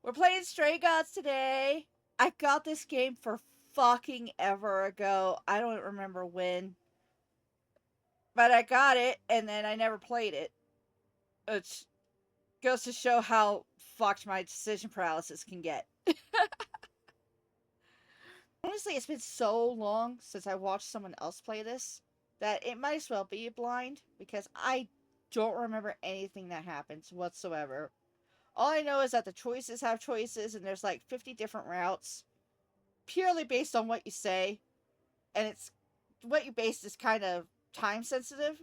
We're playing Stray Gods today. I got this game for fucking ever ago. I don't remember when. But I got it and then I never played it. Which goes to show how fucked my decision paralysis can get. Honestly, it's been so long since I watched someone else play this that it might as well be blind because I don't remember anything that happens whatsoever. All I know is that the choices have choices and there's like 50 different routes purely based on what you say, and it's what you base is kind of time sensitive.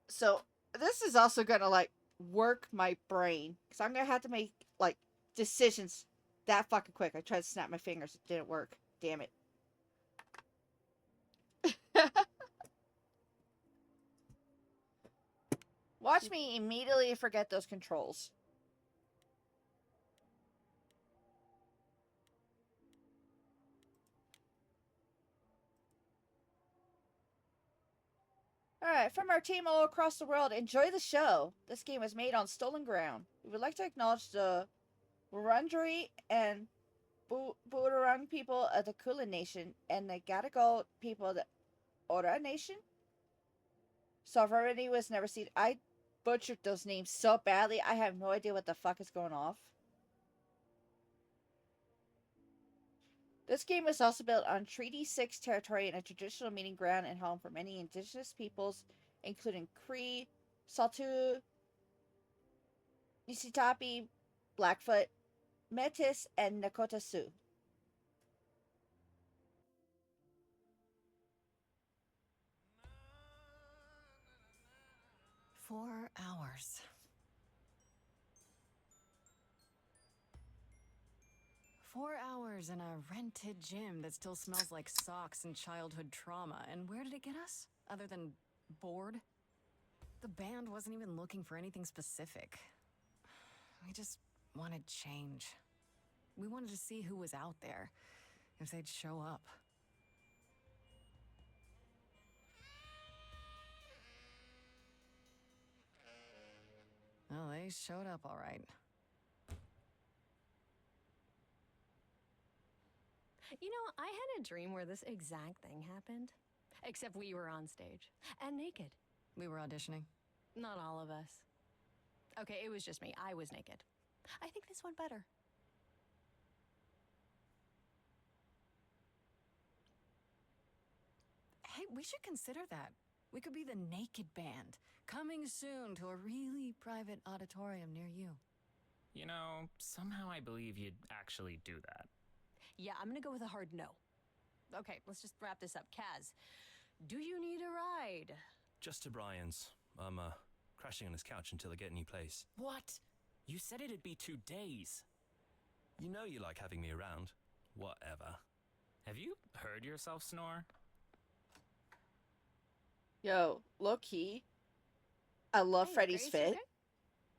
So this is also gonna like work my brain because I'm gonna have to make like decisions that fucking quick. I tried to snap my fingers, it didn't work. Damn it. Watch me immediately forget those controls. Alright, from our team all across the world, enjoy the show. This game was made on stolen ground. We would like to acknowledge the Wurundjeri and Boorang people of the Kulin Nation and the Gadigal people of the Ora Nation. Sovereignty was never ceded. I butchered those names so badly, I have no idea what the fuck is going off. This game was also built on Treaty 6 territory and a traditional meeting ground and home for many indigenous peoples, including Cree, Saltu, Nisitapi, Blackfoot, Metis, and Nakota Sioux. 4 hours. 4 hours in a rented gym that still smells like socks and childhood trauma. And where did it get us? Other than bored? The band wasn't even looking for anything specific. We just wanted change. We wanted to see who was out there, if they'd show up. Well, they showed up all right. You know, I had a dream where this exact thing happened. Except we were on stage. And naked. We were auditioning. Not all of us. Okay, it was just me. I was naked. I think this went better. Hey, we should consider that. We could be the Naked Band, coming soon to a really private auditorium near you. You know, somehow I believe you'd actually do that. Yeah, I'm gonna go with a hard no. Okay, let's just wrap this up. Kaz, do you need a ride? Just to Brian's. I'm, crashing on his couch until I get a new place. What? You said it'd be 2 days. You know you like having me around. Whatever. Have you heard yourself snore? Yo, low key, I love Hey, Freddie's Grace, fit. okay?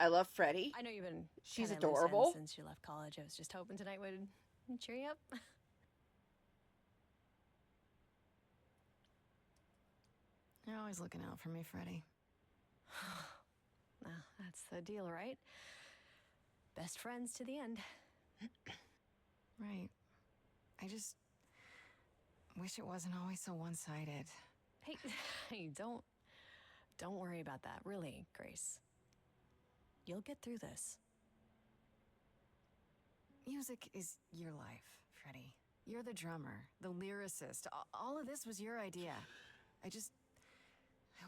I love Freddie. I know you've been She's kinda loose adorable. ends since you left college. I was just hoping tonight would cheer you up. You're always looking out for me, Freddie. Well, that's the deal, right? Best friends to the end. Right. I just wish it wasn't always so one-sided. Hey, hey, don't worry about that. Really, Grace. You'll get through this. Music is your life, Freddie. You're the drummer, the lyricist. All of this was your idea. I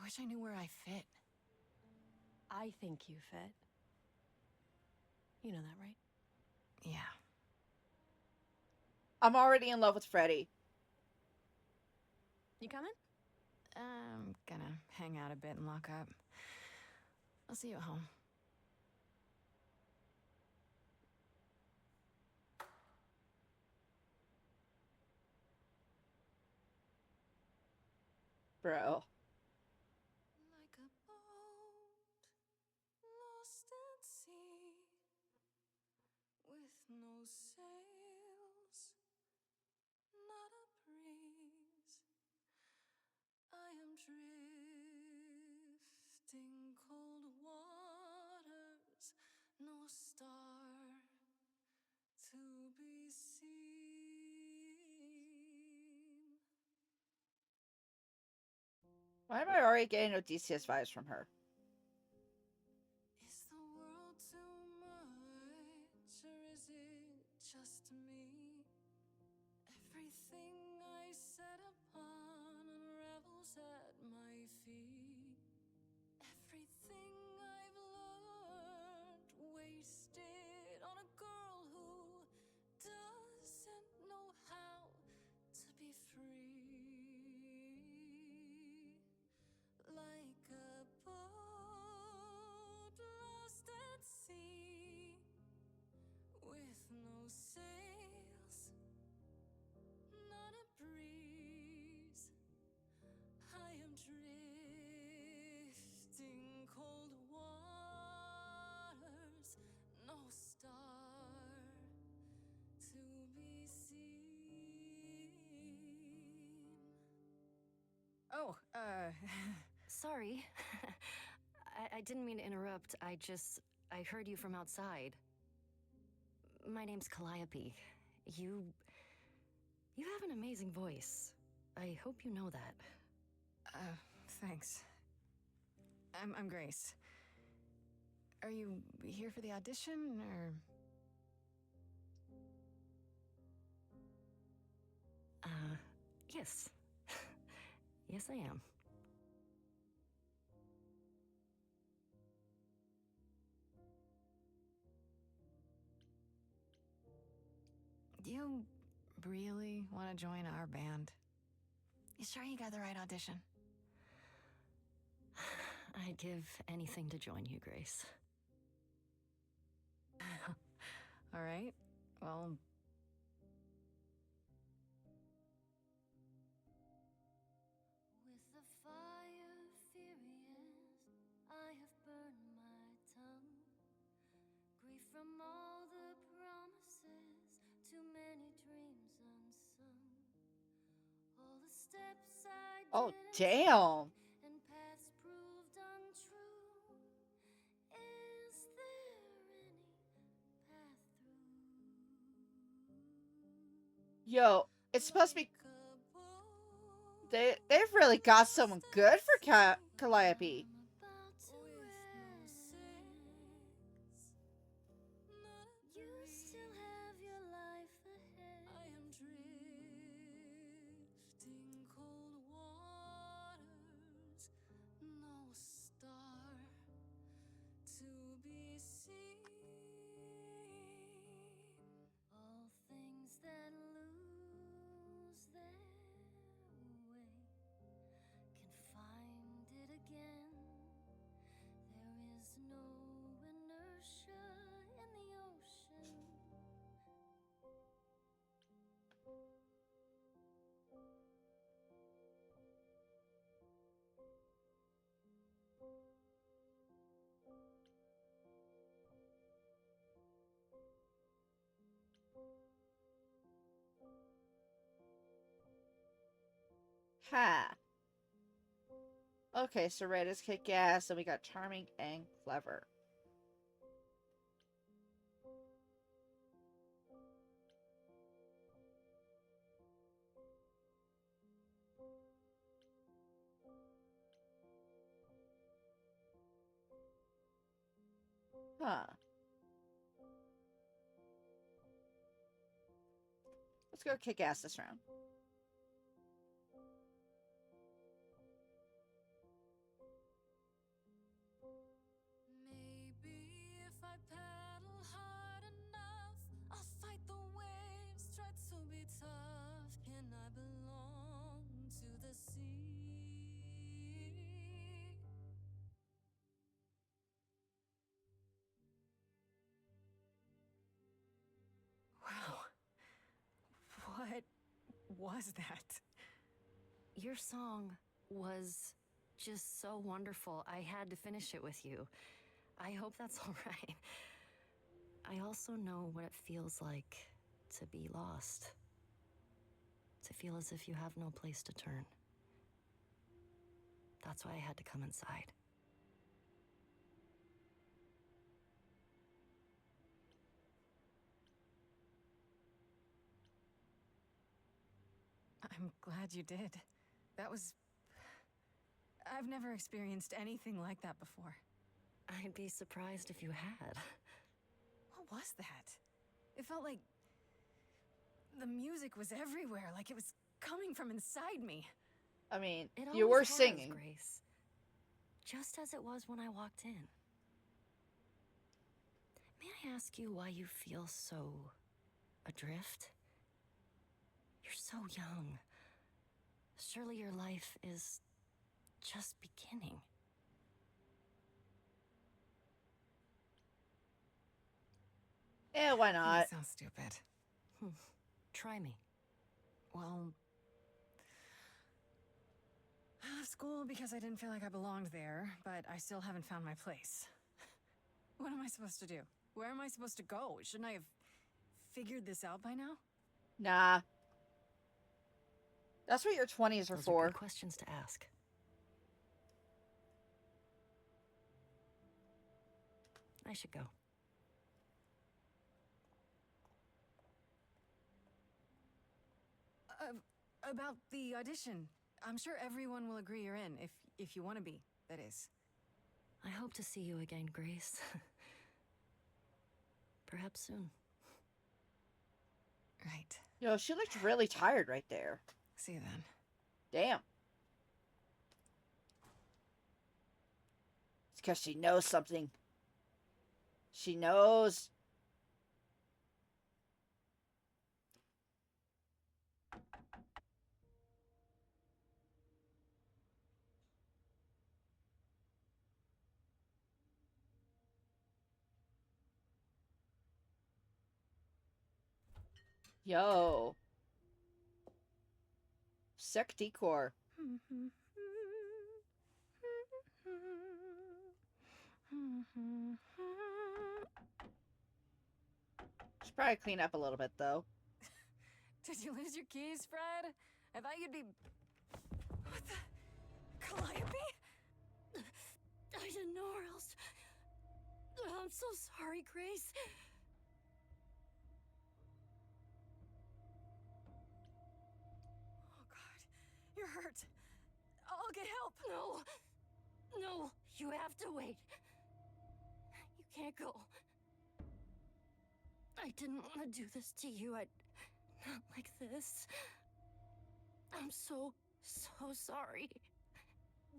wish I knew where I fit. I think you fit. You know that, right? Yeah. I'm already in love with Freddie. You coming? I'm gonna hang out a bit and lock up. I'll see you at home. Bro. Like a boat lost at sea, with no sails, not a breeze. I am drifting cold waters, no star Why am I already getting Odysseus vibes from her? Is the world too much, or is it just me? Everything I set upon unravels at my feet. Everything I've learned wasted on a girl who doesn't know how to be free. Like a boat lost at sea, with no sails, not a breeze. I am drifting cold waters, no star to be seen. Oh, Sorry. I didn't mean to interrupt. I heard you from outside. My name's Calliope. You have an amazing voice. I hope you know that. Thanks. I'm Grace. Are you here for the audition, or? Yes. Yes, I am. You really want to join our band? You sure you got the right audition? I'd give anything to join you, Grace. All right. Well, with the fire furious, I have burned my tongue. Grief from all the promises, too many dreams unsung. All the steps I Oh, didn't damn. take and paths proved untrue. Is there any path through? Yo, it's supposed to be. They've really got someone good for Calliope. You still have your life ahead. I am drifting cold waters, no star to be seen. All things that lose their way can find it again. There is no inertia in the ocean. Ha. Okay, so Red is kick-ass, and we got charming and clever. Huh. Let's go kick-ass this round. Maybe if I paddle hard enough, I'll fight the waves, try to be tough. Can I belong to the sea? Wow. What was that? Your song was just so wonderful. I had to finish it with you. I hope that's all right. I also know what it feels like to be lost. To feel as if you have no place to turn. That's why I had to come inside. I'm glad you did. That was... I've never experienced anything like that before. I'd be surprised if you had. What was that? It felt like the music was everywhere, like it was coming from inside me. I mean, It you always were has, singing. Grace. Just as it was when I walked in. May I ask you why you feel so adrift? You're so young. Surely your life is just beginning. Yeah, why not? That sounds stupid. Try me. Well, I left school because I didn't feel like I belonged there, but I still haven't found my place. What am I supposed to do? Where am I supposed to go? Shouldn't I have figured this out by now? Nah. That's what your 20s are Those for. good questions to ask. I should go. About the audition. I'm sure everyone will agree you're in, if you want to be, that is. I hope to see you again, Grace. Perhaps soon. Right. Yo, she looked really tired right there. See you then. Damn. It's because she knows something. She knows. Yo. Sick decor. Should probably clean up a little bit, though. Did you lose your keys, Fred? I thought you'd be... What the... Calliope? I didn't know where else. I'm so sorry, Grace. Oh, God. You're hurt. I'll get help. No. No, you have to wait. You can't go. I didn't want to do this to you. Not like this. I'm so sorry.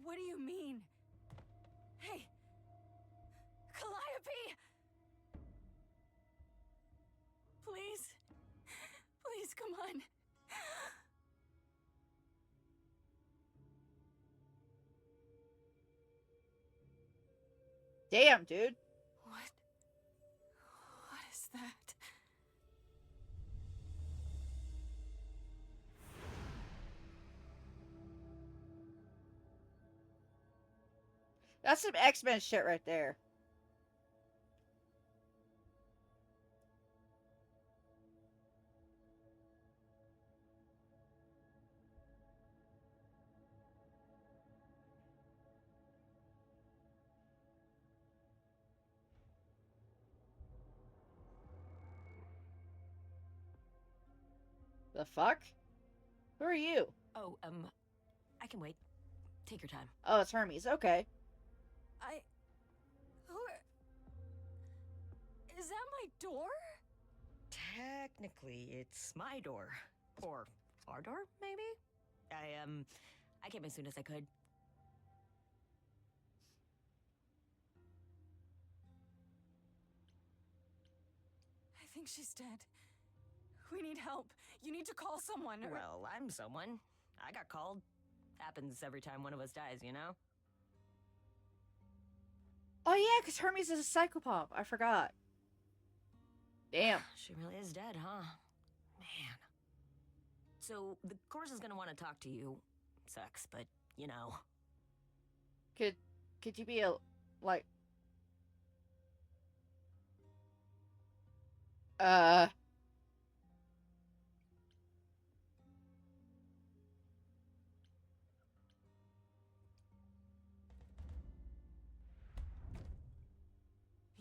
What do you mean? Hey! Calliope! Please? Please, come on. Damn, dude. What is that? That's some X-Men shit right there. The fuck? Who are you? Oh, I can wait. Take your time. Oh, it's Hermes. Okay. Is that my door? Technically, it's my door. Or our door, maybe? I came as soon as I could. I think she's dead. We need help. You need to call someone. Well, I'm someone. I got called. Happens every time one of us dies, you know? Oh, yeah, because Hermes is a psychopath. I forgot. Damn. She really is dead, huh? Man. So, the course is gonna want to talk to you. Sucks, but, you know. Could you be a, like...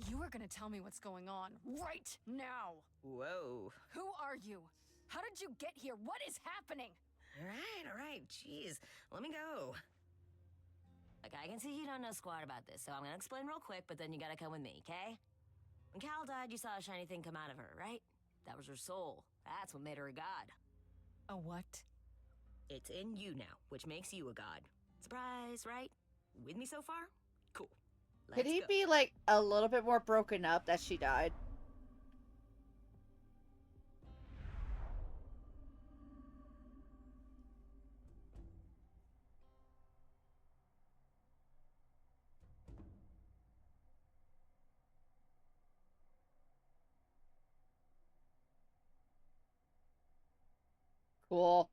You are gonna tell me what's going on right now. Whoa. Who are you? How did you get here? What is happening? All right, jeez. Let me go. Like, I can see you don't know squat about this, so I'm gonna explain real quick, but then you gotta come with me, okay? When Cal died, you saw a shiny thing come out of her, right? That was her soul. That's what made her a god. A what? It's in you now, which makes you a god. Surprise, right? With me so far? Cool. Could Let's he go. be like a little bit more broken up that she died? Cool.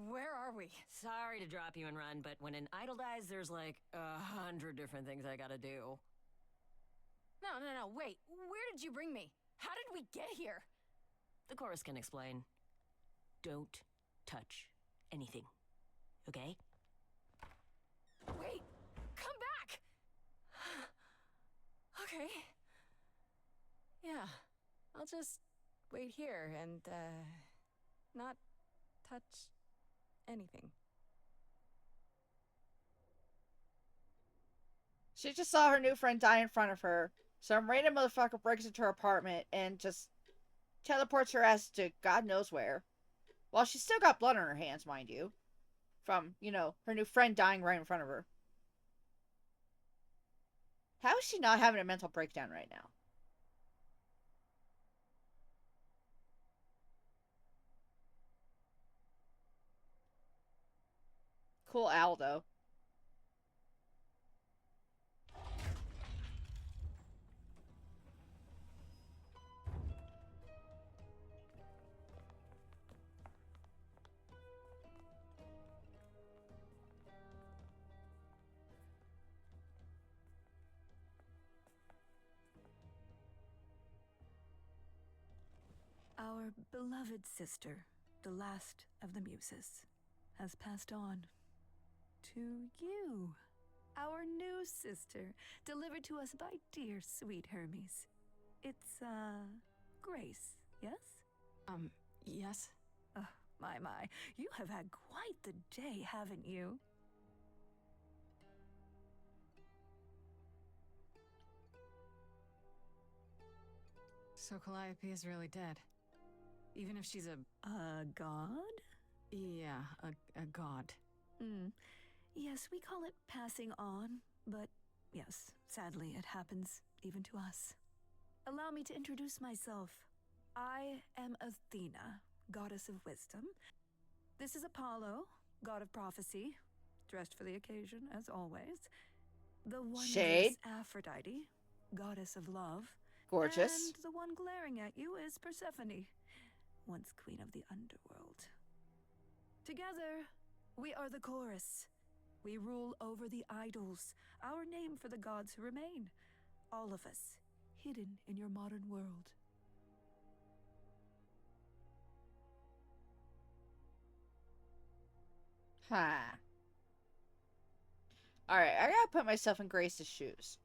Where are we? Sorry to drop you and run, but when an idol dies, there's like 100 different things I gotta do. No, wait. Where did you bring me? How did we get here? The chorus can explain. Don't touch anything, okay? Wait, come back! Okay. Yeah, I'll just wait here and, not touch anything. She just saw her new friend die in front of her. Some random motherfucker breaks into her apartment and just teleports her ass to God knows where. While she's still got blood on her hands, mind you. From, her new friend dying right in front of her. How is she not having a mental breakdown right now? Cool owl, though. Our beloved sister, the last of the muses, has passed on to you, our new sister, delivered to us by dear sweet Hermes. It's, Grace, yes? Yes? Oh, my, you have had quite the day, haven't you? So Calliope is really dead. Even if she's A god? yeah, a god. Yes, we call it passing on, but yes, sadly it happens even to us. Allow me to introduce myself. I am Athena, goddess of wisdom. This is Apollo, god of prophecy, dressed for the occasion, as always. The wondrous Shade. Aphrodite, goddess of love. Gorgeous. And the one glaring at you is Persephone, once queen of the underworld. Together, we are the chorus. We rule over the idols, our name for the gods who remain. All of us, hidden in your modern world. Huh. Alright, I gotta put myself in Grace's shoes.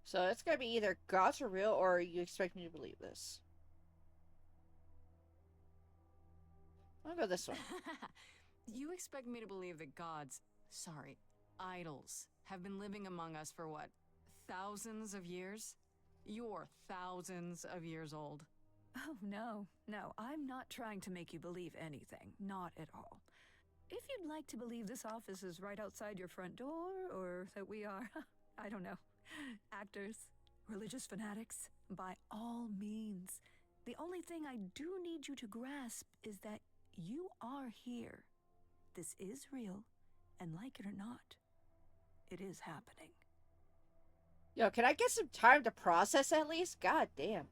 So it's gonna be either gods are real or you expect me to believe this. I'll go this one. You expect me to believe that gods, sorry, idols, have been living among us for what, thousands of years? You're thousands of years old. Oh, no, I'm not trying to make you believe anything, not at all. If you'd like to believe this office is right outside your front door, or that we are, I don't know, actors, religious fanatics, by all means. The only thing I do need you to grasp is that you are here. This is real, and like it or not, it is happening. Yo, can I get some time to process at least? God damn.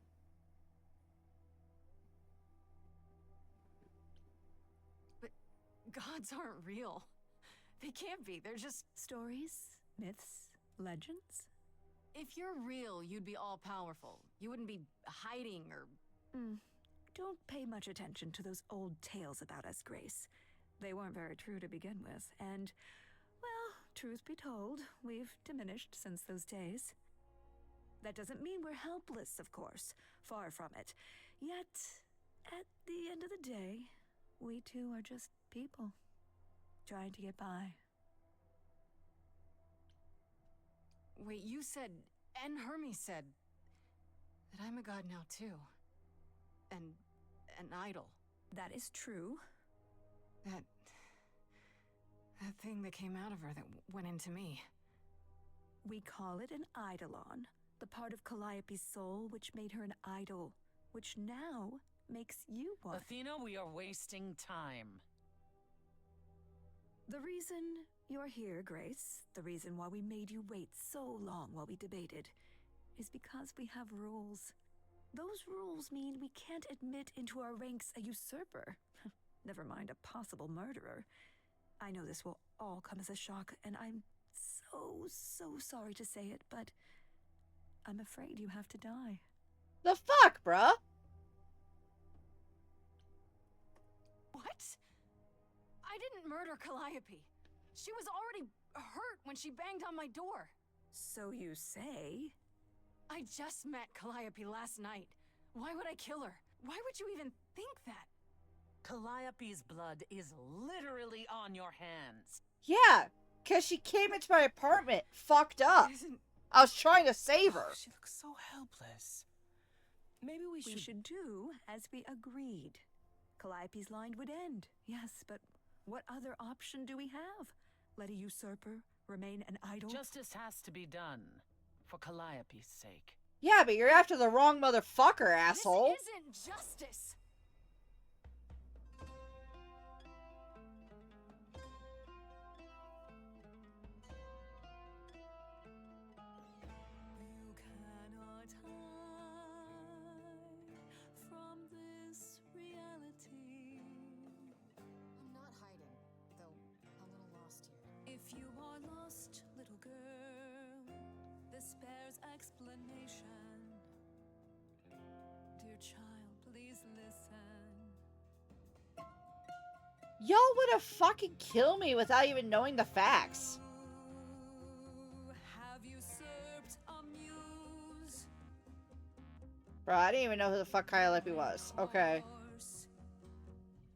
But gods aren't real. They can't be. They're just... Stories, myths, legends. If you're real, you'd be all-powerful. You wouldn't be hiding or... Don't pay much attention to those old tales about us, Grace. They weren't very true to begin with, and, well, truth be told, we've diminished since those days. That doesn't mean we're helpless, of course. Far from it. Yet, At the end of the day, we two are just people trying to get by. Wait, you said, and Hermes said, that I'm a god now too. And an idol. That is true. That thing that came out of her that went into me. We call it an eidolon, the part of Calliope's soul which made her an idol, which now makes you one. Athena, we are wasting time. The reason you're here, Grace, the reason why we made you wait so long while we debated, is because we have rules. Those rules mean we can't admit into our ranks a usurper. Never mind a possible murderer. I know this will all come as a shock, and I'm so sorry to say it, but I'm afraid you have to die. The fuck, bruh? What? I didn't murder Calliope. She was already hurt when she banged on my door. So you say? I just met Calliope last night. Why would I kill her? Why would you even think that? Calliope's blood is literally on your hands. Yeah, because she came into my apartment fucked up. Isn't... I was trying to save her. She looks so helpless. Maybe we should do as we agreed. Calliope's line would end, yes, but what other option do we have? Let a usurper remain an idol? Justice has to be done, for Calliope's sake. Yeah, but you're after the wrong motherfucker, asshole. This isn't justice. You cannot hide from this reality. I'm not hiding, though a little lost here. If you are lost, little girl, this bears explanation. Dear child, please listen. Y'all would have fucking killed me without even knowing the facts. You have usurped a muse. Bro, I didn't even know who the fuck Calliope was. Okay.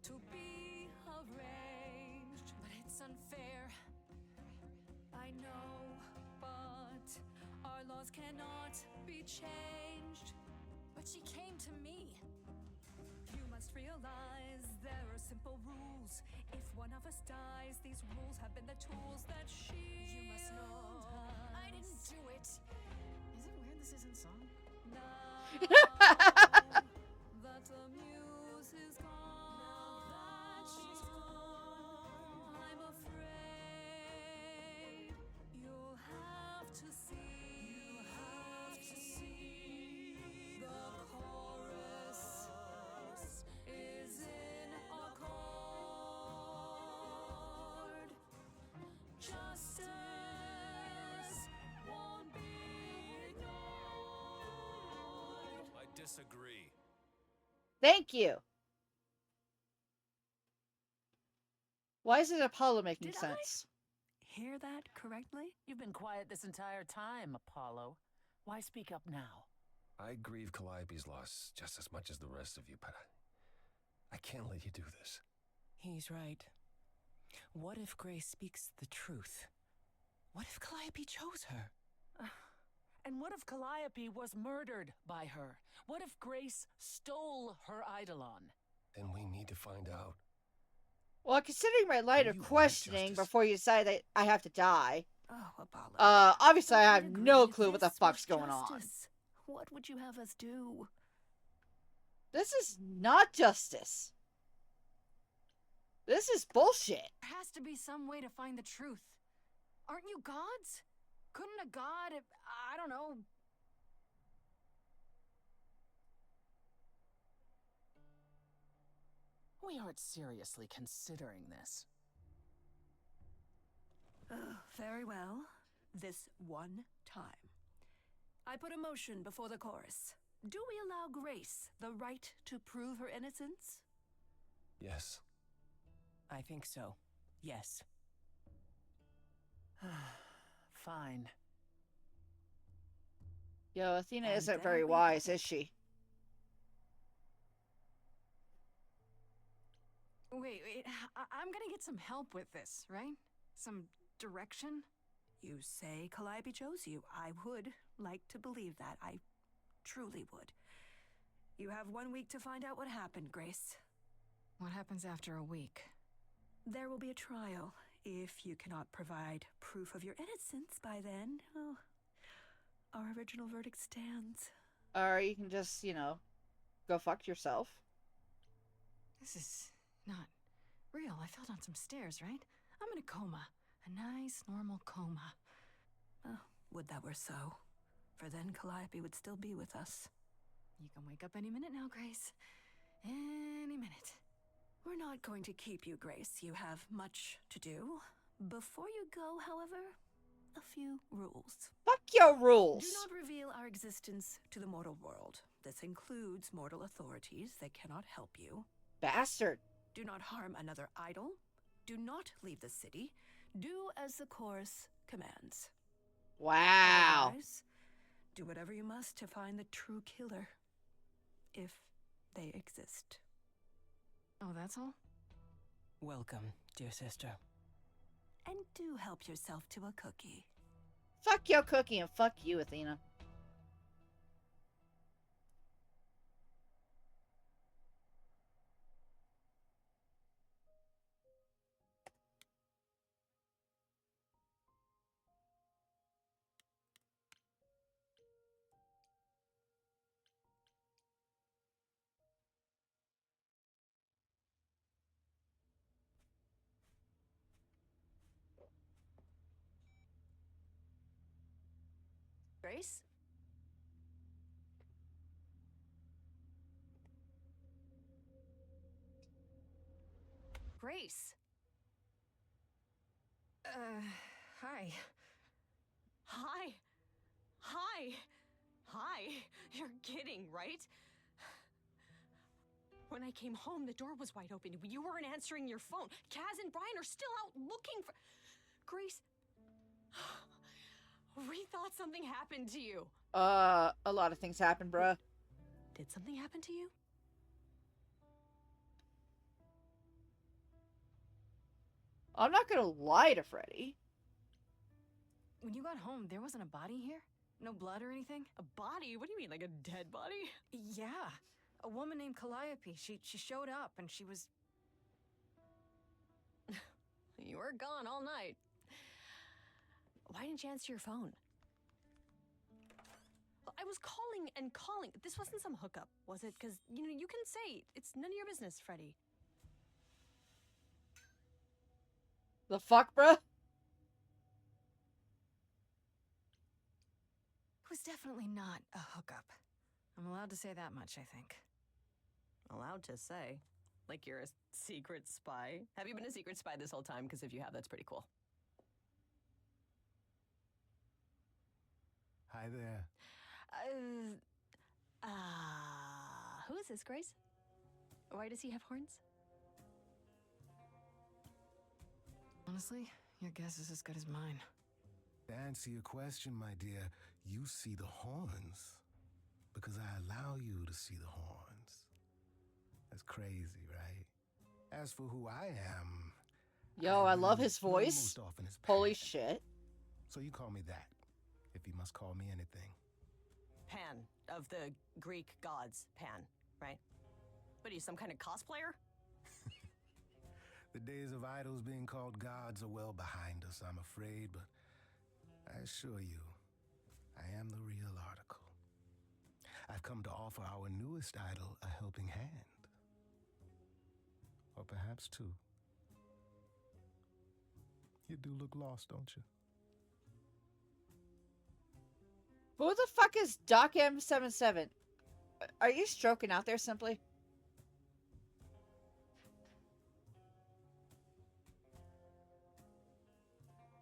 To be arranged, But it's unfair. I know, but our laws cannot be changed. But she came to me. You must realize there are simple rules. If one of us dies, these rules have been the tools that shield You must know. I didn't us. do it. Is it weird this isn't song? Now that the muse is gone, Now that she's gone, I'm afraid you'll have to see. The chorus is in accord. Justice won't be ignored. I disagree. Thank you. Why isn't Apollo making Did I? sense? Hear that correctly? You've been quiet this entire time, Apollo. Why speak up now? I grieve Calliope's loss just as much as the rest of you, but I can't let you do this. He's right. What if Grace speaks the truth? What if Calliope chose her? And what if Calliope was murdered by her? What if Grace stole her eidolon? Then we need to find out. Well, considering my line You of want questioning justice. before you decide that I have to die, Oh, Apollo. obviously I have If no clue what the this fuck's was going on. justice, what would you have us do? This is not justice. This is bullshit. There has to be some way to find the truth. Aren't you gods? Couldn't a god, I don't know... We aren't seriously considering this. Very well. This one time. I put a motion before the chorus. Do we allow Grace the right to prove her innocence? Yes. I think so. Yes. Fine. Yo, Athena And isn't there very we wise, have is she? Wait. I'm gonna get some help with this, right? Some direction? You say Calliope chose you. I would like to believe that. I truly would. You have 1 week to find out what happened, Grace. What happens after a week? There will be a trial. If you cannot provide proof of your innocence by then, oh, our original verdict stands. Or you can just, go fuck yourself. This is not real. I fell down some stairs, right? I'm in a coma. A nice, normal coma. Oh, would that were so. For then Calliope would still be with us. You can wake up any minute now, Grace. Any minute. We're not going to keep you, Grace. You have much to do. Before you go, however, a few rules. Fuck your rules. Do not reveal our existence to the mortal world. This includes mortal authorities. They cannot help you. Bastard. Do not harm another idol. Do not leave the city. Do as the chorus commands. Wow. Otherwise, do whatever you must to find the true killer. If they exist. Oh, that's all? Welcome, dear sister. And do help yourself to a cookie. Fuck your cookie and fuck you, Athena. Grace? Grace? Hi. Hi. Hi. Hi. You're kidding, right? When I came home, the door was wide open. You weren't answering your phone. Kaz and Brian are still out looking for... Grace... We thought something happened to you. A lot of things happen, bruh. Did something happen to you? I'm not gonna lie to Freddie. When you got home, there wasn't a body here? No blood or anything? A body? What do you mean, like a dead body? Yeah. A woman named Calliope. She showed up and she was... You were gone all night. Why didn't you answer your phone? I was calling and calling. This wasn't some hookup, was it? Because, you can say it's none of your business, Freddie. The fuck, bruh? It was definitely not a hookup. I'm allowed to say that much, I think. Allowed to say? Like you're a secret spy? Have you been a secret spy this whole time? Because if you have, that's pretty cool. Hi there. Who is this, Grace? Why does he have horns? Honestly, your guess is as good as mine. To answer your question, my dear, you see the horns because I allow you to see the horns. That's crazy, right? As for who I am... Yo, I love really his know voice. most often as Holy Pan. shit. So you call me that, if you must call me anything. Pan, of the Greek gods, Pan, right? What are you, some kind of cosplayer? The days of idols being called gods are well behind us, I'm afraid, but I assure you, I am the real article. I've come to offer our newest idol a helping hand. Or perhaps two. You do look lost, don't you? Who the fuck is Doc M77? Are you stroking out there simply?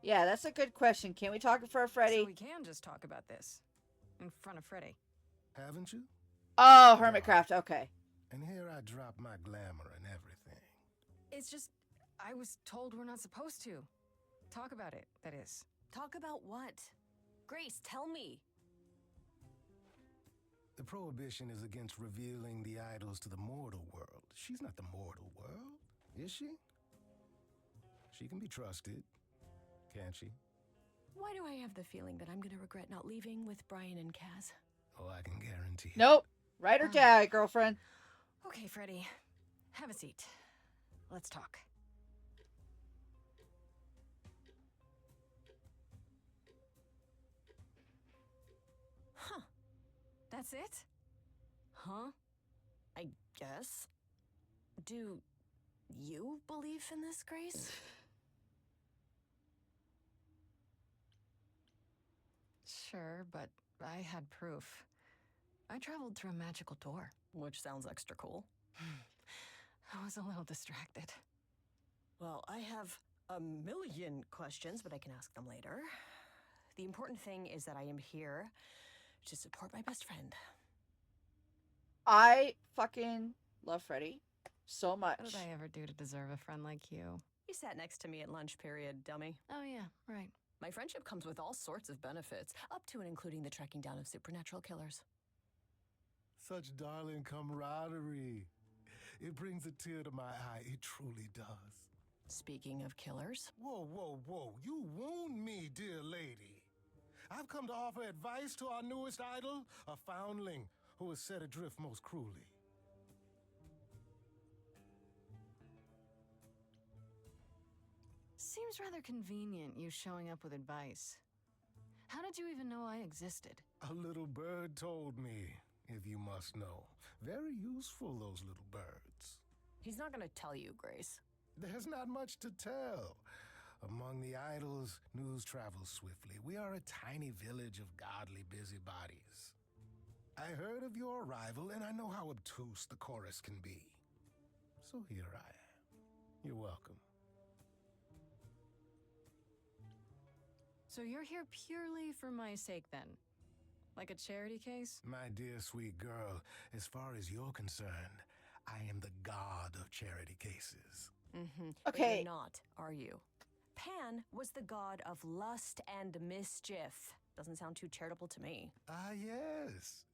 Yeah, that's a good question. Can we talk in front of Freddie? So we can just talk about this. In front of Freddie. Haven't you? Oh, Hermitcraft. Okay. And here I drop my glamour and everything. It's just, I was told we're not supposed to. Talk about it, that is. Talk about what? Grace, tell me. The prohibition is against revealing the idols to the mortal world. She's not the mortal world. Is she? She can be trusted, can't she? Why do I have the feeling that I'm gonna regret not leaving with Brian and Kaz? Oh, I can guarantee it. Nope. Right or die, girlfriend. Okay, Freddie. Have a seat. Let's talk. Huh. That's it? Huh? I guess. Do you believe in this, Grace? Sure, but I had proof. I traveled through a magical door. Which sounds extra cool. I was a little distracted. Well, I have a million questions, but I can ask them later. The important thing is that I am here to support my best friend. I fucking love Freddie so much. What did I ever do to deserve a friend like you? You sat next to me at lunch period, dummy. Oh yeah, right. My friendship comes with all sorts of benefits, up to and including the tracking down of supernatural killers. Such darling camaraderie. It brings a tear to my eye. It truly does. Speaking of killers. Whoa, whoa, whoa. You wound me, dear lady. I've come to offer advice to our newest idol, a foundling who was set adrift most cruelly. Seems rather convenient, you showing up with advice. How did you even know I existed? A little bird told me, if you must know. Very useful, those little birds. He's not gonna tell you, Grace. There's not much to tell. Among the idols, news travels swiftly. We are a tiny village of godly busybodies. I heard of your arrival, and I know how obtuse the chorus can be. So here I am. You're welcome. So you're here purely for my sake then? Like a charity case? My dear sweet girl, as far as you're concerned, I am the god of charity cases. Mm-hmm. Okay. But you're not, are you? Pan was the god of lust and mischief. Doesn't sound too charitable to me. Ah, yes.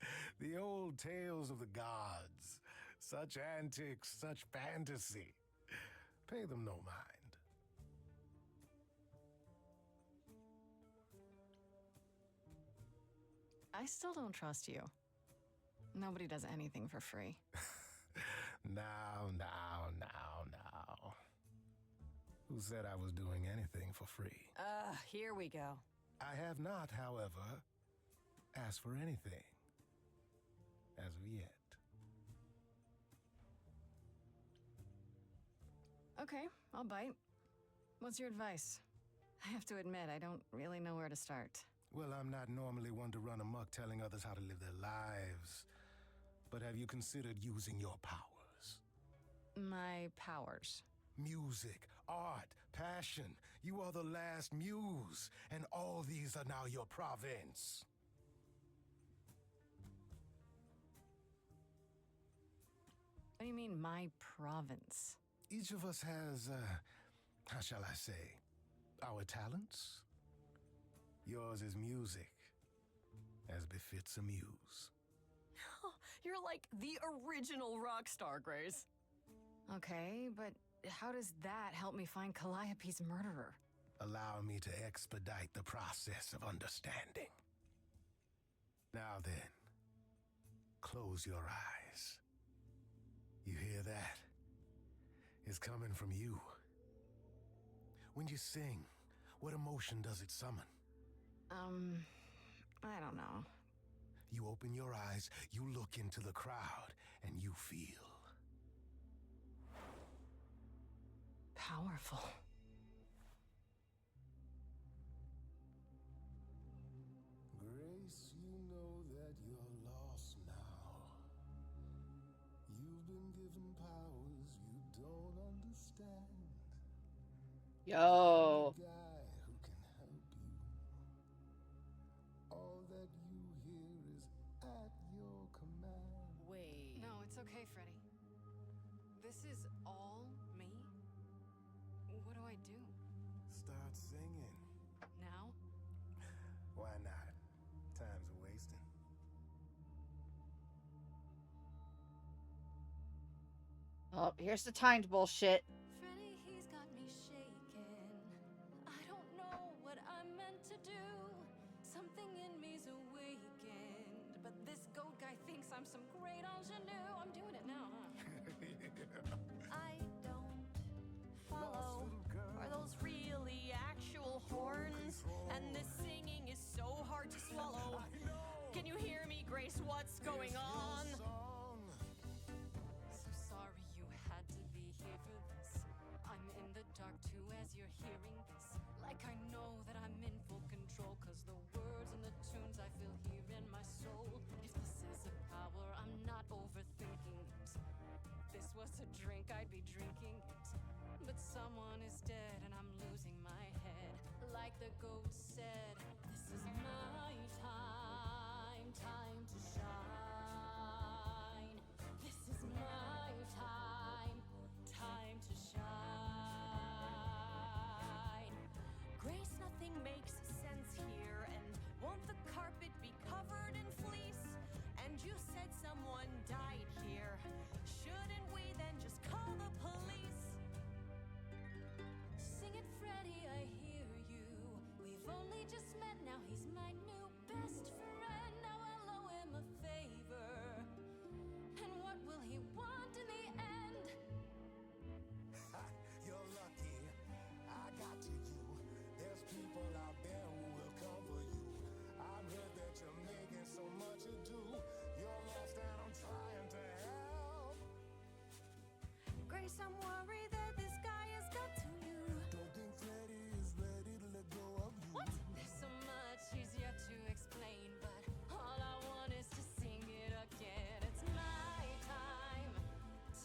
The old tales of the gods. Such antics, such fantasy. Pay them no mind. I still don't trust you. Nobody does anything for free. Now. Who said I was doing anything for free? Here we go. I have not, however, asked for anything. As of yet. Okay, I'll bite. What's your advice? I have to admit, I don't really know where to start. Well, I'm not normally one to run amok telling others how to live their lives. But have you considered using your powers? My powers. Music, art, passion. You are the last muse, and all these are now your province. What do you mean, my province? Each of us has, how shall I say, our talents. Yours is music, as befits a muse. You're like the original rock star, Grace. Okay, but how does that help me find Calliope's murderer? Allow me to expedite the process of understanding. Now then, close your eyes. You hear that? It's coming from you. When you sing, what emotion does it summon? I don't know. You open your eyes, you look into the crowd, and you feel. Powerful. Grace, you know that you're lost now. You've been given powers you don't understand. Yo. Guy who can help you. All that you hear is at your command. Wait. No, it's okay, Freddie. This is all me? What do I do? Start singing. Now? Why not? Time's a wasting. Oh, here's the timed bullshit. I'm some great ingenue. I'm doing it now, huh? I don't follow. Are those really actual horns? And this singing is so hard to swallow. Can you hear me, Grace? What's going on? So sorry you had to be here for this. I'm in the dark too as you're hearing this. Like I know that I'm in full control, cause the words and the tunes I feel here in my soul. If this is a power, I'm not overthinking it. This was a drink, I'd be drinking it. But someone is dead and I'm losing my head. Like the goat said, this is my time, time to shine. This is my time, time to shine. Grace, nothing makes sense here. And won't the carpet be covered in fleece? And you said someone died here. Shouldn't we then just call the police? Sing it, Freddie, I hear you. We've only just met, now he's my new best friend. Now I'll owe him a favor. And what will he want in the end? You're lucky I got to you. There's people out there who will come for you. I've heard that you're making so much ado. You're lost and I'm trying to help. Grace, I'm worried that this guy has got to you. Don't think Freddie is ready to let go of you. What? There's so much he's yet to explain, but all I want is to sing it again. It's my time,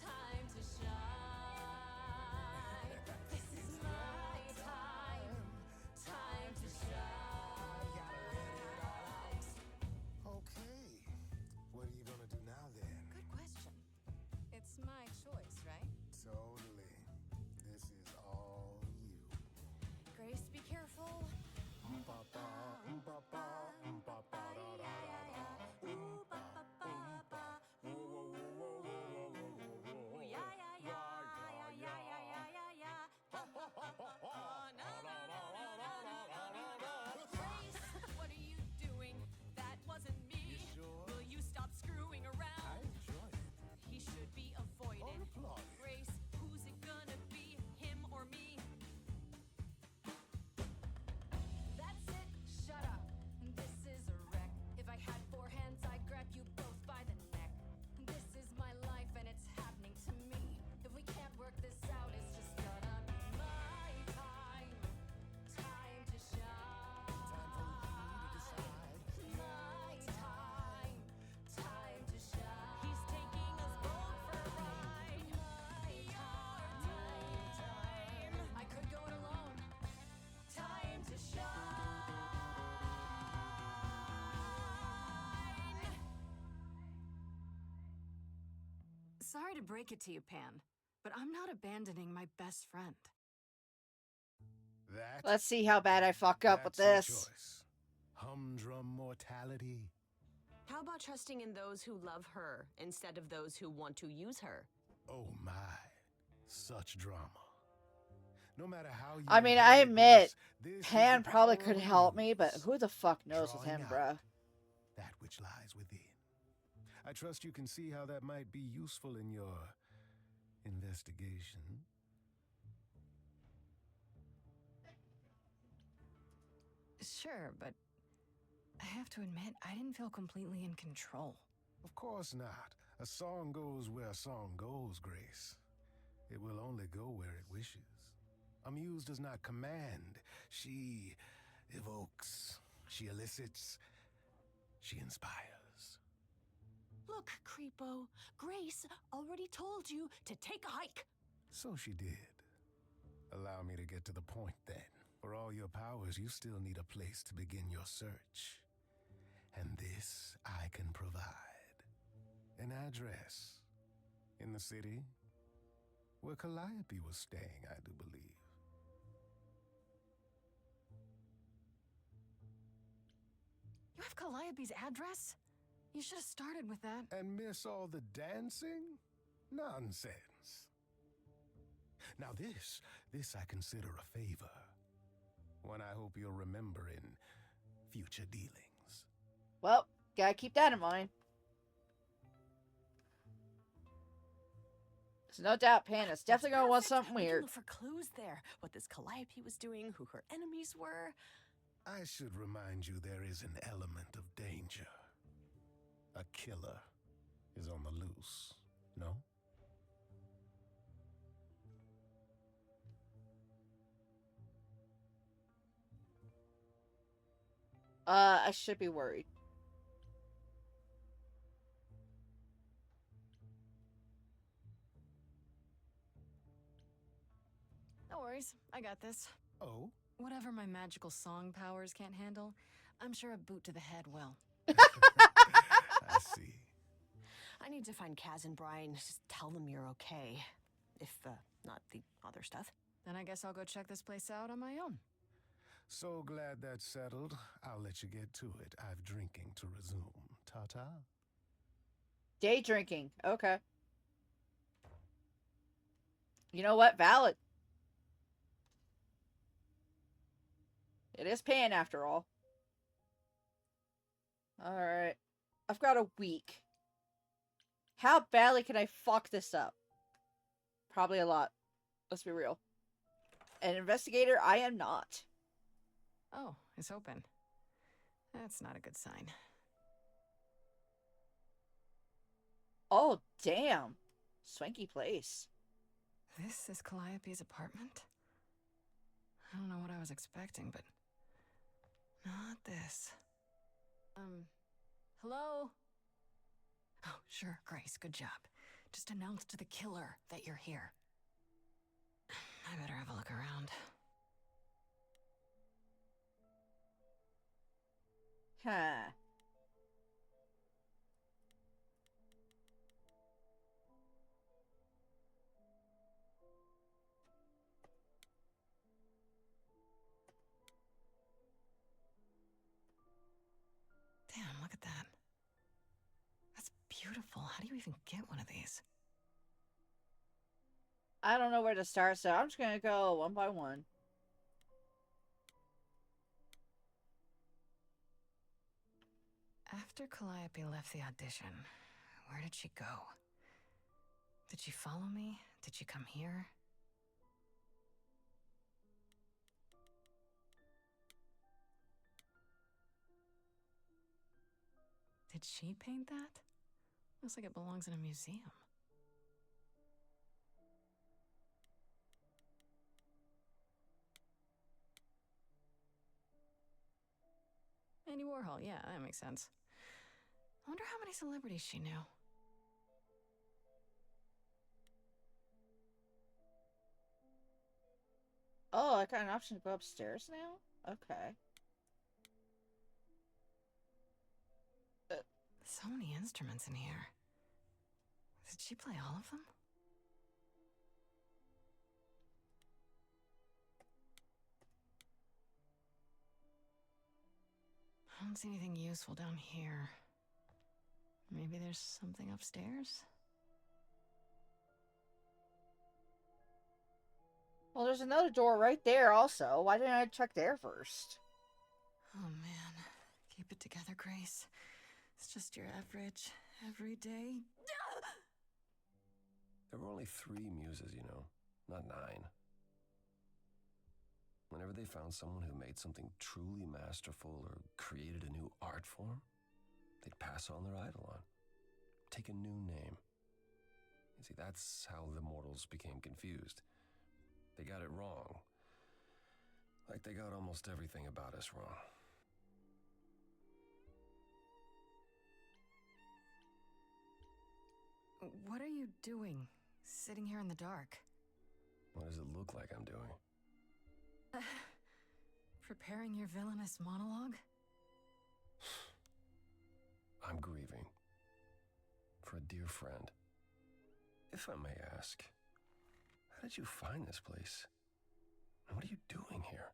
time to shine. This is my time, time to shine. Okay, what are you gonna do now then? Good question. It's my choice, right? Totally. This is all you. Grace, be careful. Grace, what are you doing? That wasn't me. You sure? Will you stop screwing I around? enjoy it. He should be avoided. Or applauded. Grace, who's it gonna be? Him or me? That's it. Shut up. This is a wreck. If I had four hands, I'd grab you both by the neck. This is my life and it's happening to me. If we can't work this out, it's just gonna be my time. Time to shine. My time. Time to shine. He's taking us both for a ride. Your time. I could go it alone. Time to shine. Sorry to break it to you, Pan, but I'm not abandoning my best friend. That Let's see how bad I fuck up with that's your this. choice. Humdrum mortality. How about trusting in those who love her instead of those who want to use her? Oh my, such drama. No matter how you I mean, I interpret admit, this is Pan the probably power could of help me, youth, but who the fuck knows with drawing him, out bruh? that which lies within. I trust you can see how that might be useful in your investigation. Sure, but I have to admit, I didn't feel completely in control. Of course not. A song goes where a song goes, Grace. It will only go where it wishes. A muse does not command. She evokes. She elicits. She inspires. Look, Creepo, Grace already told you to take a hike. So she did. Allow me to get to the point then. For all your powers, you still need a place to begin your search. And this I can provide. An address. In the city. Where Calliope was staying, I do believe. You have Calliope's address? You should have started with that. And miss all the dancing? Nonsense. Now this I consider a favor. One I hope you'll remember in future dealings. Well, gotta keep that in mind. So no doubt Pan is definitely That's gonna want perfect. something We can weird. look for clues there. What this Calliope was doing, who her enemies were. I should remind you there is an element of danger. A killer is on the loose, no? I should be worried. No worries, I got this. Oh? Whatever my magical song powers can't handle, I'm sure a boot to the head will. I see. I need to find Kaz and Brian. Just tell them you're okay. If, not the other stuff. Then I guess I'll go check this place out on my own. So glad that's settled. I'll let you get to it. I've drinking to resume. Ta-ta. Day drinking. Okay. You know what? Valid. It is Pan after all. Alright. I've got a week. How badly can I fuck this up? Probably a lot. Let's be real. An investigator, I am not. Oh, it's open. That's not a good sign. Oh, damn. Swanky place. This is Calliope's apartment? I don't know what I was expecting, but not this. Hello? Oh, sure, Grace, good job. Just announce to the killer that you're here. I better have a look around. Huh. Damn, look at that. That's beautiful. How do you even get one of these? I don't know where to start, so I'm just gonna go one by one. After Calliope left the audition, where did she go? Did she follow me? Did she come here? Did she paint that? Looks like it belongs in a museum. Andy Warhol, yeah, that makes sense. I wonder how many celebrities she knew. Oh, I got an option to go upstairs now? Okay. So many instruments in here. Did she play all of them? I don't see anything useful down here. Maybe there's something upstairs? Well, there's another door right there also. Why didn't I check there first? Oh man. Keep it together, Grace. It's just your average, everyday. There were only 3 muses, you know, not 9. Whenever they found someone who made something truly masterful or created a new art form, they'd pass on their eidolon, take a new name. You see, that's how the mortals became confused. They got it wrong. Like they got almost everything about us wrong. What are you doing? Sitting here in the dark? What does it look like I'm doing? Preparing your villainous monologue? I'm grieving. For a dear friend. If I may ask, how did you find this place? And what are you doing here?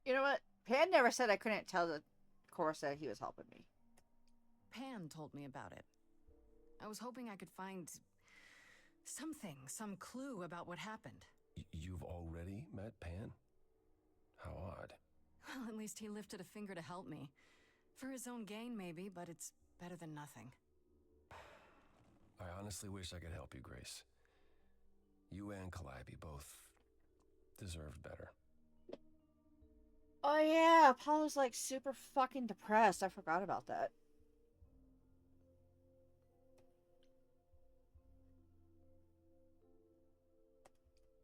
You know what? Pan never said I couldn't tell the chorus that he was helping me. Pan told me about it. I was hoping I could find something, some clue about what happened. You've already met Pan? How odd. Well, at least he lifted a finger to help me. For his own gain, maybe, but it's better than nothing. I honestly wish I could help you, Grace. You and Calliope both deserved better. Oh yeah, Apollo's like super fucking depressed. I forgot about that.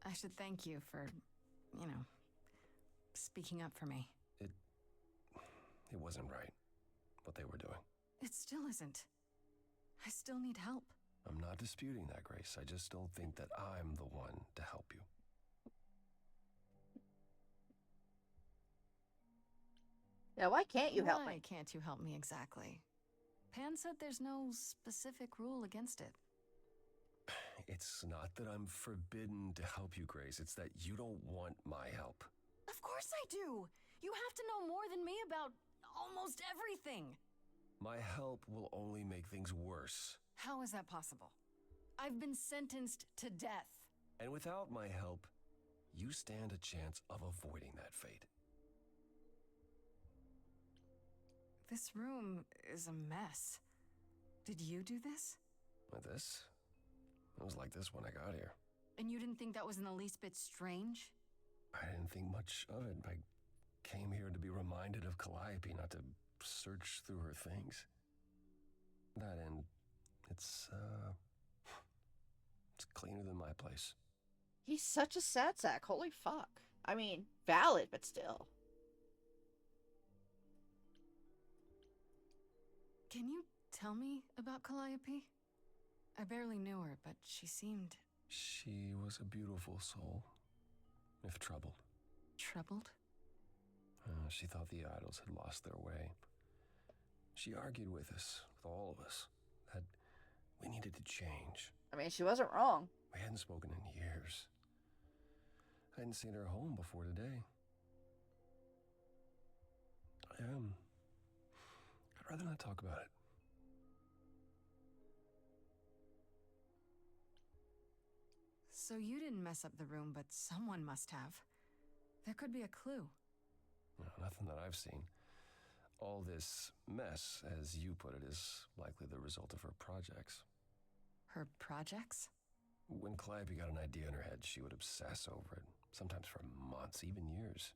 I should thank you for, speaking up for me. It wasn't right, what they were doing. It still isn't. I still need help. I'm not disputing that, Grace. I just don't think that I'm the one to help you. Yeah, why can't you help Why me? can't you help me exactly? Pan said there's no specific rule against it. It's not that I'm forbidden to help you, Grace. It's that you don't want my help. Of course I do! You have to know more than me about almost everything! My help will only make things worse. How is that possible? I've been sentenced to death. And without my help, you stand a chance of avoiding that fate. This room is a mess. Did you do this? With this? It was like this when I got here. And you didn't think that was in the least bit strange? I didn't think much of it. I came here to be reminded of Calliope, not to search through her things. That end, it's cleaner than my place. He's such a sad sack. Holy fuck. I mean, valid, but still. Can you tell me about Calliope? I barely knew her, but she seemed... She was a beautiful soul, if troubled. Troubled? She thought the idols had lost their way. She argued with us, with all of us, that we needed to change. I mean, she wasn't wrong. We hadn't spoken in years. I hadn't seen her home before today. I'd rather not talk about it. So you didn't mess up the room, but someone must have. There could be a clue. No, nothing that I've seen. All this mess, as you put it, is likely the result of her projects. Her projects? When Calliope got an idea in her head, she would obsess over it, sometimes for months, even years.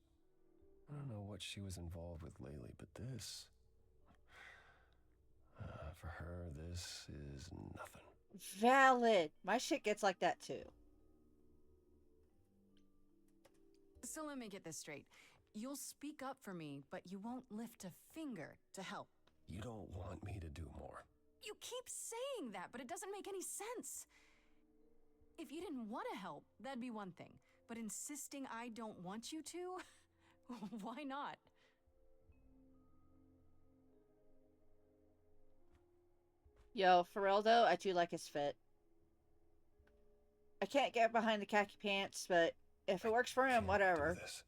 I don't know what she was involved with lately, but this... for her, this is nothing. Valid. My shit gets like that too. So let me get this straight. You'll speak up for me, but you won't lift a finger to help. You don't want me to do more. You keep saying that, but it doesn't make any sense. If you didn't want to help, that'd be one thing. But insisting I don't want you to? Why not? Yo, for real though, I do like his fit. I can't get behind the khaki pants, but if it works for him, whatever. Do this.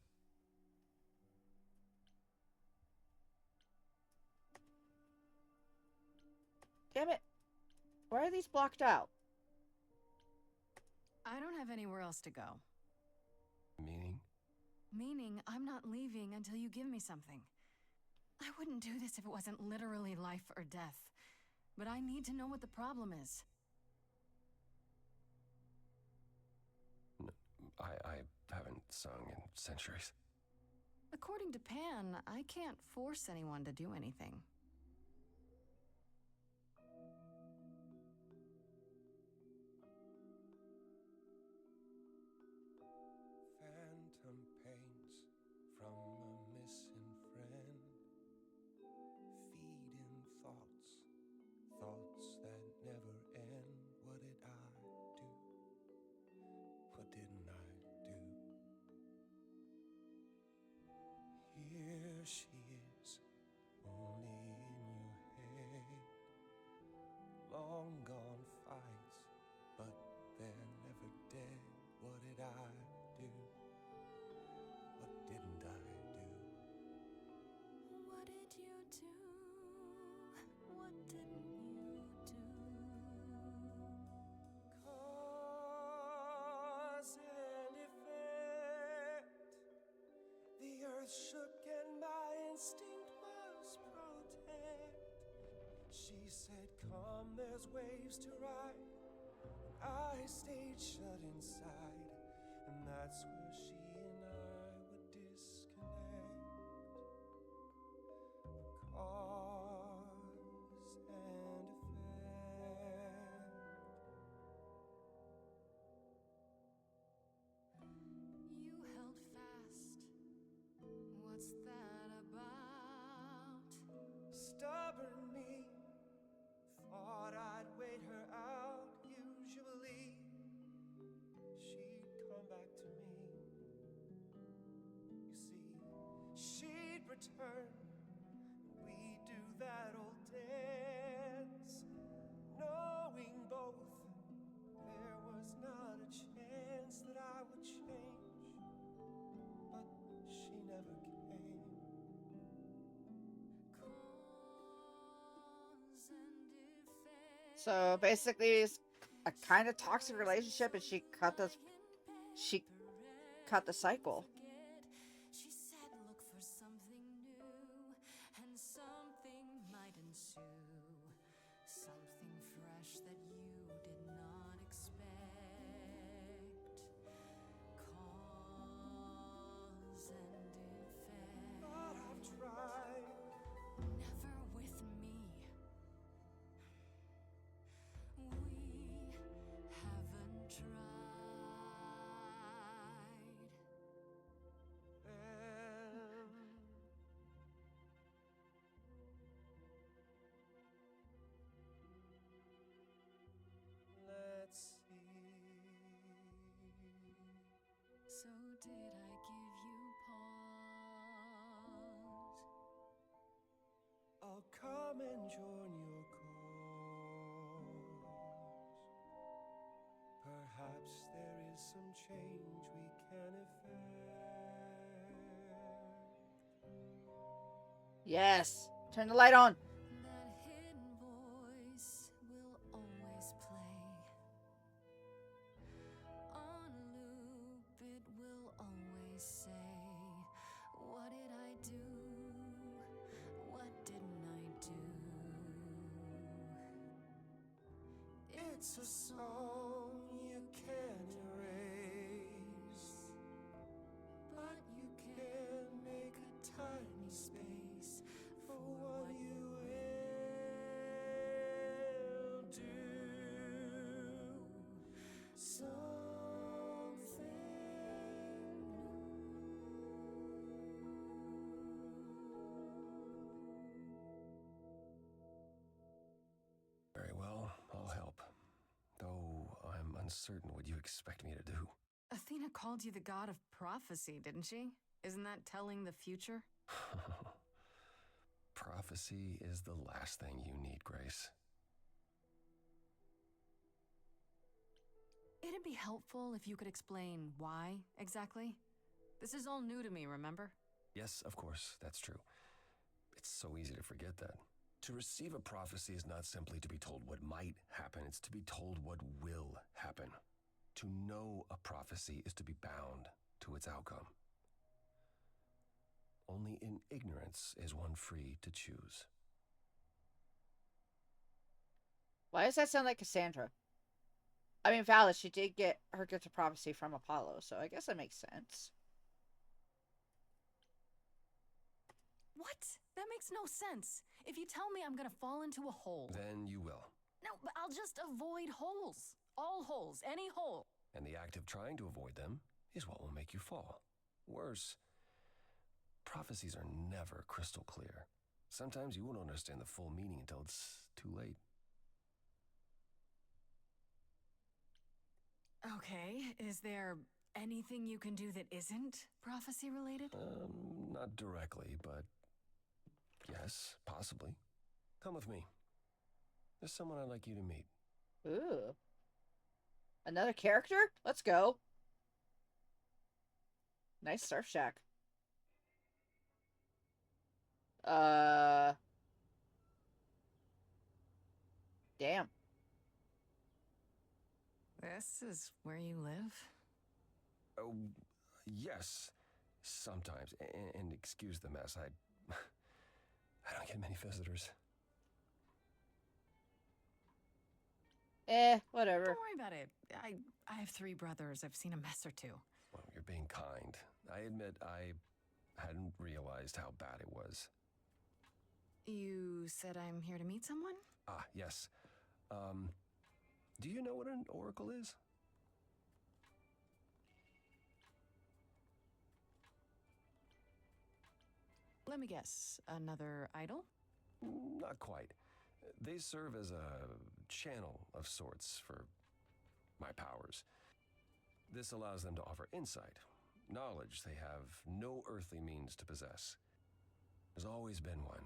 Damn it. Why are these blocked out? I don't have anywhere else to go. Meaning? Meaning I'm not leaving until you give me something. I wouldn't do this if it wasn't literally life or death. But I need to know what the problem is. No, I haven't sung in centuries. According to Pan, I can't force anyone to do anything. Phantom pains from a missing friend, feeding thoughts that never end. What did I do? What didn't I do? Here she is, only in your head. Long gone fights, but they're never dead. What did I do? What didn't I do? What did you do? What didn't you do? Cause and effect. The earth shook and my instinct was protect. She said, come, there's waves to ride. I stayed shut inside, and that's where she and I would disconnect. Cause and effect. You held fast. What's that about? Stubborn me thought I'd wait her out. Usually she'd come back to me. You see, she'd return. We do that old dance, knowing both there was not a chance that I would change, but she never came. Cause and effect. So basically, it's a kind of toxic relationship, and she cut the cycle. She said, look for something new, and something might ensue. Something fresh that you did not expect. Cause and effect. But I've tried. Never with me. We haven't tried. Let's see. So did I give you pause? I'll come and join your cause. Perhaps there is some change we can effect. Yes. Turn the light on. That hidden voice will always play. On loop, it will always say, what did I do? What didn't I do? It's a song you can't erase, but you can make a tiny space for what you will do. Something Very well, I'll help. Though I'm uncertain what you expect me to do. Athena called you the god of prophecy, didn't she? Isn't that telling the future? Prophecy is the last thing you need, Grace. It'd be helpful if you could explain why, exactly. This is all new to me, remember? Yes, of course, that's true. It's so easy to forget that. To receive a prophecy is not simply to be told what might happen, it's to be told what will happen. To know a prophecy is to be bound to its outcome. Only in ignorance is one free to choose. Why does that sound like Cassandra? I mean, valid, she did get her gift of prophecy from Apollo, so I guess that makes sense. What? That makes no sense. If you tell me I'm gonna fall into a hole... Then you will. No, but I'll just avoid holes. All holes, any hole. And the act of trying to avoid them is what will make you fall. Worse, prophecies are never crystal clear. Sometimes you won't understand the full meaning until it's too late. Okay, is there anything you can do that isn't prophecy related? Not directly, but yes, possibly. Come with me. There's someone I'd like you to meet. Ooh. Another character? Let's go. Nice surf shack. Damn. This is where you live? Oh, yes. Sometimes. And excuse the mess. I don't get many visitors. Whatever. Don't worry about it. I have 3 brothers. I've seen a mess or two. Well, you're being kind. I admit I hadn't realized how bad it was. You said I'm here to meet someone? Ah, yes. Do you know what an oracle is? Let me guess. Another idol? Not quite. They serve as a channel of sorts for my powers. This allows them to offer insight, knowledge they have no earthly means to possess. There's always been one.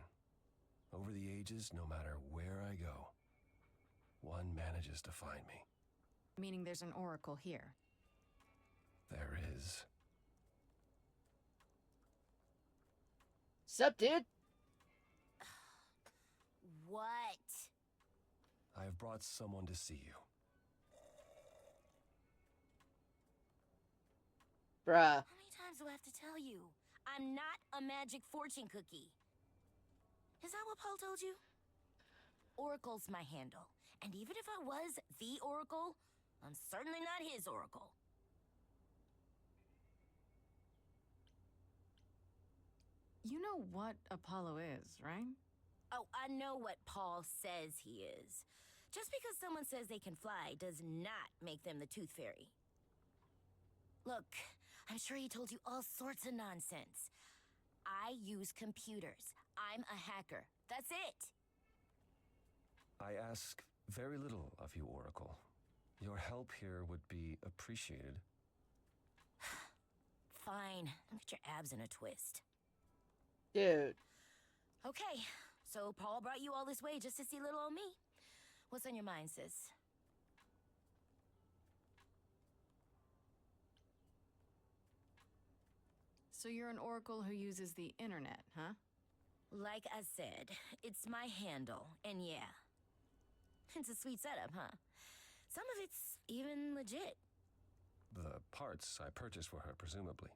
Over the ages, no matter where I go, one manages to find me. Meaning there's an oracle here. There is. Sup, dude? What? I have brought someone to see you. Bruh. How many times do I have to tell you? I'm not a magic fortune cookie. Is that what Paul told you? Oracle's my handle. And even if I was the oracle, I'm certainly not his oracle. You know what Apollo is, right? Oh, I know what Paul says he is. Just because someone says they can fly does not make them the Tooth Fairy. Look, I'm sure he told you all sorts of nonsense. I use computers. I'm a hacker. That's it. I ask very little of you, Oracle. Your help here would be appreciated. Fine. Don't get your abs in a twist. Dude. Okay, so Paul brought you all this way just to see little old me. What's on your mind, sis? So you're an oracle who uses the internet, huh? Like I said, it's my handle, and yeah. It's a sweet setup, huh? Some of it's even legit. The parts I purchased for her, presumably.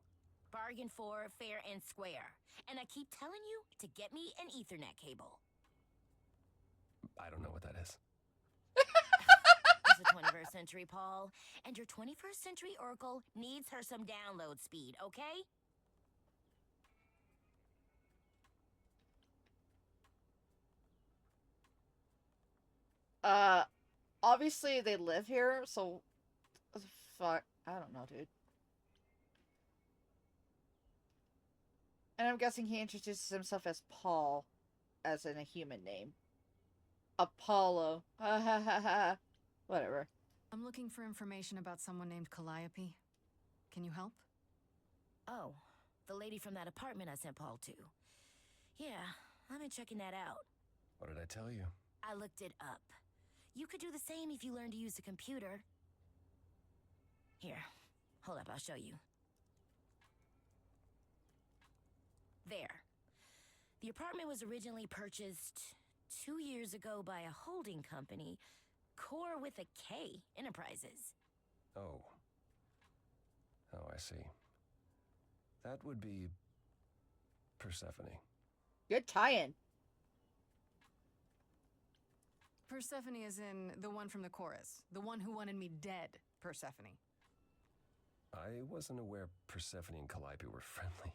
Bargain for, fair and square. And I keep telling you to get me an Ethernet cable. I don't know what that is. It's the 21st century, Paul. And your 21st century oracle needs her some download speed, okay? Obviously they live here, so fuck, I don't know, dude. And I'm guessing he introduces himself as Paul, as in a human name. Apollo. Ha ha ha ha. Whatever. I'm looking for information about someone named Calliope. Can you help? Oh, the lady from that apartment I sent Paul to. Yeah, I've been checking that out. What did I tell you? I looked it up. You could do the same if you learned to use the computer. Here, hold up, I'll show you. There. The apartment was originally purchased 2 years ago by a holding company, Core with a K Enterprises. Oh. Oh, I see. That would be Persephone. Good tie-in. Persephone is in the one from the chorus. The one who wanted me dead, Persephone. I wasn't aware Persephone and Calliope were friendly.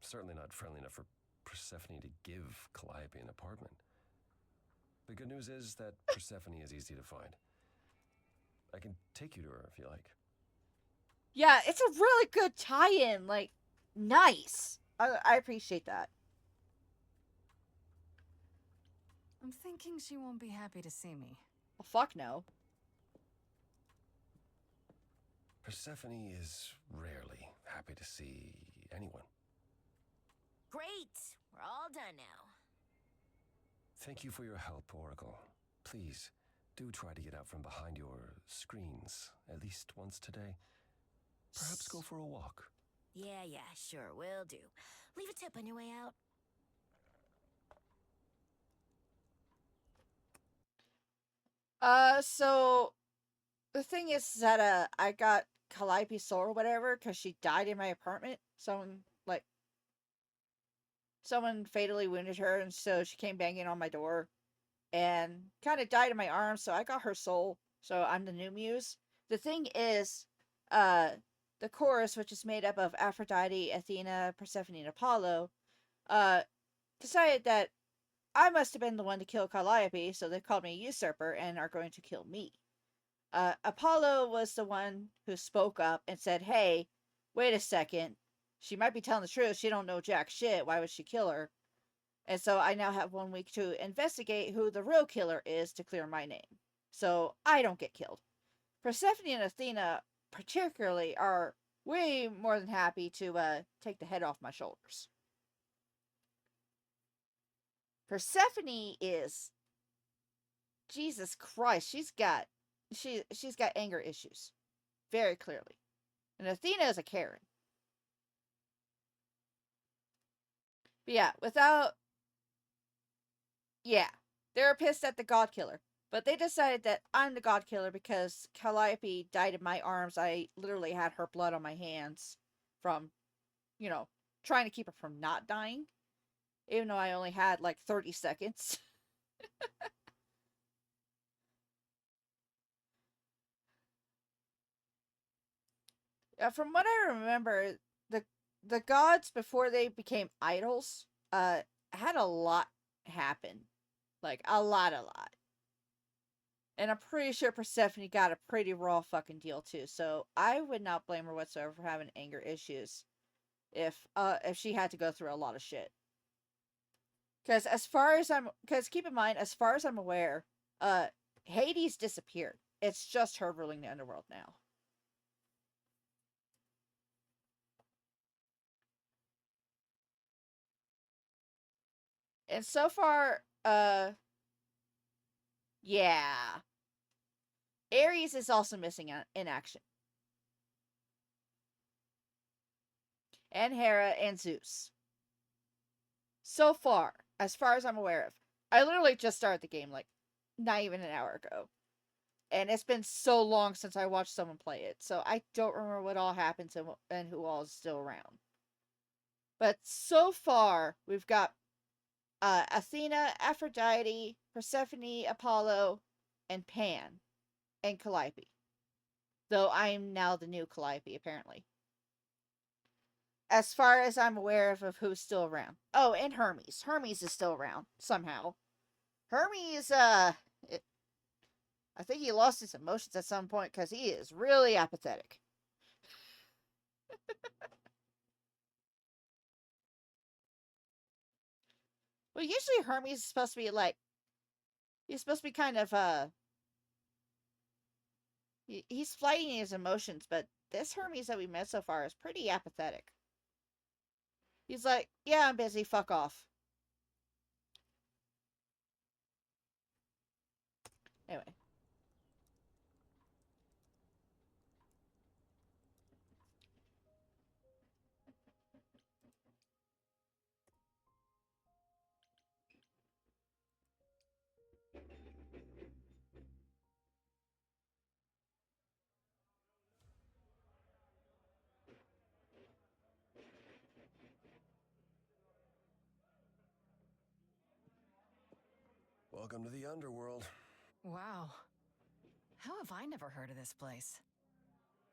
Certainly not friendly enough for Persephone to give Calliope an apartment. The good news is that Persephone is easy to find. I can take you to her if you like. Yeah, it's a really good tie-in. Like, nice. I appreciate that. I'm thinking she won't be happy to see me. Well, fuck no. Persephone is rarely happy to see anyone. Great! We're all done now. Thank you for your help, Oracle. Please, do try to get out from behind your screens at least once today. Perhaps go for a walk. Yeah, sure, will do. Leave a tip on your way out. So the thing is that I got Calliope's soul or whatever because she died in my apartment. Someone fatally wounded her, and so she came banging on my door, and kind of died in my arms, so I got her soul. So I'm the new muse. The thing is, uh, the chorus, which is made up of Aphrodite, Athena, Persephone, and Apollo, uh, decided that I must have been the one to kill Calliope, so they called me a usurper and are going to kill me. Apollo was the one who spoke up and said, "Hey, wait a second. She might be telling the truth. She don't know jack shit. Why would she kill her?" And so I now have 1 week to investigate who the real killer is to clear my name. So I don't get killed. Persephone and Athena, particularly, are way more than happy to take the head off my shoulders. Persephone is, Jesus Christ, she's got anger issues, very clearly. And Athena is a Karen. But yeah, they're pissed at the God Killer. But they decided that I'm the God Killer because Calliope died in my arms. I literally had her blood on my hands from, trying to keep her from not dying. Even though I only had like 30 seconds. From what I remember, the gods, before they became idols, had a lot happen. Like, a lot. And I'm pretty sure Persephone got a pretty raw fucking deal too. So I would not blame her whatsoever for having anger issues if she had to go through a lot of shit. Because keep in mind, as far as I'm aware, Hades disappeared. It's just her ruling the underworld now. And so far, yeah. Ares is also missing in action. And Hera and Zeus. So far as I'm aware of. I literally just started the game like not even an hour ago. And it's been so long since I watched someone play it. So I don't remember what all happens and who all is still around. But so far, we've got Athena, Aphrodite, Persephone, Apollo, and Pan, and Calliope. Though I am now the new Calliope, apparently. As far as I'm aware of who's still around. Oh, and Hermes. Hermes is still around, somehow. Hermes, I think he lost his emotions at some point, because he is really apathetic. Well, usually Hermes is supposed to be like, he's supposed to be kind of, he's fighting his emotions, but this Hermes that we met so far is pretty apathetic. He's like, yeah, I'm busy, fuck off. Anyway. Welcome to the underworld. Wow. How have I never heard of this place?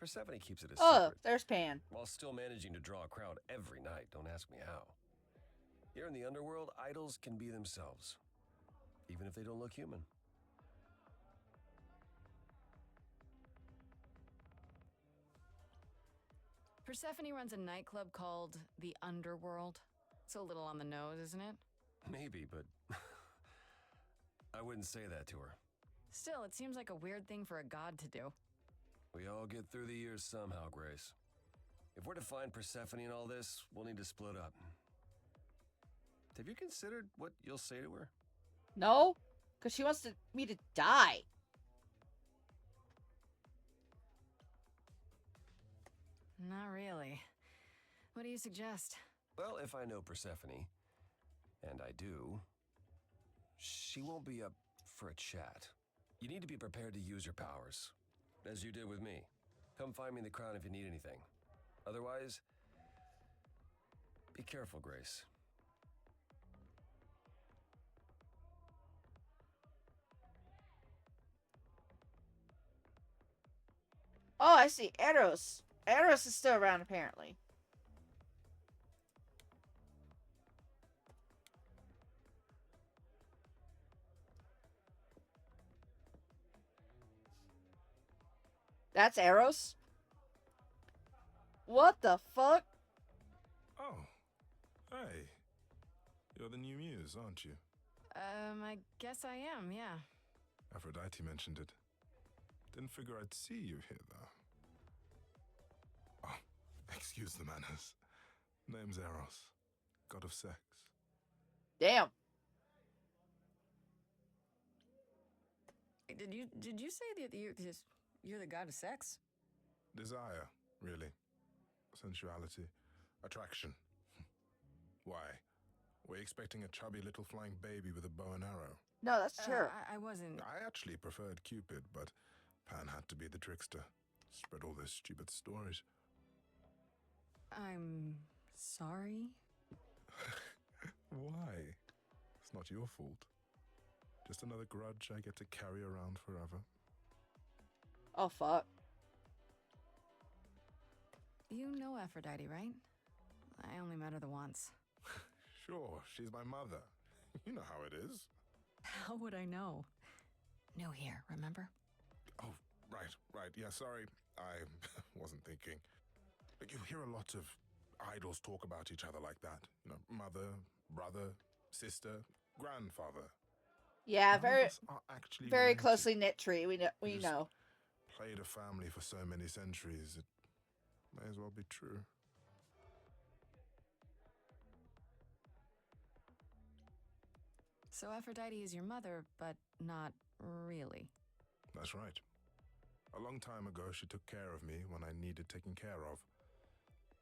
Persephone keeps it a Oh, secret. there's Pan. While still managing to draw a crowd every night, don't ask me how. Here in the underworld, idols can be themselves, even if they don't look human. Persephone runs a nightclub called the Underworld. It's a little on the nose, isn't it? Maybe, but I wouldn't say that to her. Still, it seems like a weird thing for a god to do. We all get through the years somehow, Grace. If we're to find Persephone in all this, we'll need to split up. Have you considered what you'll say to her? No, because she wants me to die. Not really. What do you suggest? Well, if I know Persephone, and I do, she won't be up for a chat. You need to be prepared to use your powers, as you did with me. Come find me in the crown if you need anything. Otherwise, be careful, Grace. Oh, I see. Eros. Eros is still around, apparently. That's Eros? What the fuck? Oh, hey. You're the new muse, aren't you? I guess I am, yeah. Aphrodite mentioned it. Didn't figure I'd see you here, though. Oh, excuse the manners. Name's Eros, god of sex. Damn. Did you say that you're the god of sex? Desire, really. Sensuality. Attraction. Why? Were you expecting a chubby little flying baby with a bow and arrow? No, that's true. I wasn't. I actually preferred Cupid, but Pan had to be the trickster. Spread all those stupid stories. I'm sorry. Why? It's not your fault. Just another grudge I get to carry around forever. Oh, fuck. You know Aphrodite, right? I only met her the once. Sure, she's my mother. You know how it is. How would I know? New here, remember? Oh, right. Yeah, sorry. I wasn't thinking. But you hear a lot of idols talk about each other like that. You know, mother, brother, sister, grandfather. Yeah, None very, of us are actually very related. closely knit tree. We know. We Just know. Played a family for so many centuries. It may as well be true. So Aphrodite is your mother, but not really. That's right. A long time ago, she took care of me when I needed taking care of.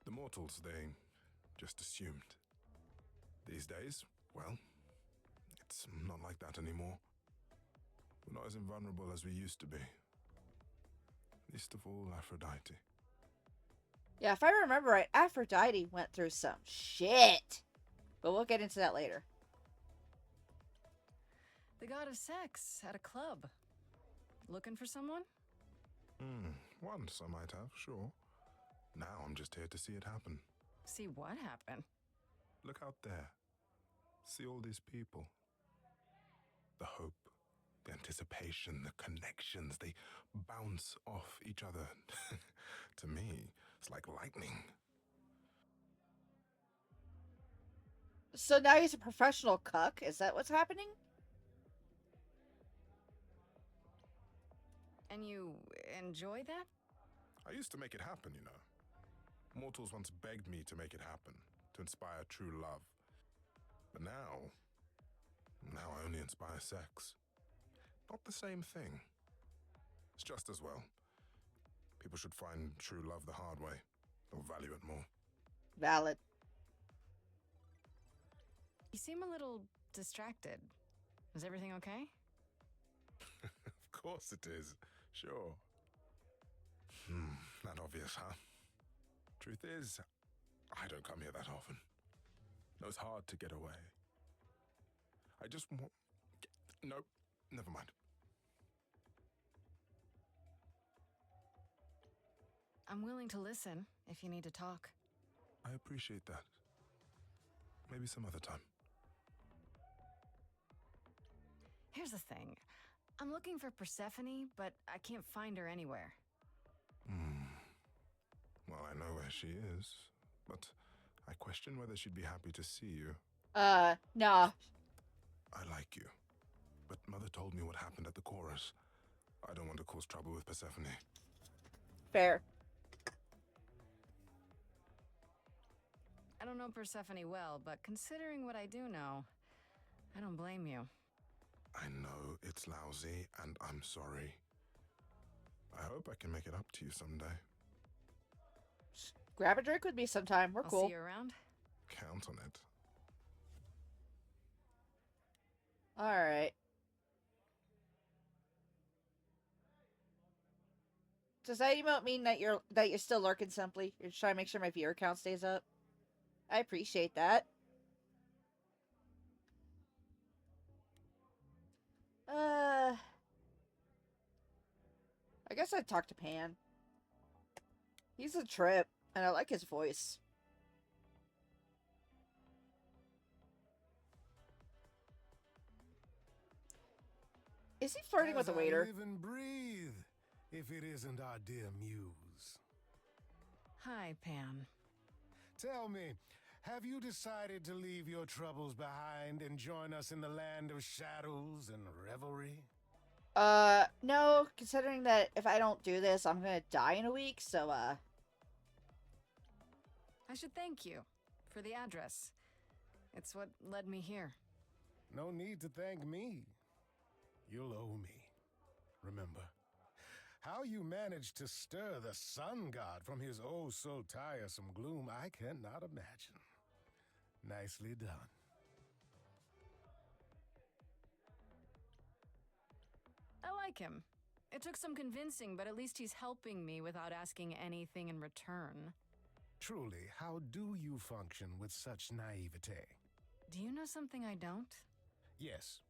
The mortals, they just assumed. These days, well, it's not like that anymore. We're not as invulnerable as we used to be. Least of all, Aphrodite. Yeah, if I remember right, Aphrodite went through some shit. But we'll get into that later. The god of sex at a club. Looking for someone? Once I might have, sure. Now I'm just here to see it happen. See what happened? Look out there. See all these people. The hope, the anticipation, the connections, they bounce off each other. To me, it's like lightning. So now he's a professional cuck? Is that what's happening? And you enjoy that? I used to make it happen, you know. Mortals once begged me to make it happen, to inspire true love. But now I only inspire sex. Not the same thing. It's just as well. People should find true love the hard way. They'll value it more. Valid. You seem a little distracted. Is everything okay? Of course it is. Sure. Not obvious, huh? Truth is, I don't come here that often. No, it's hard to get away. I just want... Nope, never mind. I'm willing to listen if you need to talk. I appreciate that. Maybe some other time. Here's the thing. I'm looking for Persephone, but I can't find her anywhere. Well, I know where she is, but I question whether she'd be happy to see you. Nah. I like you, but Mother told me what happened at the chorus. I don't want to cause trouble with Persephone. Fair. I don't know Persephone well, but considering what I do know, I don't blame you. I know it's lousy, and I'm sorry. I hope I can make it up to you someday. Grab a drink with me sometime. We're I'll cool. see you around. Count on it. Alright. Does that emote mean that you're still lurking simply? You're just trying to make sure my viewer count stays up? I appreciate that. I guess I'd talk to Pan. He's a trip, and I like his voice. Is he flirting with the waiter? I live and breathe, if it isn't our dear muse. Hi, Pan. Tell me, have you decided to leave your troubles behind and join us in the land of shadows and revelry? No, considering that if I don't do this, I'm gonna die in a week, so, I should thank you for the address. It's what led me here. No need to thank me. You'll owe me. Remember, how you managed to stir the sun god from his oh so tiresome gloom, I cannot imagine. Nicely done. I like him. It took some convincing, but at least he's helping me without asking anything in return. Truly, how do you function with such naivete? Do you know something I don't? Yes.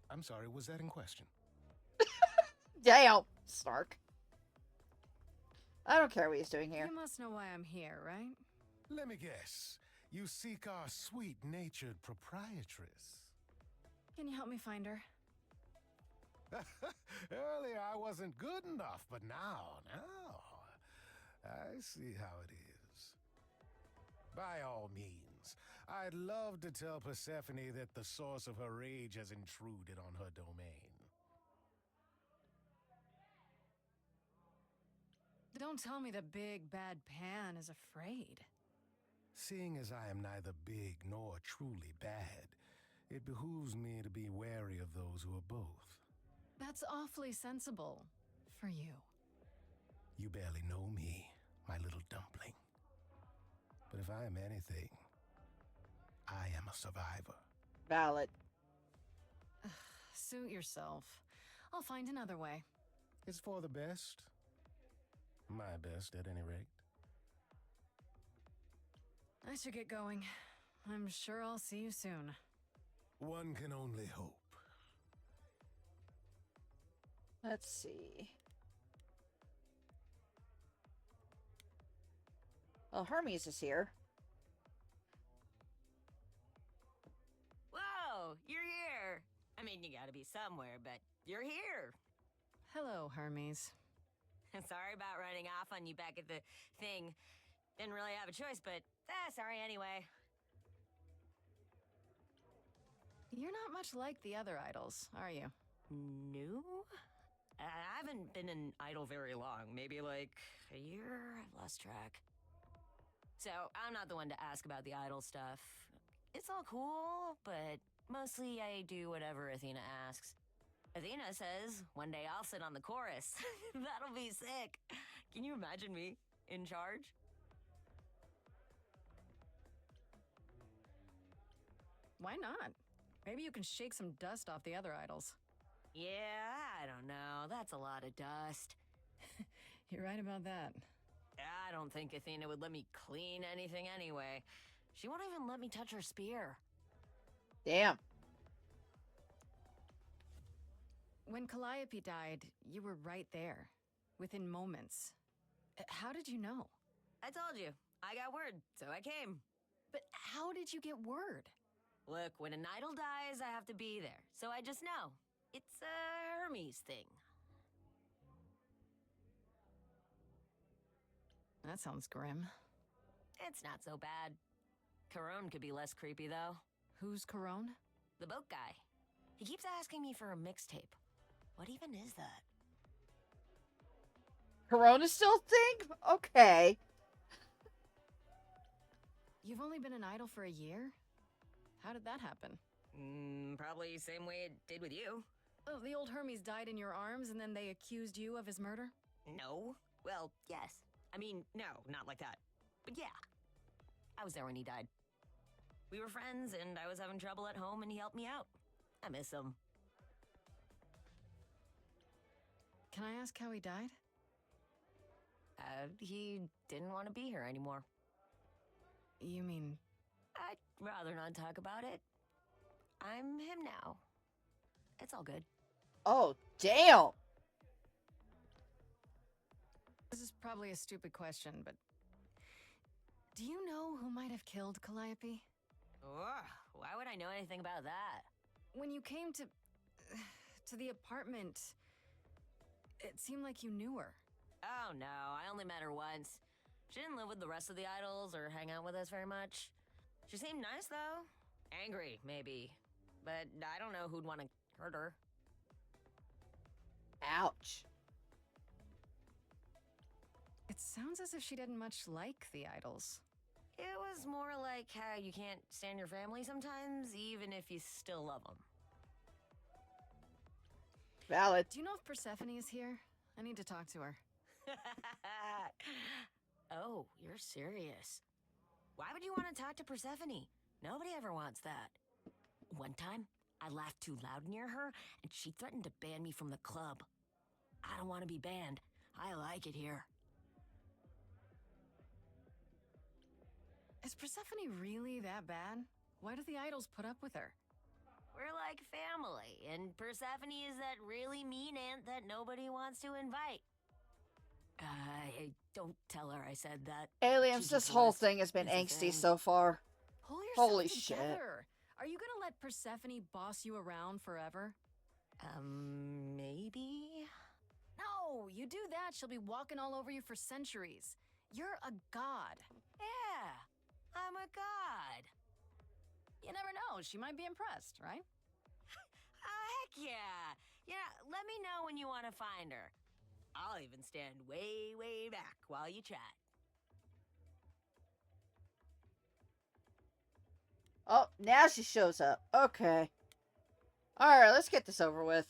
I'm sorry, was that in question? damn, Snark. I don't care what he's doing here. You must know why I'm here, right? Let me guess. You seek our sweet-natured proprietress. Can you help me find her? Earlier I wasn't good enough, but now, I see how it is. By all means, I'd love to tell Persephone that the source of her rage has intruded on her domain. Don't tell me the big bad Pan is afraid. Seeing as I am neither big nor truly bad, it behooves me to be wary of those who are both. That's awfully sensible for you. You barely know me, my little dumpling. But if I am anything, I am a survivor. Valid. Suit yourself. I'll find another way. It's for the best. My best, at any rate. I should get going. I'm sure I'll see you soon. One can only hope. Let's see. Well, Hermes is here. Whoa, you're here. I mean, you gotta be somewhere, but you're here. Hello, Hermes. Sorry about running off on you back at the thing. Didn't really have a choice, but sorry anyway. You're not much like the other idols, are you? No? I haven't been an idol very long. Maybe like a year? I've lost track. So, I'm not the one to ask about the idol stuff. It's all cool, but mostly I do whatever Athena asks. Athena says one day I'll sit on the chorus. That'll be sick. Can you imagine me in charge? Why not? Maybe you can shake some dust off the other idols. Yeah, I don't know. That's a lot of dust. You're right about that. I don't think Athena would let me clean anything anyway. She won't even let me touch her spear. Damn. When Calliope died, you were right there, within moments. How did you know? I told you. I got word, so I came. But how did you get word? Look, when an idol dies, I have to be there. So I just know. It's a Hermes thing. That sounds grim. It's not so bad. Carone could be less creepy, though. Who's Carone? The boat guy. He keeps asking me for a mixtape. What even is that? Corona still think? Okay. You've only been an idol for a year? How did that happen? Probably same way it did with you. Oh, the old Hermes died in your arms and then they accused you of his murder? No. Well, yes. I mean, no, not like that. But yeah. I was there when he died. We were friends and I was having trouble at home and he helped me out. I miss him. Can I ask how he died? He didn't want to be here anymore. You mean... I'd rather not talk about it. I'm him now. It's all good. Oh, damn! This is Probably a stupid question, but do you know who might have killed Calliope? Ugh, why would I know anything about that? When you came to the apartment, it seemed like you knew her. Oh no, I only met her once. She didn't live with the rest of the idols or hang out with us very much. She seemed nice though. Angry, maybe. But I don't know who'd want to hurt her. Ouch. It sounds as if she didn't much like the idols. It was more like how you can't stand your family sometimes, even if you still love them. Valid. Do you know if Persephone is here? I need to talk to her. Oh, you're serious. Why would you want to talk to Persephone? Nobody ever wants that. One time, I laughed too loud near her, and she threatened to ban me from the club. I don't want to be banned. I like it here. Is Persephone really that bad? Why do the idols put up with her? We're like family, and Persephone is that really mean aunt that nobody wants to invite. Don't tell her I said that. Aliens, She's this a whole blessed thing has been piece of angsty thing. so far. Pull yourself Holy shit. together. Are you gonna let Persephone boss you around forever? Maybe? No, you do that, she'll be walking all over you for centuries. You're a god. Yeah, I'm a god. You never know, she might be impressed, right? Heck yeah. Yeah, let me know when you want to find her. I'll even stand way, way back while you chat. Oh, now she shows up. Okay. Alright, let's get this over with.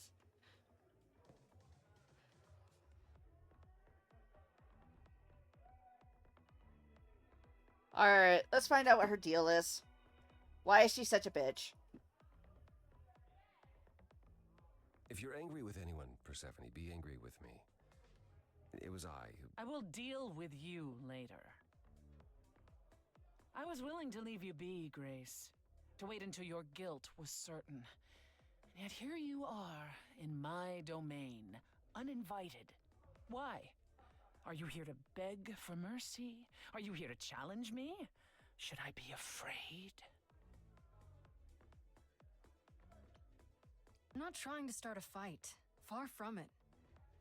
Alright, let's find out what her deal is. Why is she such a bitch? If you're angry with anyone, Persephone, be angry with me. It was I who... I will deal with you later. I was willing to leave you be, Grace. To wait until your guilt was certain. And yet here you are, in my domain, uninvited. Why? Are you here to beg for mercy? Are you here to challenge me? Should I be afraid? I'm not trying to start a fight. Far from it.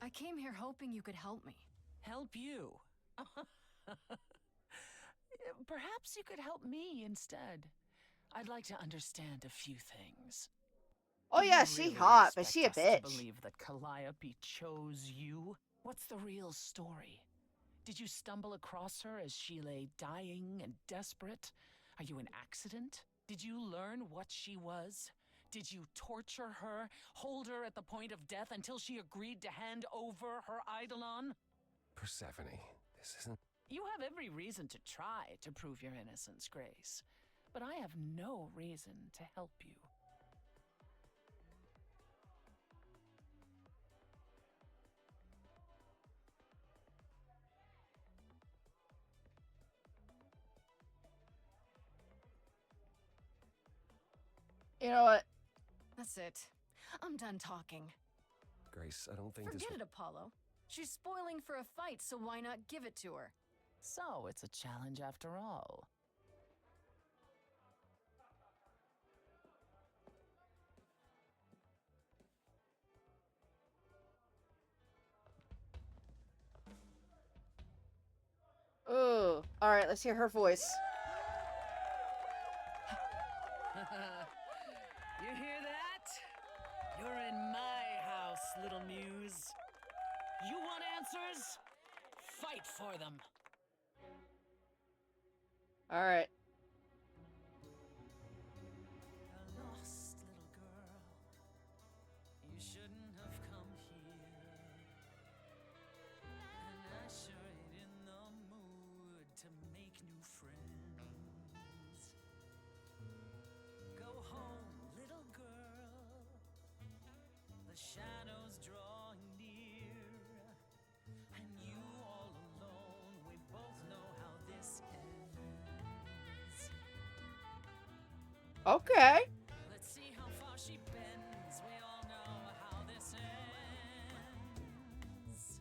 I came here hoping you could help me. Help you? Perhaps you could help me instead. I'd like to understand a few things. Oh Do yeah, you she really hot, but expect she a us to bitch. believe that Calliope chose you? What's the real story? Did you stumble across her as she lay dying and desperate? Are you an accident? Did you learn what she was? Did you torture her, hold her at the point of death until she agreed to hand over her eidolon? Persephone, this isn't... You have every reason to try to prove your innocence, Grace. But I have no reason to help you. You know what? That's it. I'm done talking. Grace, I don't think this... Forget it, Apollo. She's spoiling for a fight, so why not give it to her? So it's a challenge after all. Ooh. Alright, let's hear her voice. You hear that? You're in my house, little muse. You want answers? Fight for them. Alright. A lost little girl. You shouldn't have come here. And I sure ain't in the mood to make new friends. Go home, little girl. The shadows drawing near. And you all alone, we both know how this ends. Okay. Let's see how far she bends. We all know how this ends.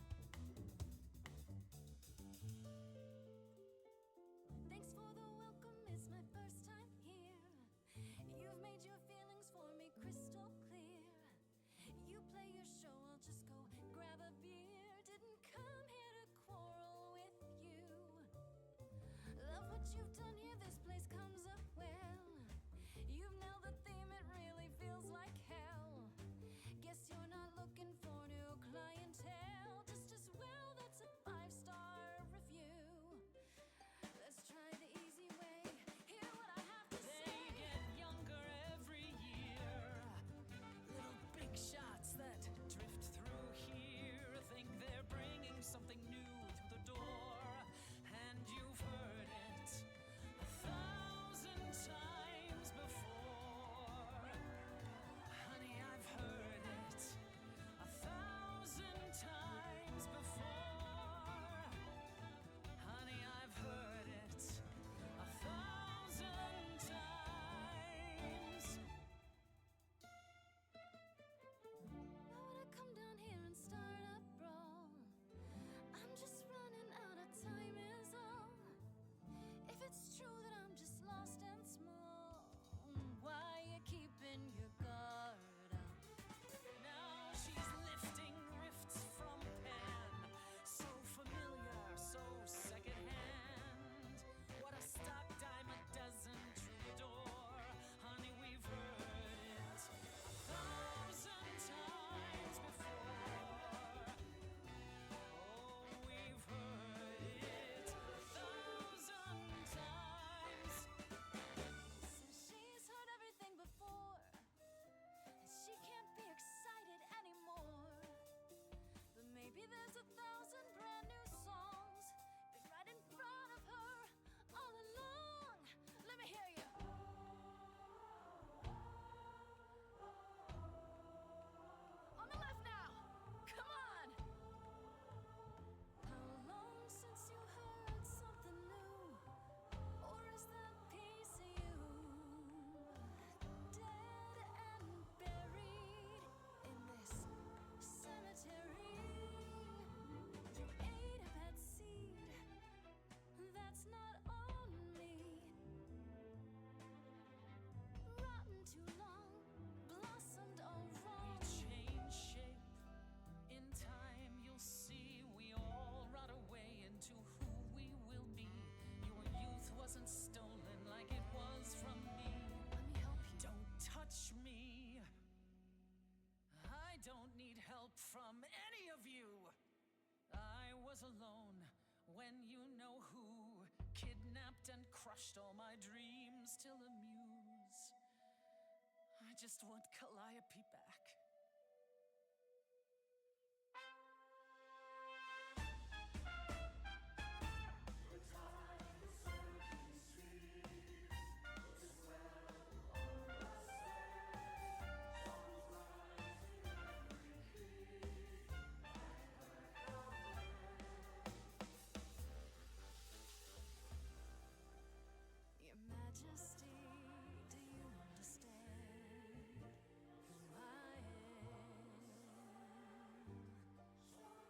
was alone when you know who kidnapped and crushed all my dreams till a muse. I just want Calliope back. Your Majesty, do you understand who I am? Who I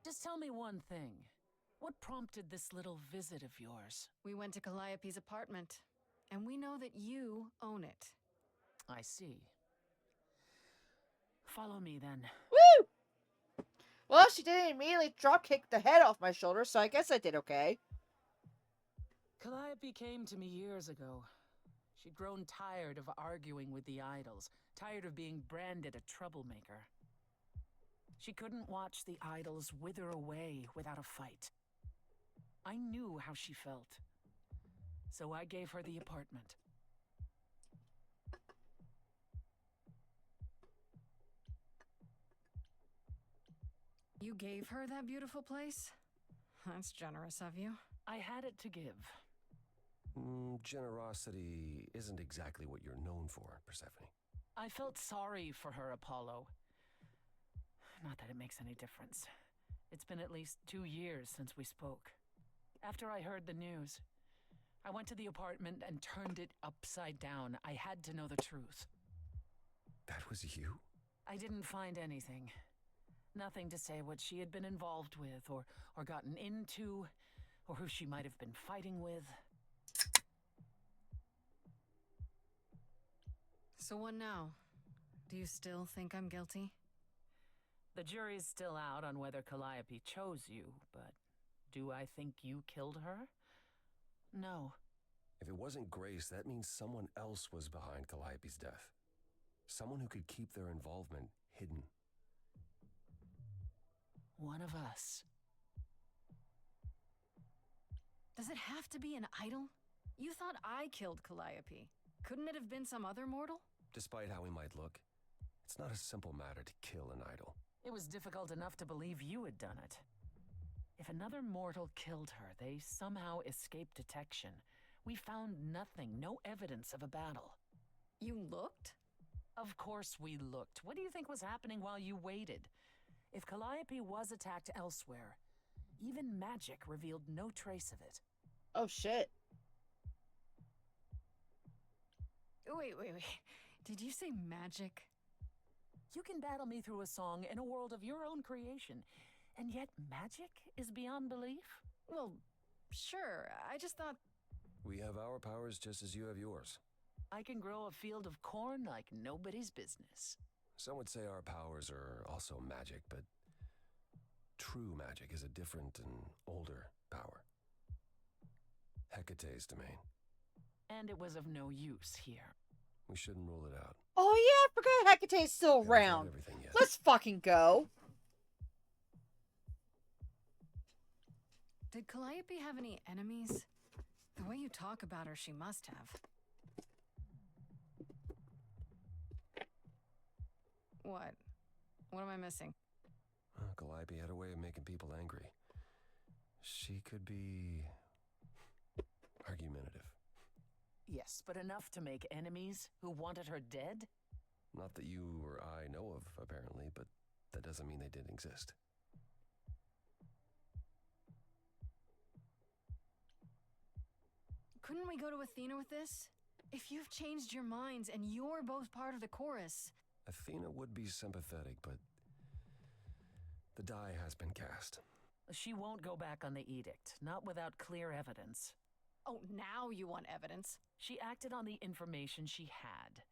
Just tell me one thing. What prompted this little visit of yours? We went to Calliope's apartment, and we know that you own it. I see. Follow me then. Woo! Well, she didn't immediately dropkick the head off my shoulder, so I guess I did okay. Calliope came to me years ago. She'd grown tired of arguing with the idols, tired of being branded a troublemaker. She couldn't watch the idols wither away without a fight. I knew how she felt, so I gave her the apartment. You gave her that beautiful place? That's generous of you. I had it to give. Generosity isn't exactly what you're known for, Persephone. I felt sorry for her, Apollo. Not that it makes any difference. It's been at least 2 years since we spoke. After I heard the news, I went to the apartment and turned it upside down. I had to know the truth. That was you? I didn't find anything. Nothing to say what she had been involved with, or gotten into, or who she might have been fighting with. So what now? Do you still think I'm guilty? The jury's still out on whether Calliope chose you, but do I think you killed her? No. If it wasn't Grace, that means someone else was behind Calliope's death. Someone who could keep their involvement hidden. One of us. Does it have to be an idol? You thought I killed Calliope. Couldn't it have been some other mortal? Despite how we might look, it's not a simple matter to kill an idol. It was difficult enough to believe you had done it. If another mortal killed her, they somehow escaped detection. We found nothing, no evidence of a battle. You looked? Of course we looked. What do you think was happening while you waited? If Calliope was attacked elsewhere, even magic revealed no trace of it. Oh, shit. Wait. Did you say magic? You can battle me through a song in a world of your own creation, and yet magic is beyond belief? Well, sure. I just thought... We have our powers just as you have yours. I can grow a field of corn like nobody's business. Some would say our powers are also magic, but true magic is a different and older power. Hecate's domain. And it was of no use here. We shouldn't rule it out. Oh yeah, I forgot Hecate's still Haven't around. found everything yet. Let's fucking go. Did Calliope have any enemies? The way you talk about her, she must have. What? What am I missing? Calliope had a way of making people angry. She could be argumentative. Yes, but enough to make enemies who wanted her dead? Not that you or I know of, apparently, but that doesn't mean they didn't exist. Couldn't we go to Athena with this? If you've changed your minds and you're both part of the chorus... Athena would be sympathetic, but the die has been cast. She won't go back on the edict, not without clear evidence. Oh, now you want evidence? She acted on the information she had.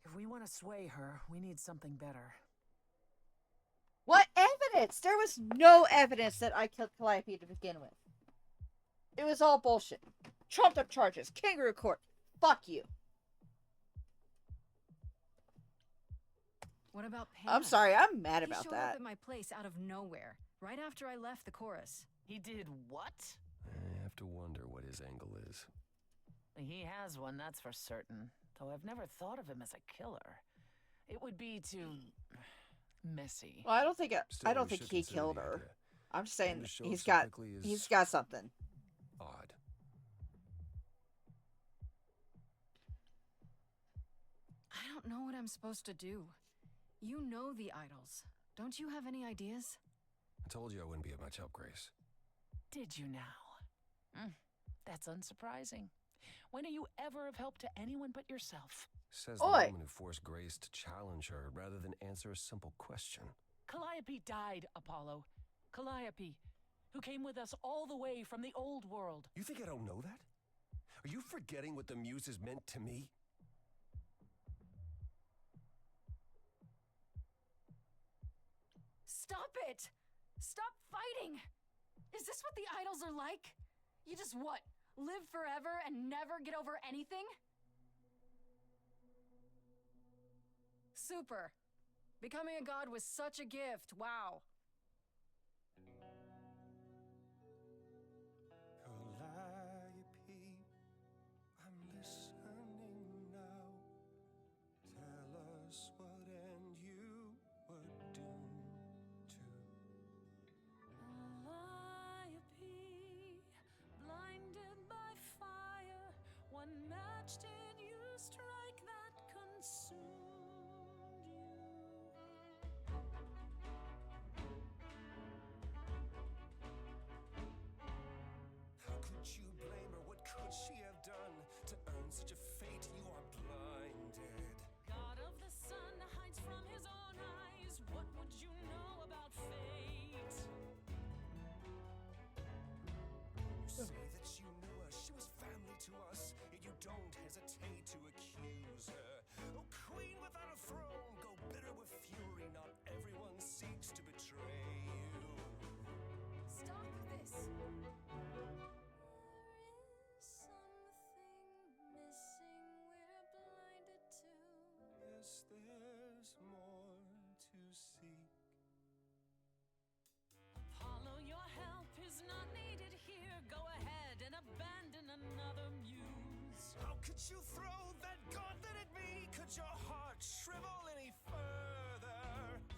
If we want to sway her, we need something better. What evidence? There was no evidence that I killed Calliope to begin with. It was all bullshit. Trumped up charges. Kangaroo court. Fuck you. What about Pan? I'm sorry, I'm mad about He showed that. up at my place out of nowhere, right after I left the chorus. He did what? I have to wonder what his angle is. He has one, that's for certain. Though I've never thought of him as a killer. It would be too messy. Well, I don't think Still, I don't we think should he consider killed the her. idea. I'm just saying And to show he's so got quickly is he's got something. Odd. I don't know what I'm supposed to do. You know the idols. Don't you have any ideas? I told you I wouldn't be of much help, Grace. Did you now? That's unsurprising. When are you ever of help to anyone but yourself? Says the Oi. woman who forced Grace to challenge her rather than answer a simple question. Calliope died, Apollo. Calliope, who came with us all the way from the old world. You think I don't know that? Are you forgetting what the Muses meant to me? Stop it! Stop fighting! Is this what the idols are like? You just what? Live forever and never get over anything? Super. Becoming a god was such a gift. Wow. Calliope, I'm listening now. Tell us what end you were doomed to. Calliope, blinded by fire, what match did you strike that consumed you? How could you blame her? What could she have done to earn such a fate? You are blinded. God of the sun hides from his own eyes. What would you know about fate? You say that you knew her, she was family to us, yet you don't hesitate to accuse her. Oh, queen without a throne, go bitter with fury. Not everyone seeks to betray you. Stop this. There is something missing we're blinded to. Yes, there's more to seek. Apollo, your help is not needed here. Go ahead and abandon another muse. How could you throw that gauntlet at me? Could your heart shrivel any further?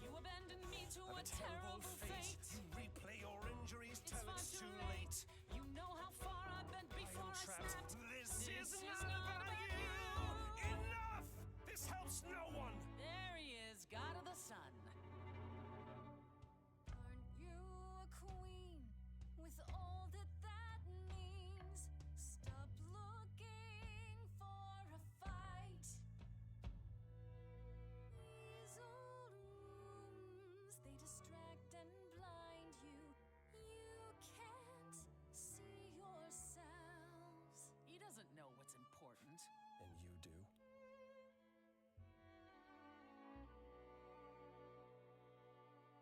You abandoned me to Of a terrible fate. You replay your injuries It's till far it's too too late. late. You know how far I've been before I trapped. snapped. This This is is not not about about you. you. Enough! This helps no one. There he is, God of the sun. Aren't you a queen with all that that means? Stop looking for a fight. These old wounds, they distract and blind you. You can't see yourselves. He doesn't know what's important. And you do?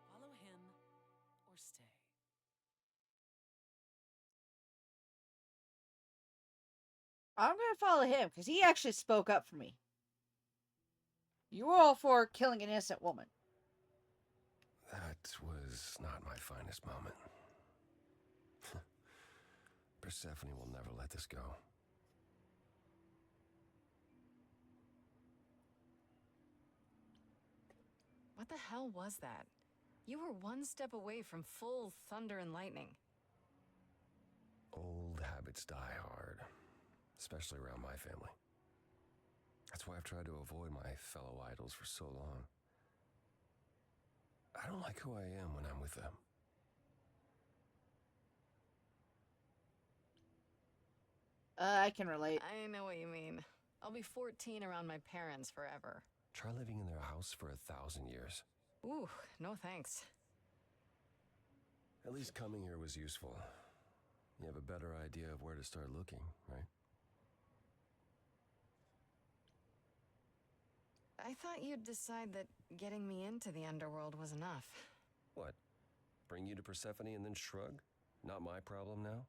Follow him or stay. I'm gonna follow him because he actually spoke up for me. You were all for killing an innocent woman. That was not my finest moment. Persephone will never let this go. What the hell was that? You were one step away from full thunder and lightning. Old habits die hard, especially around my family. That's why I've tried to avoid my fellow idols for so long. I don't like who I am when I'm with them. I can relate. I know what you mean. I'll be 14 around my parents forever. Try living in their house for 1,000 years. Ooh, no thanks. At least coming here was useful. You have a better idea of where to start looking, right? I thought you'd decide that getting me into the underworld was enough. What? Bring you to Persephone and then shrug? Not my problem now?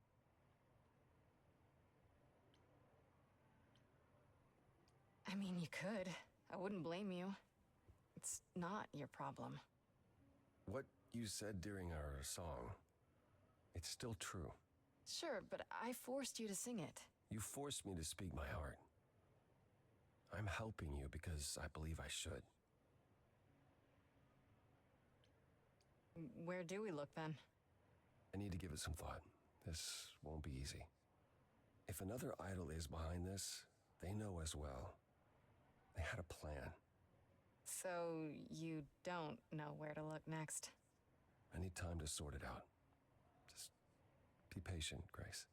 I mean, you could. I wouldn't blame you. It's not your problem. What you said during our song, it's still true. Sure, but I forced you to sing it. You forced me to speak my heart. I'm helping you because I believe I should. Where do we look then? I need to give it some thought. This won't be easy. If another idol is behind this, they know as well. They had a plan. So you don't know where to look next? I need time to sort it out. Just be patient, Grace.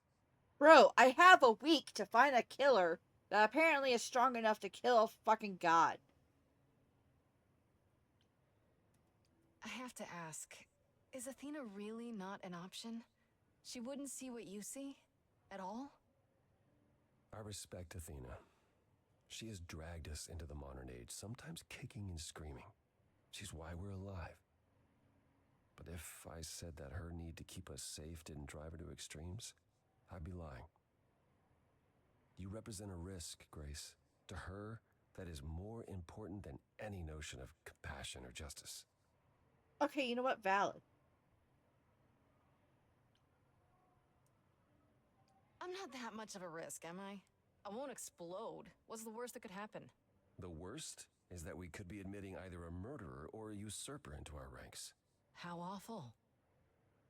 Bro, I have a week to find a killer that apparently is strong enough to kill a fucking god. I have to ask, is Athena really not an option? She wouldn't see what you see? At all? I respect Athena. She has dragged us into the modern age, sometimes kicking and screaming. She's why we're alive. But if I said that her need to keep us safe didn't drive her to extremes, I'd be lying. You represent a risk, Grace. To her, that is more important than any notion of compassion or justice. Okay, you know what? Valid. I'm not that much of a risk, am I? I won't explode. What's the worst that could happen? The worst is that we could be admitting either a murderer or a usurper into our ranks. How awful.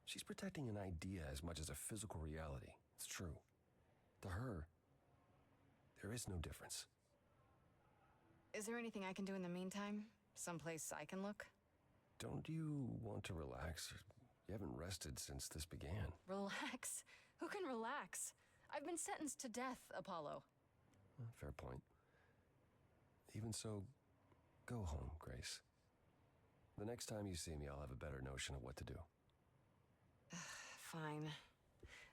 She's protecting an idea as much as a physical reality. It's true. To her, there is no difference. Is there anything I can do in the meantime? Someplace I can look? Don't you want to relax? You haven't rested since this began. Relax? Who can relax? I've been sentenced to death, Apollo. Fair point. Even so, go home, Grace. The next time you see me, I'll have a better notion of what to do. Fine.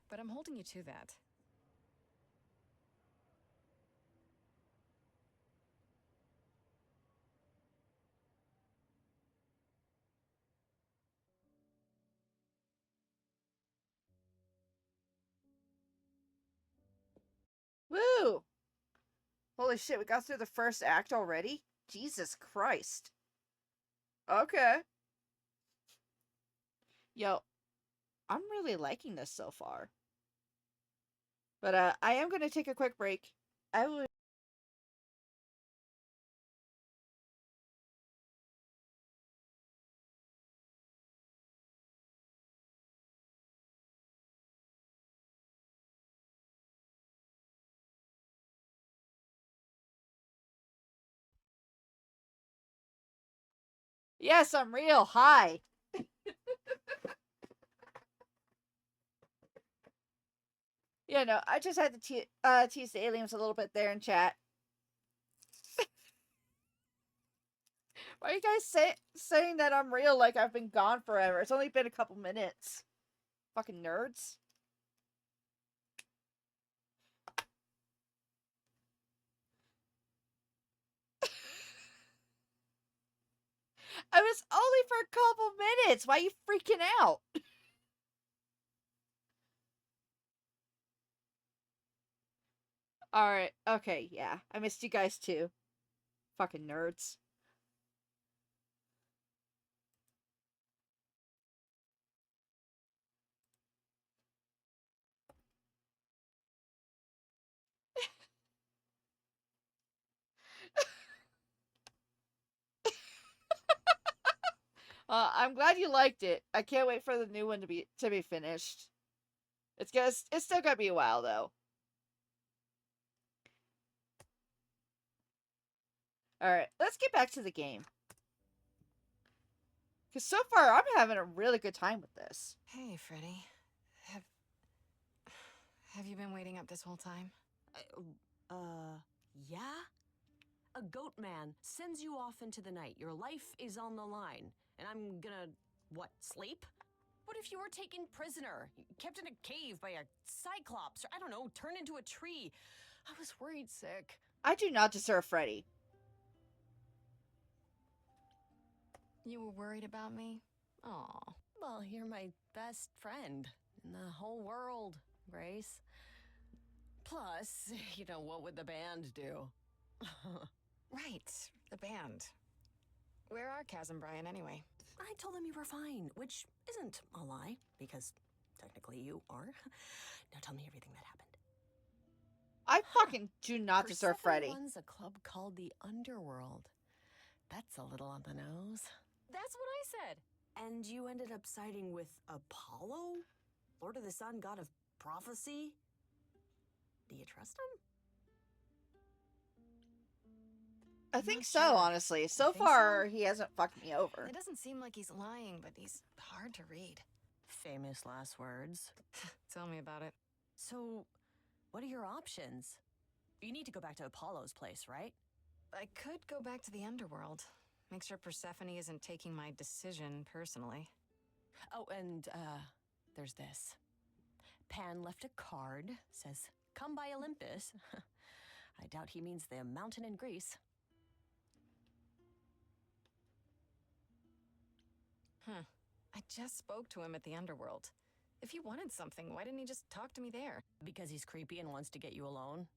But I'm holding you to that. Woo! Holy shit, we got through the first act already? Jesus Christ. Okay. Yo, I'm really liking this so far. But I am going to take a quick break. I will Yes, I'm real. Hi. Yeah, no, I just had to tease the aliens a little bit there in chat. Why are you guys saying that I'm real like I've been gone forever? It's only been a couple minutes. Fucking nerds. I was only for a couple minutes. Why are you freaking out? Alright, okay, yeah. I missed you guys too. Fucking nerds. I'm glad you liked it. I can't wait for the new one to be finished. It's still gonna be a while though. Alright, let's get back to the game. Because so far, I'm having a really good time with this. Hey, Freddie. Have you been waiting up this whole time? Yeah? A goat man sends you off into the night. Your life is on the line. And I'm gonna, what, sleep? What if you were taken prisoner, kept in a cave by a cyclops, or I don't know, turned into a tree? I was worried sick. I do not deserve Freddie. You were worried about me? Aw. Well, you're my best friend in the whole world, Grace. Plus, what would the band do? Right, the band. Where are Kaz and Brian anyway? I told them you were fine, which isn't a lie, because technically you are. Now tell me everything that happened. I fucking do not deserve Freddie. Persephone runs a club called the Underworld. That's a little on the nose. That's what I said. And you ended up siding with Apollo? Lord of the Sun, god of prophecy? Do you trust him? I think not so, sure. honestly. So think far, so? he hasn't fucked me over. It doesn't seem like he's lying, but he's hard to read. Famous last words. Tell me about it. So, what are your options? You need to go back to Apollo's place, right? I could go back to the underworld. Make sure Persephone isn't taking my decision personally. Oh, and, there's this. Pan left a card, says, "Come by Olympus." I doubt he means the mountain in Greece. I just spoke to him at the underworld. If he wanted something, why didn't he just talk to me there? Because he's creepy and wants to get you alone.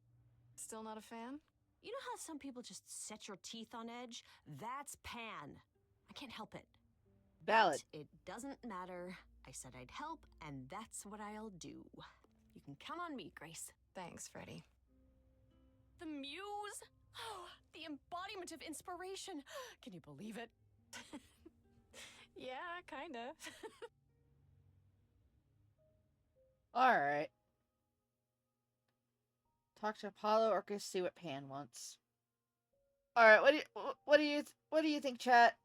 Still not a fan? You know how some people just set your teeth on edge? That's Pan. I can't help it. Valid. But it doesn't matter. I said I'd help, and that's what I'll do. You can count on me, Grace. Thanks, Freddie. The muse? Oh, the embodiment of inspiration. Can you believe it? Yeah, kinda. Alright. Talk to Apollo or go see what Pan wants. Alright, what do you think, chat?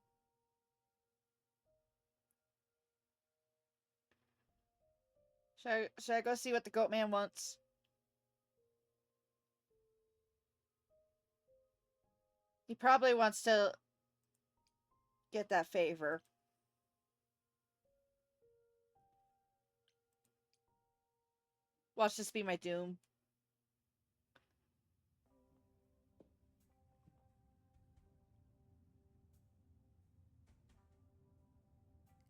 Should I go see what the goat man wants? He probably wants to get that favor. Watch this be my doom.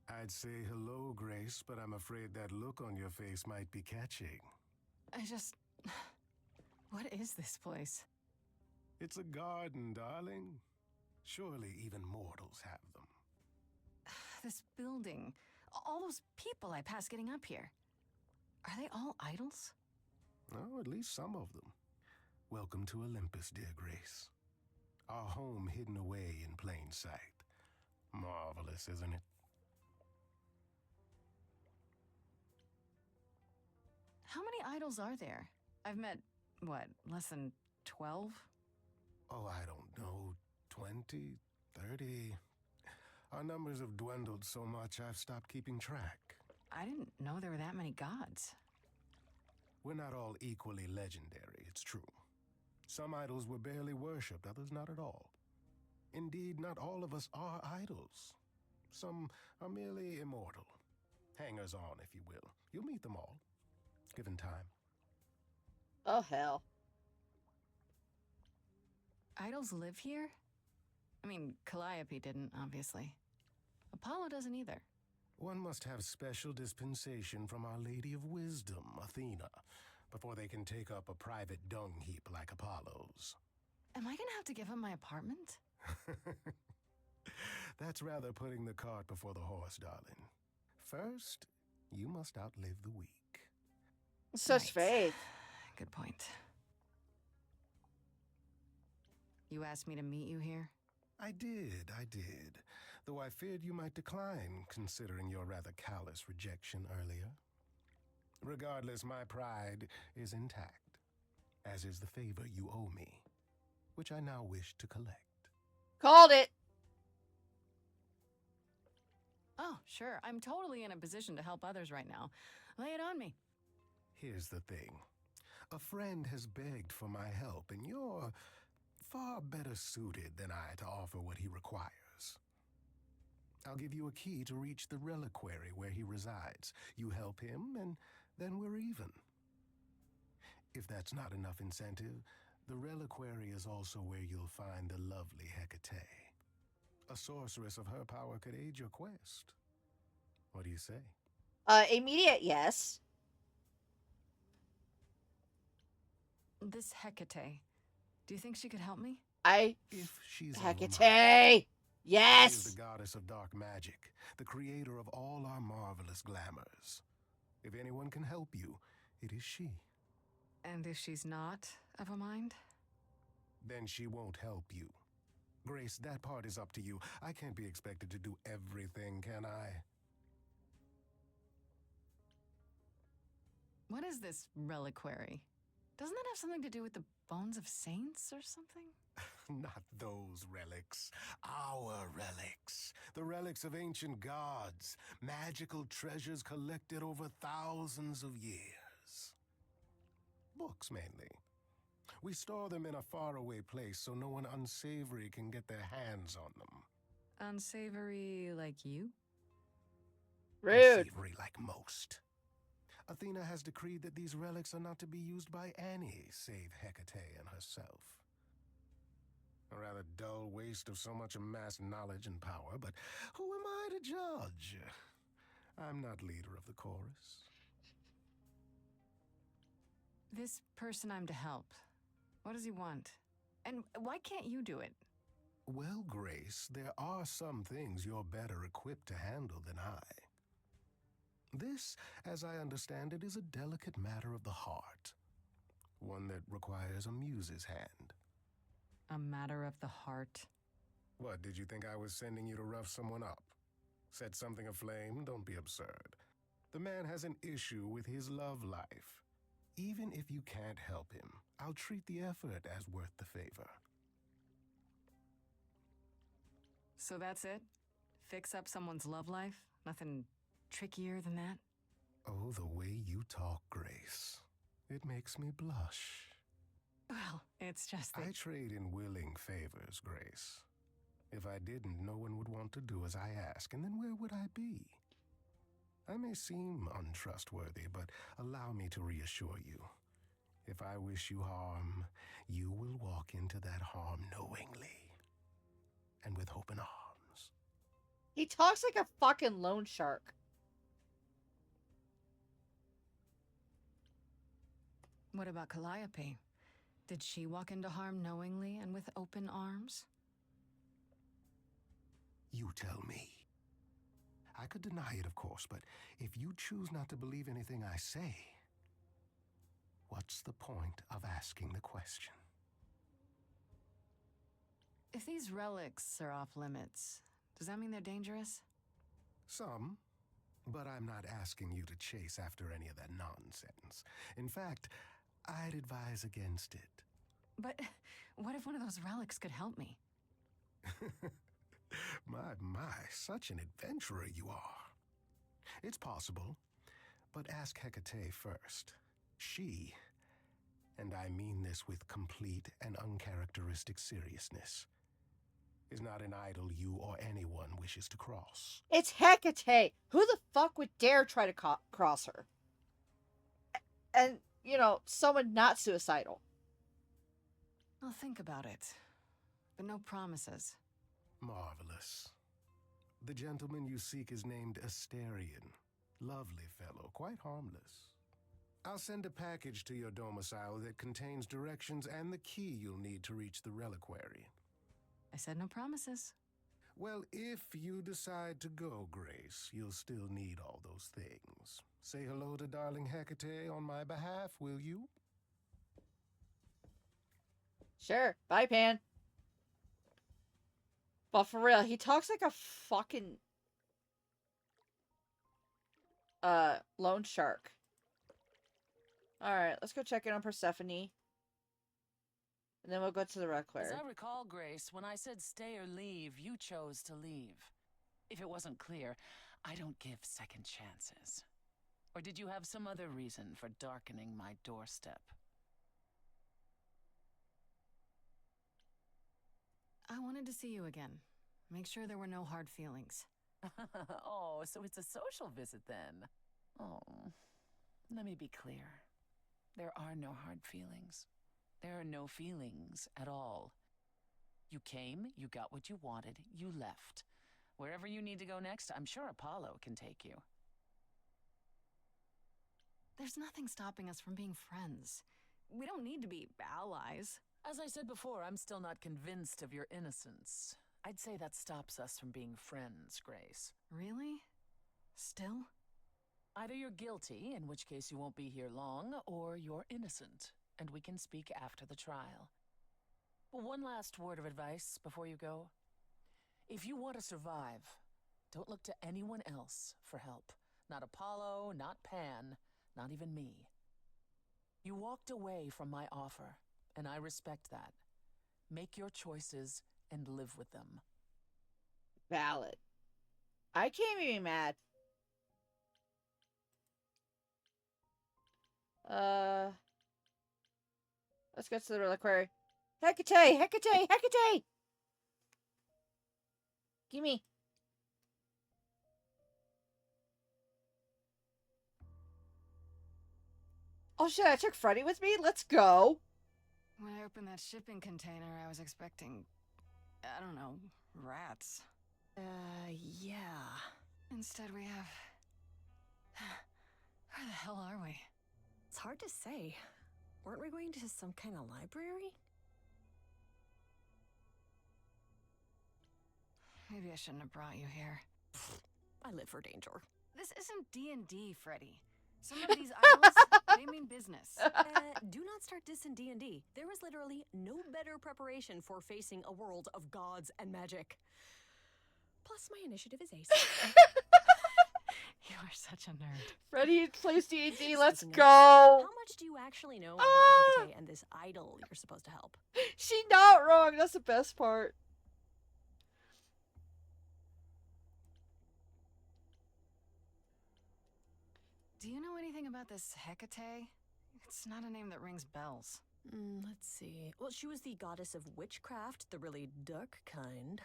I'd say hello, Grace, but I'm afraid that look on your face might be catching. What is this place? It's a garden, darling. Surely even mortals have them. This building. All those people I passed getting up here. Are they all idols? Oh, at least some of them. Welcome to Olympus, dear Grace. Our home hidden away in plain sight. Marvelous, isn't it? How many idols are there? I've met, less than 12? Oh, I don't know. 20, 30. Our numbers have dwindled so much I've stopped keeping track. I didn't know there were that many gods. We're not all equally legendary, it's true. Some idols were barely worshipped, others not at all. Indeed, not all of us are idols. Some are merely immortal. Hangers-on, if you will. You'll meet them all, given time. Oh, hell. Idols live here? I mean, Calliope didn't, obviously. Apollo doesn't either. One must have special dispensation from Our Lady of Wisdom, Athena, before they can take up a private dung heap like Apollo's. Am I gonna have to give him my apartment? That's rather putting the cart before the horse, darling. First, you must outlive the weak. Such faith. Good point. You asked me to meet you here? I did. Though I feared you might decline, considering your rather callous rejection earlier. Regardless, my pride is intact, as is the favor you owe me, which I now wish to collect. Called it! Oh, sure. I'm totally in a position to help others right now. Lay it on me. Here's the thing. A friend has begged for my help, and you're far better suited than I to offer what he requires. I'll give you a key to reach the reliquary where he resides. You help him, and then we're even. If that's not enough incentive, the reliquary is also where you'll find the lovely Hecate. A sorceress of her power could aid your quest. What do you say? Immediate yes. This Hecate, do you think she could help me? If she's Hecate! Yes! She is the goddess of dark magic, the creator of all our marvelous glamours. If anyone can help you, it is she. And if she's not of a mind? Then she won't help you. Grace, that part is up to you. I can't be expected to do everything, can I? What is this reliquary? Doesn't that have something to do with the bones of saints or something? Not those relics. Our relics. The relics of ancient gods. Magical treasures collected over thousands of years. Books, mainly. We store them in a faraway place so no one unsavory can get their hands on them. Unsavory like you? Rude. Unsavory like most. Athena has decreed that these relics are not to be used by any save Hecate and herself. A rather dull waste of so much amassed knowledge and power, but who am I to judge? I'm not leader of the chorus. This person I'm to help, what does he want? And why can't you do it? Well, Grace, there are some things you're better equipped to handle than I. This, as I understand it, is a delicate matter of the heart. One that requires a muse's hand. A matter of the heart? What, did you think I was sending you to rough someone up? Set something aflame? Don't be absurd. The man has an issue with his love life. Even if you can't help him, I'll treat the effort as worth the favor. So that's it? Fix up someone's love life? Nothing trickier than that? Oh, the way you talk, Grace. It makes me blush. Well, it's just that... I trade in willing favors, Grace. If I didn't, no one would want to do as I ask, and then where would I be? I may seem untrustworthy, but allow me to reassure you. If I wish you harm, you will walk into that harm knowingly and with open arms. He talks like a fucking loan shark. What about Calliope? Did she walk into harm knowingly and with open arms? You tell me. I could deny it, of course, but if you choose not to believe anything I say, what's the point of asking the question? If these relics are off limits, does that mean they're dangerous? Some, but I'm not asking you to chase after any of that nonsense. In fact, I'd advise against it. But what if one of those relics could help me? My, such an adventurer you are. It's possible, but ask Hecate first. She, and I mean this with complete and uncharacteristic seriousness, is not an idol you or anyone wishes to cross. It's Hecate! Who the fuck would dare try to cross her? And, you know, someone not suicidal. I'll think about it, but no promises. Marvelous. The gentleman you seek is named Asterion. Lovely fellow, quite harmless. I'll send a package to your domicile that contains directions and the key you'll need to reach the reliquary. I said no promises. Well, if you decide to go, Grace, you'll still need all those things. Say hello to darling Hecate on my behalf, will you? Sure. Bye, Pan. But for real, he talks like a fucking loan shark. Alright, let's go check in on Persephone. And then we'll go to the reliquary. As I recall, Grace, when I said stay or leave, you chose to leave. If it wasn't clear, I don't give second chances. Or did you have some other reason for darkening my doorstep? I wanted to see you again. Make sure there were no hard feelings. Oh, so it's a social visit then. Oh, let me be clear. There are no hard feelings. There are no feelings at all. You came, you got what you wanted, you left. Wherever you need to go next, I'm sure Apollo can take you. There's nothing stopping us from being friends. We don't need to be allies. As I said before, I'm still not convinced of your innocence. I'd say that stops us from being friends, Grace. Really? Still? Either you're guilty, in which case you won't be here long, or you're innocent, and we can speak after the trial. One last word of advice before you go. If you want to survive, don't look to anyone else for help. Not Apollo, not Pan, not even me. You walked away from my offer, and I respect that. Make your choices and live with them. Valid. I can't even be mad. Let's go to the reliquary. Hecate! Hecate! Hecate! Gimme. Oh shit, I took Freddie with me? Let's go! When I opened that shipping container, I was expecting, I don't know, rats. Yeah. Instead we have... Where the hell are we? It's hard to say. Weren't we going to some kind of library? Maybe I shouldn't have brought you here. I live for danger. This isn't D&D, Freddie. Some of these idols, they mean business. Do not start dissing D&D. There is literally no better preparation for facing a world of gods and magic. Plus, my initiative is ace. You are such a nerd. Freddie plays D&D, let's Speaking of, go! How much do you actually know about Hecate and this idol you're supposed to help? She not wrong, that's the best part. Do you know anything about this Hecate? It's not a name that rings bells. Let's see. Well, she was the goddess of witchcraft, the really dark kind.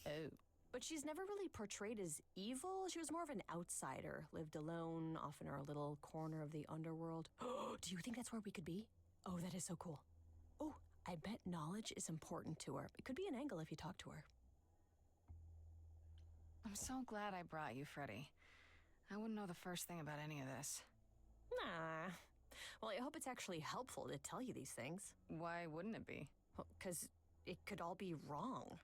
Oh. But she's never really portrayed as evil. She was more of an outsider, lived alone, off in her little corner of the underworld. Do you think that's where we could be? Oh, that is so cool. Oh, I bet knowledge is important to her. It could be an angle if you talk to her. I'm so glad I brought you, Freddie. I wouldn't know the first thing about any of this. Nah. Well, I hope it's actually helpful to tell you these things. Why wouldn't it be? Well, 'cause it could all be wrong.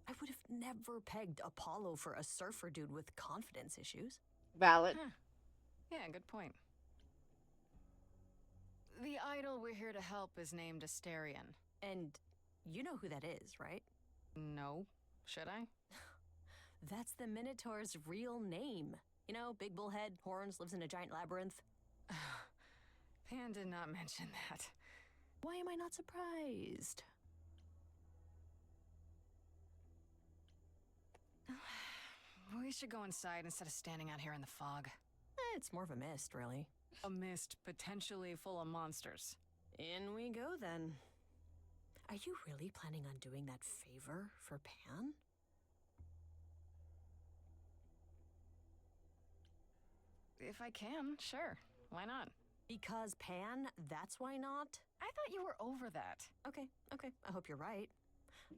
I would have never pegged Apollo for a surfer dude with confidence issues. Valid. Huh. Yeah, good point. The idol we're here to help is named Asterion. And you know who that is, right? No. Should I? That's the Minotaur's real name. You know, big bullhead, horns, lives in a giant labyrinth. Pan did not mention that. Why am I not surprised? We should go inside instead of standing out here in the fog. It's more of a mist, really. A mist potentially full of monsters. In we go, then. Are you really planning on doing that favor for Pan? If I can, sure. Why not? Because Pan, that's why not? I thought you were over that. Okay. I hope you're right.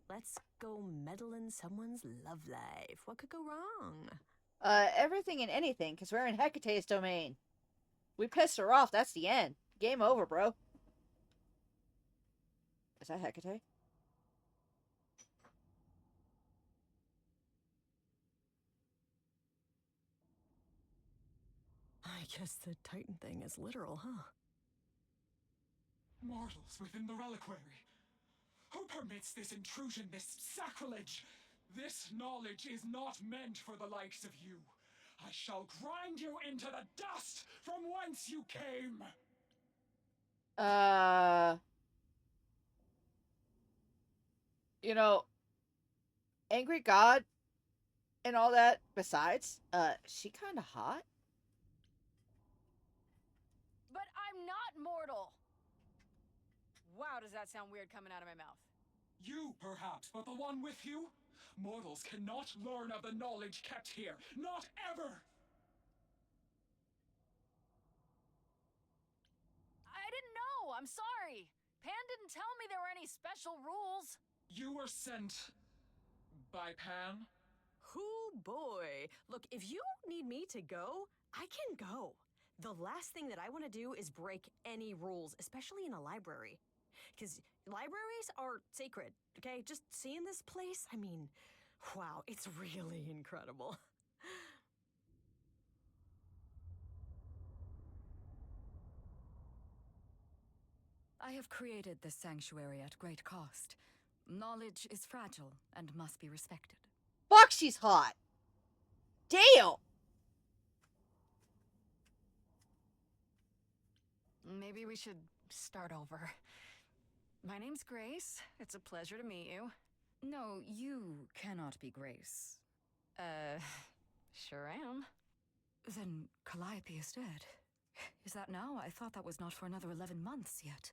Let's go meddle in someone's love life. What could go wrong? Everything and anything, because we're in Hecate's domain. We pissed her off, that's the end. Game over, bro. Is that Hecate? I guess the Titan thing is literal, huh? Mortals within the reliquary. Who permits this intrusion, this sacrilege? This knowledge is not meant for the likes of you. I shall grind you into the dust from whence you came. You know, Angry God and all that besides, she kinda hot. But I'm not mortal! Wow, does that sound weird coming out of my mouth? You, perhaps, but the one with you? Mortals cannot learn of the knowledge kept here. Not ever! I didn't know. I'm sorry. Pan didn't tell me there were any special rules. You were sent by Pan? Hoo boy. Look, if you need me to go, I can go. The last thing that I want to do is break any rules, especially in a library. Because libraries are sacred, okay? Just seeing this place, I mean, wow, it's really incredible. I have created this sanctuary at great cost. Knowledge is fragile and must be respected. Fuck, she's hot. Damn. Maybe we should start over. My name's Grace. It's a pleasure to meet you. No, you cannot be Grace. Sure am. Then Calliope is dead. Is that now? I thought that was not for another 11 months yet.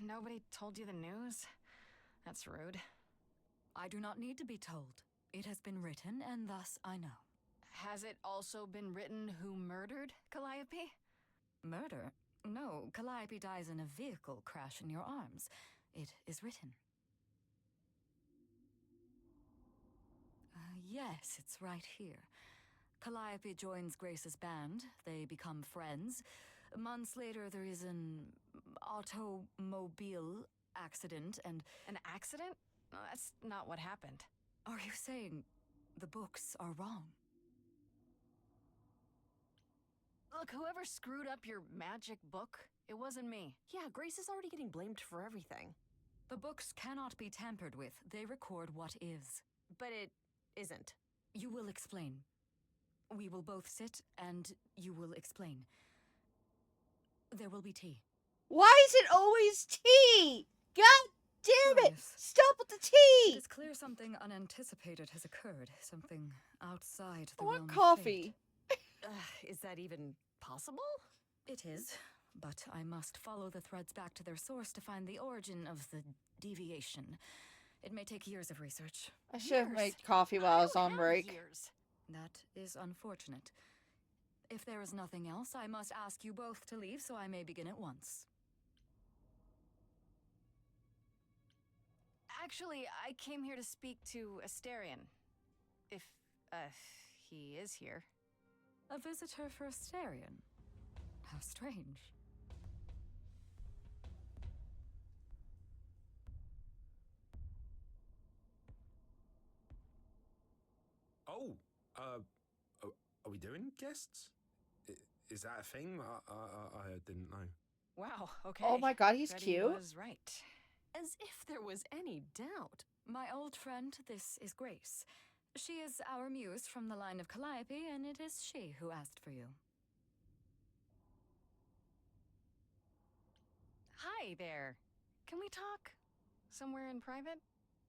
Nobody told you the news? That's rude. I do not need to be told. It has been written, and thus I know. Has it also been written who murdered Calliope? Murder? No, Calliope dies in a vehicle crash in your arms. It is written. Yes, it's right here. Calliope joins Grace's band. They become friends. Months later, there is an automobile accident and... An accident? No, that's not what happened. Are you saying the books are wrong? Look, whoever screwed up your magic book, it wasn't me. Yeah, Grace is already getting blamed for everything. The books cannot be tampered with. They record what is. But it isn't. You will explain. We will both sit, and you will explain. There will be tea. Why is it always tea? God damn it! Stop with the tea! It is clear something unanticipated has occurred. Something outside the I want realm of coffee. Is that even possible? It is, but I must follow the threads back to their source to find the origin of the deviation. It may take years of research. I should have made coffee while I was on break. That is unfortunate. If there is nothing else, I must ask you both to leave so I may begin at once. Actually, I came here to speak to Asterion. If, he is here. A visitor for Asterion? How strange. Oh, are we doing guests? Is that a thing? I didn't know. Wow, okay. Oh my god, he's Freddie cute. was right. As if there was any doubt. My old friend, this is Grace. She is our muse from the line of Calliope, and it is she who asked for you. Hi there. Can we talk? Somewhere in private?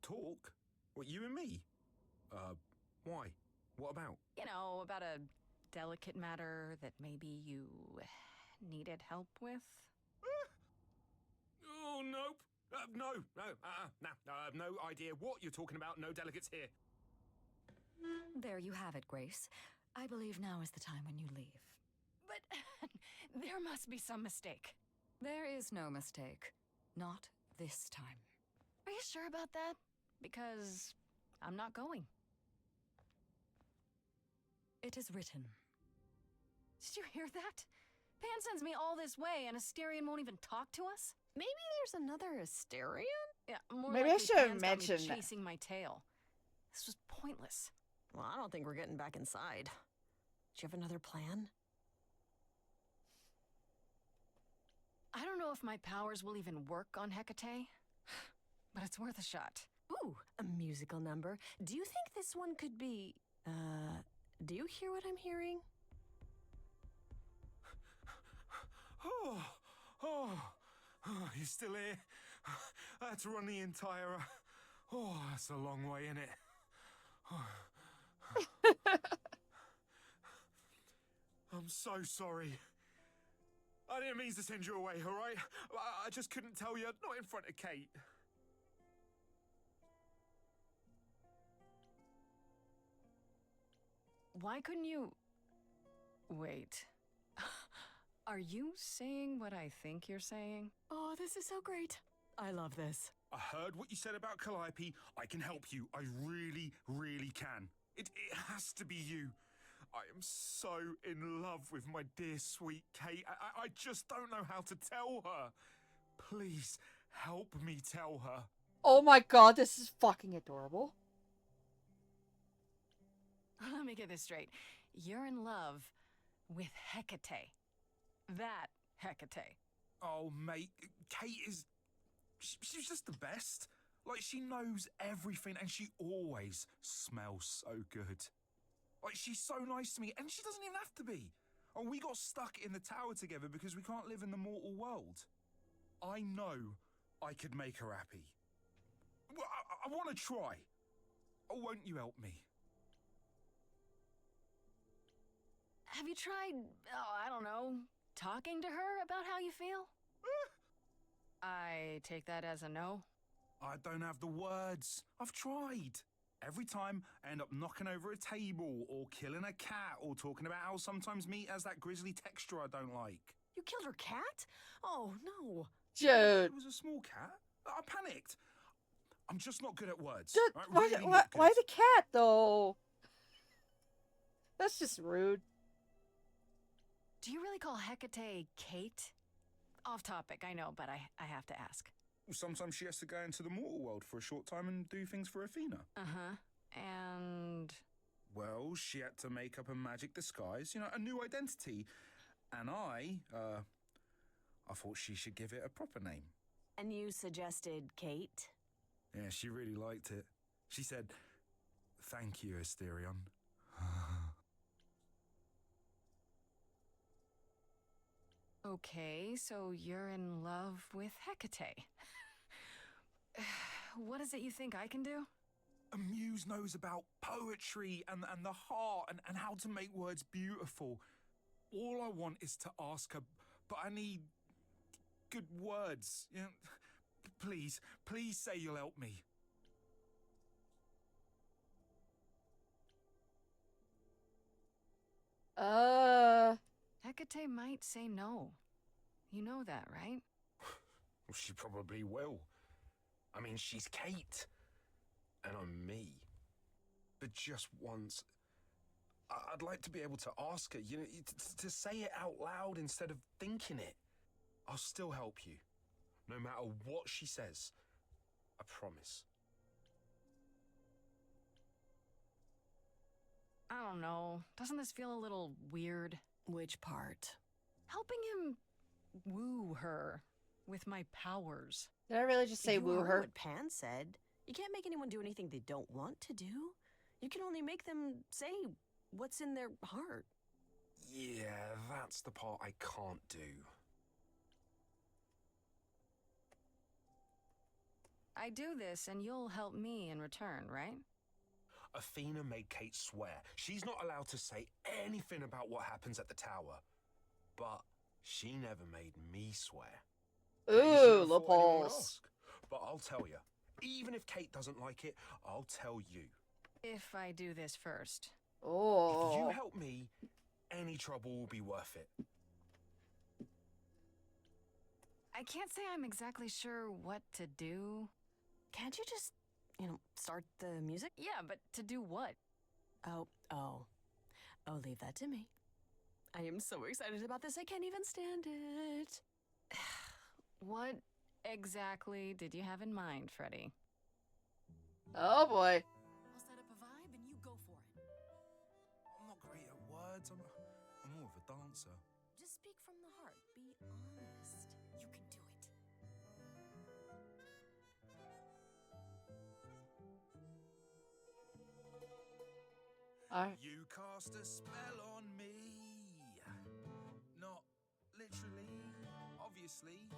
Talk? What, you and me? Why? What about? You know, about a delicate matter that maybe you needed help with? Oh, nope. No idea what you're talking about. No delegates here. There you have it, Grace. I believe now is the time when you leave. But there must be some mistake. There is no mistake. Not this time. Are you sure about that? Because I'm not going. It is written. Did you hear that? Pan sends me all this way and Asterion won't even talk to us? Maybe there's another Asterion? Yeah, more Maybe I likely should have Pan's got me mentioned that. chasing my tail. This was pointless. Well, I don't think we're getting back inside. Do you have another plan? I don't know if my powers will even work on Hecate, but it's worth a shot. Ooh, a musical number. Do you think this one could be... do you hear what I'm hearing? Oh, you still here? I had to run the entire... that's a long way, isn't it? I'm so sorry. I didn't mean to send you away, all right? I just couldn't tell you, not in front of Kate. Why couldn't you... Wait. Are you saying what I think you're saying? Oh, this is so great. I love this. I heard what you said about Calliope. I can help you. I really, really can. It has to be you. I am so in love with my dear sweet Kate. I just don't know how to tell her. Please, help me tell her. Oh my god, this is fucking adorable. Let me get this straight. You're in love with Hecate. That Hecate. Oh, mate, Kate is... She's just the best. Like, she knows everything and she always smells so good. Like, she's so nice to me and she doesn't even have to be. Oh, we got stuck in the tower together because we can't live in the mortal world. I know I could make her happy. Well, I want to try. Oh, won't you help me? Have you tried, I don't know, talking to her about how you feel? I take that as a no. I don't have the words. I've tried. Every time, I end up knocking over a table or killing a cat or talking about how sometimes meat has that grisly texture I don't like. You killed her cat? Oh, no. Dude. It was a small cat. I panicked. I'm just not good at words. Dude, Right? Really not why good. the cat, though? That's just rude. Do you really call Hecate Kate? Off topic, I know, but I have to ask. Sometimes she has to go into the mortal world for a short time and do things for Athena. Uh-huh. And... Well, she had to make up a magic disguise, you know, a new identity. And I thought she should give it a proper name. And you suggested Kate? Yeah, she really liked it. She said, "Thank you, Asterion." Okay, so you're in love with Hecate. What is it you think I can do? A muse knows about poetry and the heart and how to make words beautiful. All I want is to ask her, but I need good words. You know, please say you'll help me. Hecate might say no. You know that, right? Well, she probably will. I mean, she's Kate. And I'm me. But just once, I'd like to be able to ask her, you know, to say it out loud instead of thinking it. I'll still help you. No matter what she says. I promise. I don't know. Doesn't this feel a little weird? Which part? Helping him woo her with my powers. Did I really just say You woo heard her? what Pan said. You can't make anyone do anything they don't want to do. You can only make them say what's in their heart. Yeah, that's the part I can't do. I do this and you'll help me in return, right? Athena made Kate swear she's not allowed to say anything about what happens at the tower. But she never made me swear. Maybe she Ooh, never thought anyone would loopholes. ask. But I'll tell you, even if Kate doesn't like it, I'll tell you. If I do this first. Oh. If you help me, any trouble will be worth it. I can't say I'm exactly sure what to do. Can't you just, start the music? Yeah, but to do what? Oh, leave that to me. I am so excited about this, I can't even stand it. What exactly did you have in mind, Freddie? Oh boy. I'll set up a vibe and you go for it. I'm not great at words. I'm more of a dancer. Just speak from the heart. Be honest. You can do it. You cast a spell on me. Not literally, obviously.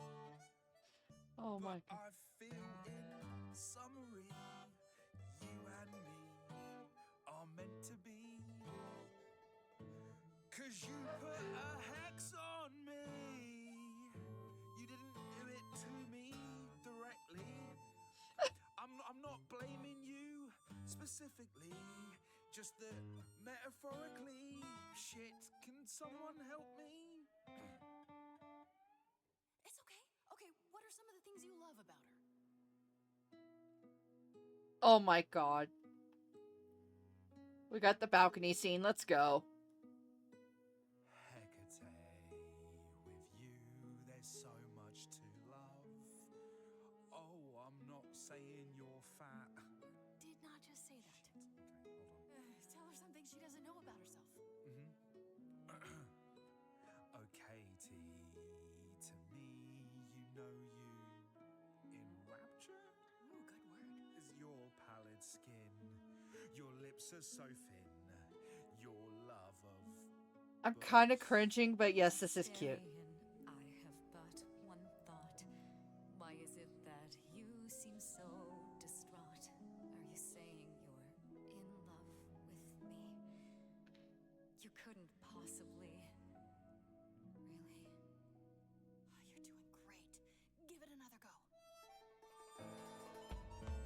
Oh my But god. I feel in summary, you and me are meant to be. 'Cause you put a hex on me. specifically, just that metaphorically. Shit, can someone help me? It's okay. Okay, what are some of the things you love about her? Oh my god. We got the balcony scene. Let's go. Hecate, with you, there's so much to love. Oh, I'm not saying you're fat. Did not just say that. Okay, hold on. Tell her something she doesn't know about herself. Oh, Katie, to me, you know you in rapture? Ooh, good word. Is your pallid skin, your lips are so thin, your love of... I'm kind of cringing, but yes, this is cute. I have but one thought. Why is it that you seem so distraught? Are you saying you're in love with me? You couldn't possibly. Really? You're doing great. Give it another go.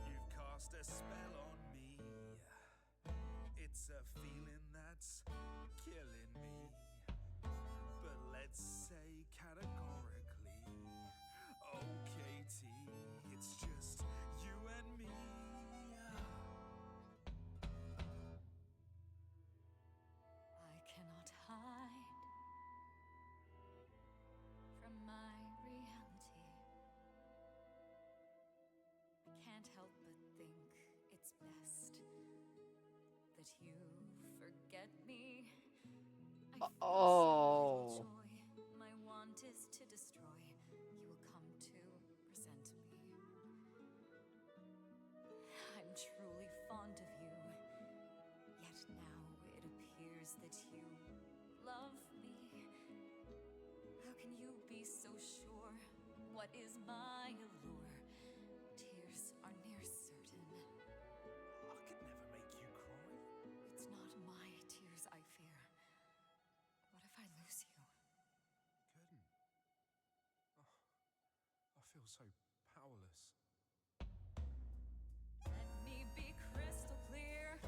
You've cast a spell on me. It's a feeling that's killing me. But let's say categorically, oh Katie, it's just you and me. I cannot hide from my reality. I can't help but think it's best that you forget me. I feel so little joy. My want is to destroy. You will come to resent me. I'm truly fond of you. Yet now it appears that you love me. How can you be so sure? What is my allure? Tears are near certain. I could never make you cry. It's not my tears I fear. What if I lose you? Couldn't. Oh, I feel so powerless. Let me be crystal clear.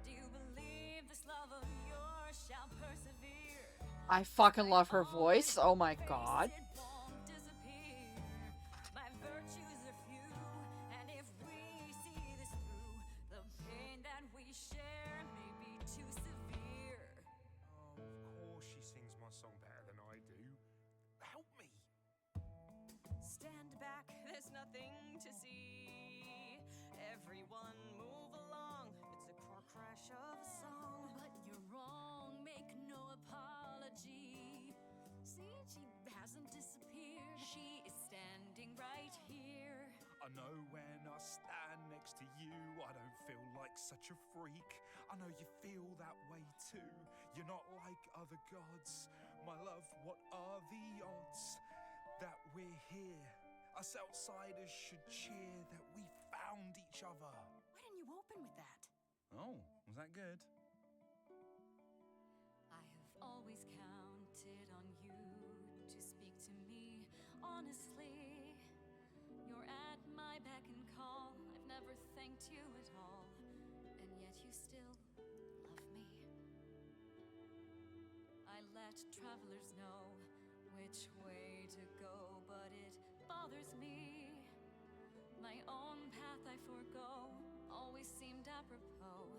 Do you believe this love of yours shall persevere? I fucking love her voice. Oh my god. It won't disappear. My virtues are few, and if we see this through, the pain that we share may be too severe. Oh, of course she sings my song better than I do. Help me. Stand back, there's nothing to see. Everyone move along. It's a car crash of a song. But you're wrong, make no apology. See, she hasn't disappeared. She is standing right here. I know when I stand next to you, I don't feel like such a freak. I know you feel that way too. You're not like other gods. My love, what are the odds that we're here? Us outsiders should cheer that we found each other. Why didn't you open with that? Oh, was that good? I have always counted on you to speak to me honestly. You're at my beck and call. I've never thanked you at all, and yet you still love me. I let travelers know which way to go, but it bothers me. My own path I forego always seemed apropos,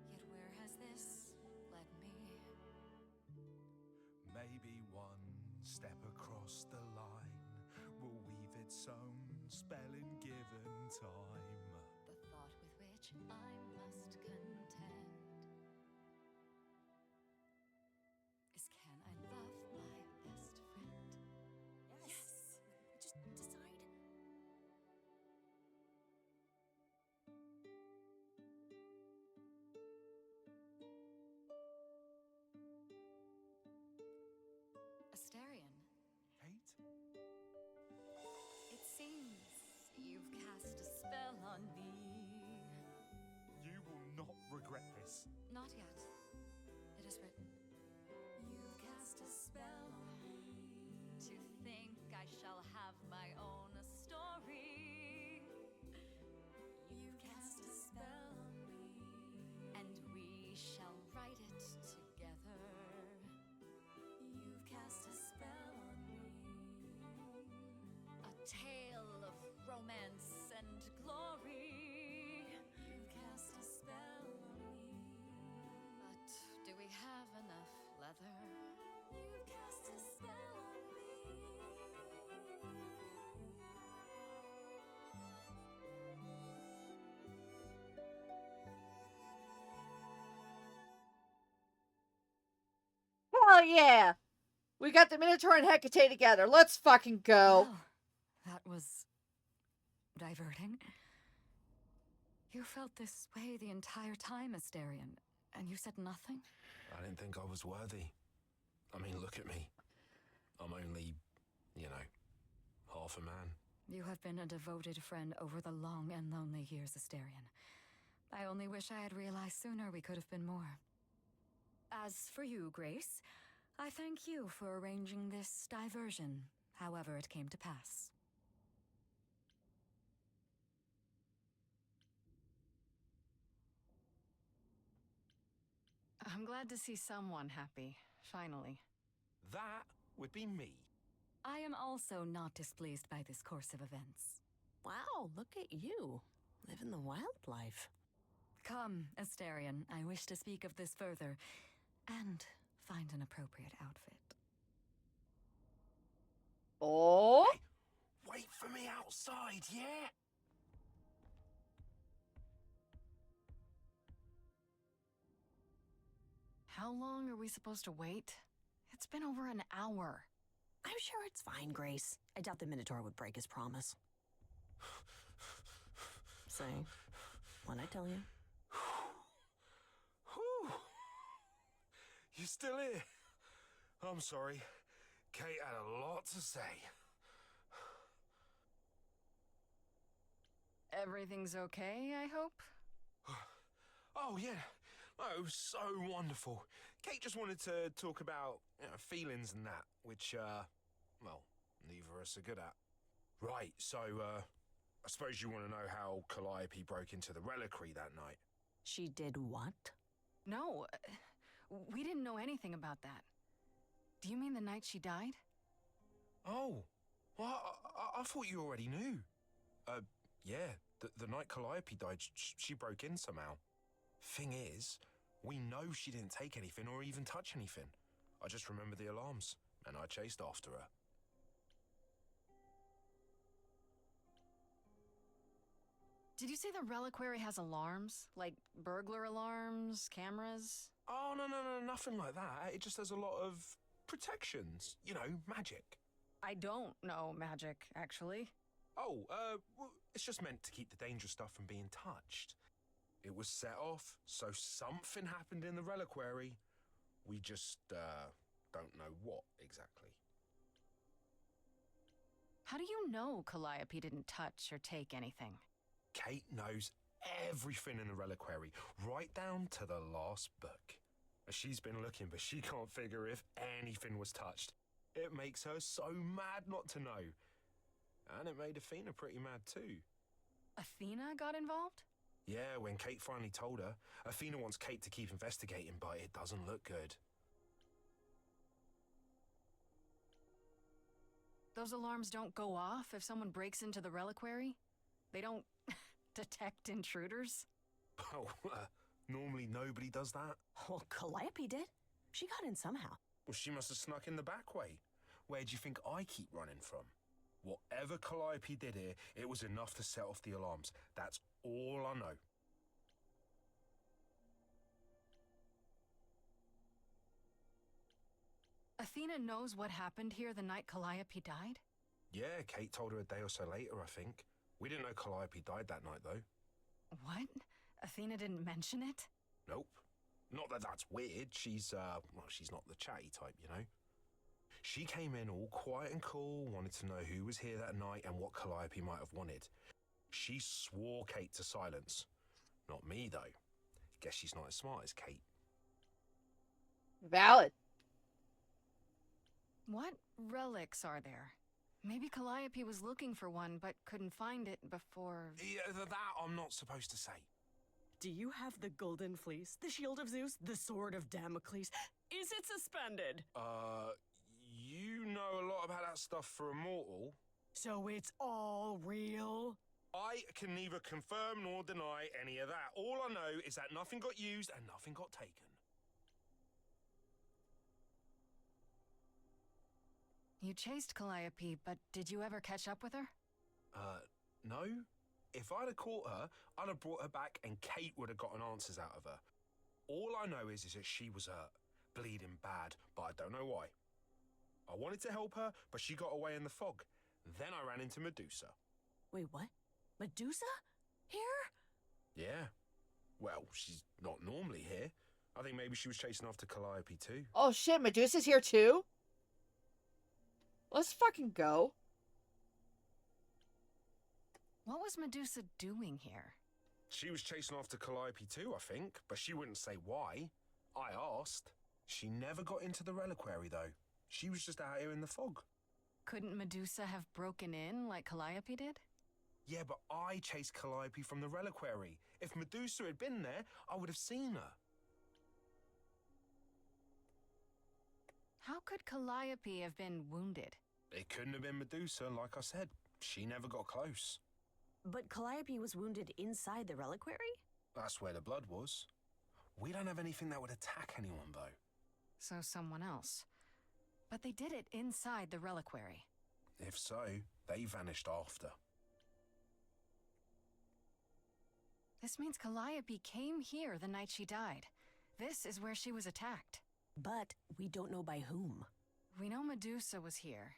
yet where has this led me? Maybe one step across the line will weave its own spell in given time. The thought with which I must contend is, can I love my best friend? Yes. Just decide. Astarion, Hate? it seems you've cast a spell on me. You will not regret this. Not yet. It is written. You've cast a spell on me. To think I shall have my own story. You've cast a spell on me. Hell yeah! We got the Minotaur and Hecate together. Let's fucking go. Well, that was diverting. You felt this way the entire time, Asterion, and you said nothing? I didn't think I was worthy. I mean, look at me. I'm only, you know, half a man. You have been a devoted friend over the long and lonely years, Asterion. I only wish I had realized sooner we could have been more. As for you, Grace, I thank you for arranging this diversion, however it came to pass. I'm glad to see someone happy, finally. That would be me. I am also not displeased by this course of events. Wow, look at you. Living the wildlife. Come, Asterion, I wish to speak of this further, and find an appropriate outfit. Oh? Hey, wait for me outside, yeah? How long are we supposed to wait? It's been over an hour. I'm sure it's fine, Grace. I doubt the Minotaur would break his promise. Say, what'd I tell you? You still here? I'm sorry. Kate had a lot to say. Everything's okay, I hope? Oh, yeah. Oh, it was so wonderful. Kate just wanted to talk about feelings and that, which, well, neither of us are good at. Right, so, I suppose you want to know how Calliope broke into the reliquary that night. She did what? No, we didn't know anything about that. Do you mean the night she died? Oh, well, I thought you already knew. Yeah, the night Calliope died, she broke in somehow. Thing is, we know she didn't take anything or even touch anything. I just remember the alarms, and I chased after her. Did you say the reliquary has alarms? Like burglar alarms, cameras? Oh, no, nothing like that. It just has a lot of protections. You know, magic. I don't know magic, actually. Oh, well, it's just meant to keep the dangerous stuff from being touched. It was set off, so something happened in the reliquary. We just, don't know what exactly. How do you know Calliope didn't touch or take anything? Kate knows everything in the reliquary, right down to the last book. She's been looking, but she can't figure if anything was touched. It makes her so mad not to know. And it made Athena pretty mad too. Athena got involved? Yeah, when Kate finally told her, Athena wants Kate to keep investigating, but it doesn't look good. Those alarms don't go off if someone breaks into the reliquary? They don't detect intruders? Oh, normally nobody does that. Well, Calliope did. She got in somehow. Well, she must have snuck in the back way. Where do you think I keep running from? Whatever Calliope did here, it was enough to set off the alarms. That's all I know. Athena knows what happened here the night Calliope died? Yeah, Kate told her a day or so later, I think. We didn't know Calliope died that night, though. What? Athena didn't mention it? Nope. Not that that's weird. She's, well, she's not the chatty type, you know? She came in all quiet and cool, wanted to know who was here that night and what Calliope might have wanted. She swore Kate to silence. Not me, though. Guess she's not as smart as Kate. Valid. What relics are there? Maybe Calliope was looking for one, but couldn't find it before... Yeah, that I'm not supposed to say. Do you have the golden fleece, the shield of Zeus, the sword of Damocles? Is it suspended? You know a lot about that stuff for a mortal. So it's all real? I can neither confirm nor deny any of that. All I know is that nothing got used and nothing got taken. You chased Calliope, but did you ever catch up with her? No. If I'd have caught her, I'd have brought her back and Kate would have gotten answers out of her. All I know is that she was hurt. bleeding bad, but I don't know why. I wanted to help her, but she got away in the fog. Then I ran into Medusa. Wait, what? Medusa? Here? Yeah. Well, she's not normally here. I think maybe she was chasing after Calliope too. Oh shit, Medusa's here too? Let's fucking go. What was Medusa doing here? She was chasing after Calliope too, I think, but she wouldn't say why. I asked. She never got into the reliquary though. She was just out here in the fog. Couldn't Medusa have broken in like Calliope did? Yeah, but I chased Calliope from the reliquary. If Medusa had been there, I would have seen her. How could Calliope have been wounded? It couldn't have been Medusa, like I said. She never got close. But Calliope was wounded inside the reliquary? That's where the blood was. We don't have anything that would attack anyone, though. So someone else. But they did it inside the reliquary. If so, they vanished after. This means Calliope came here the night she died. This is where she was attacked. But we don't know by whom. We know Medusa was here.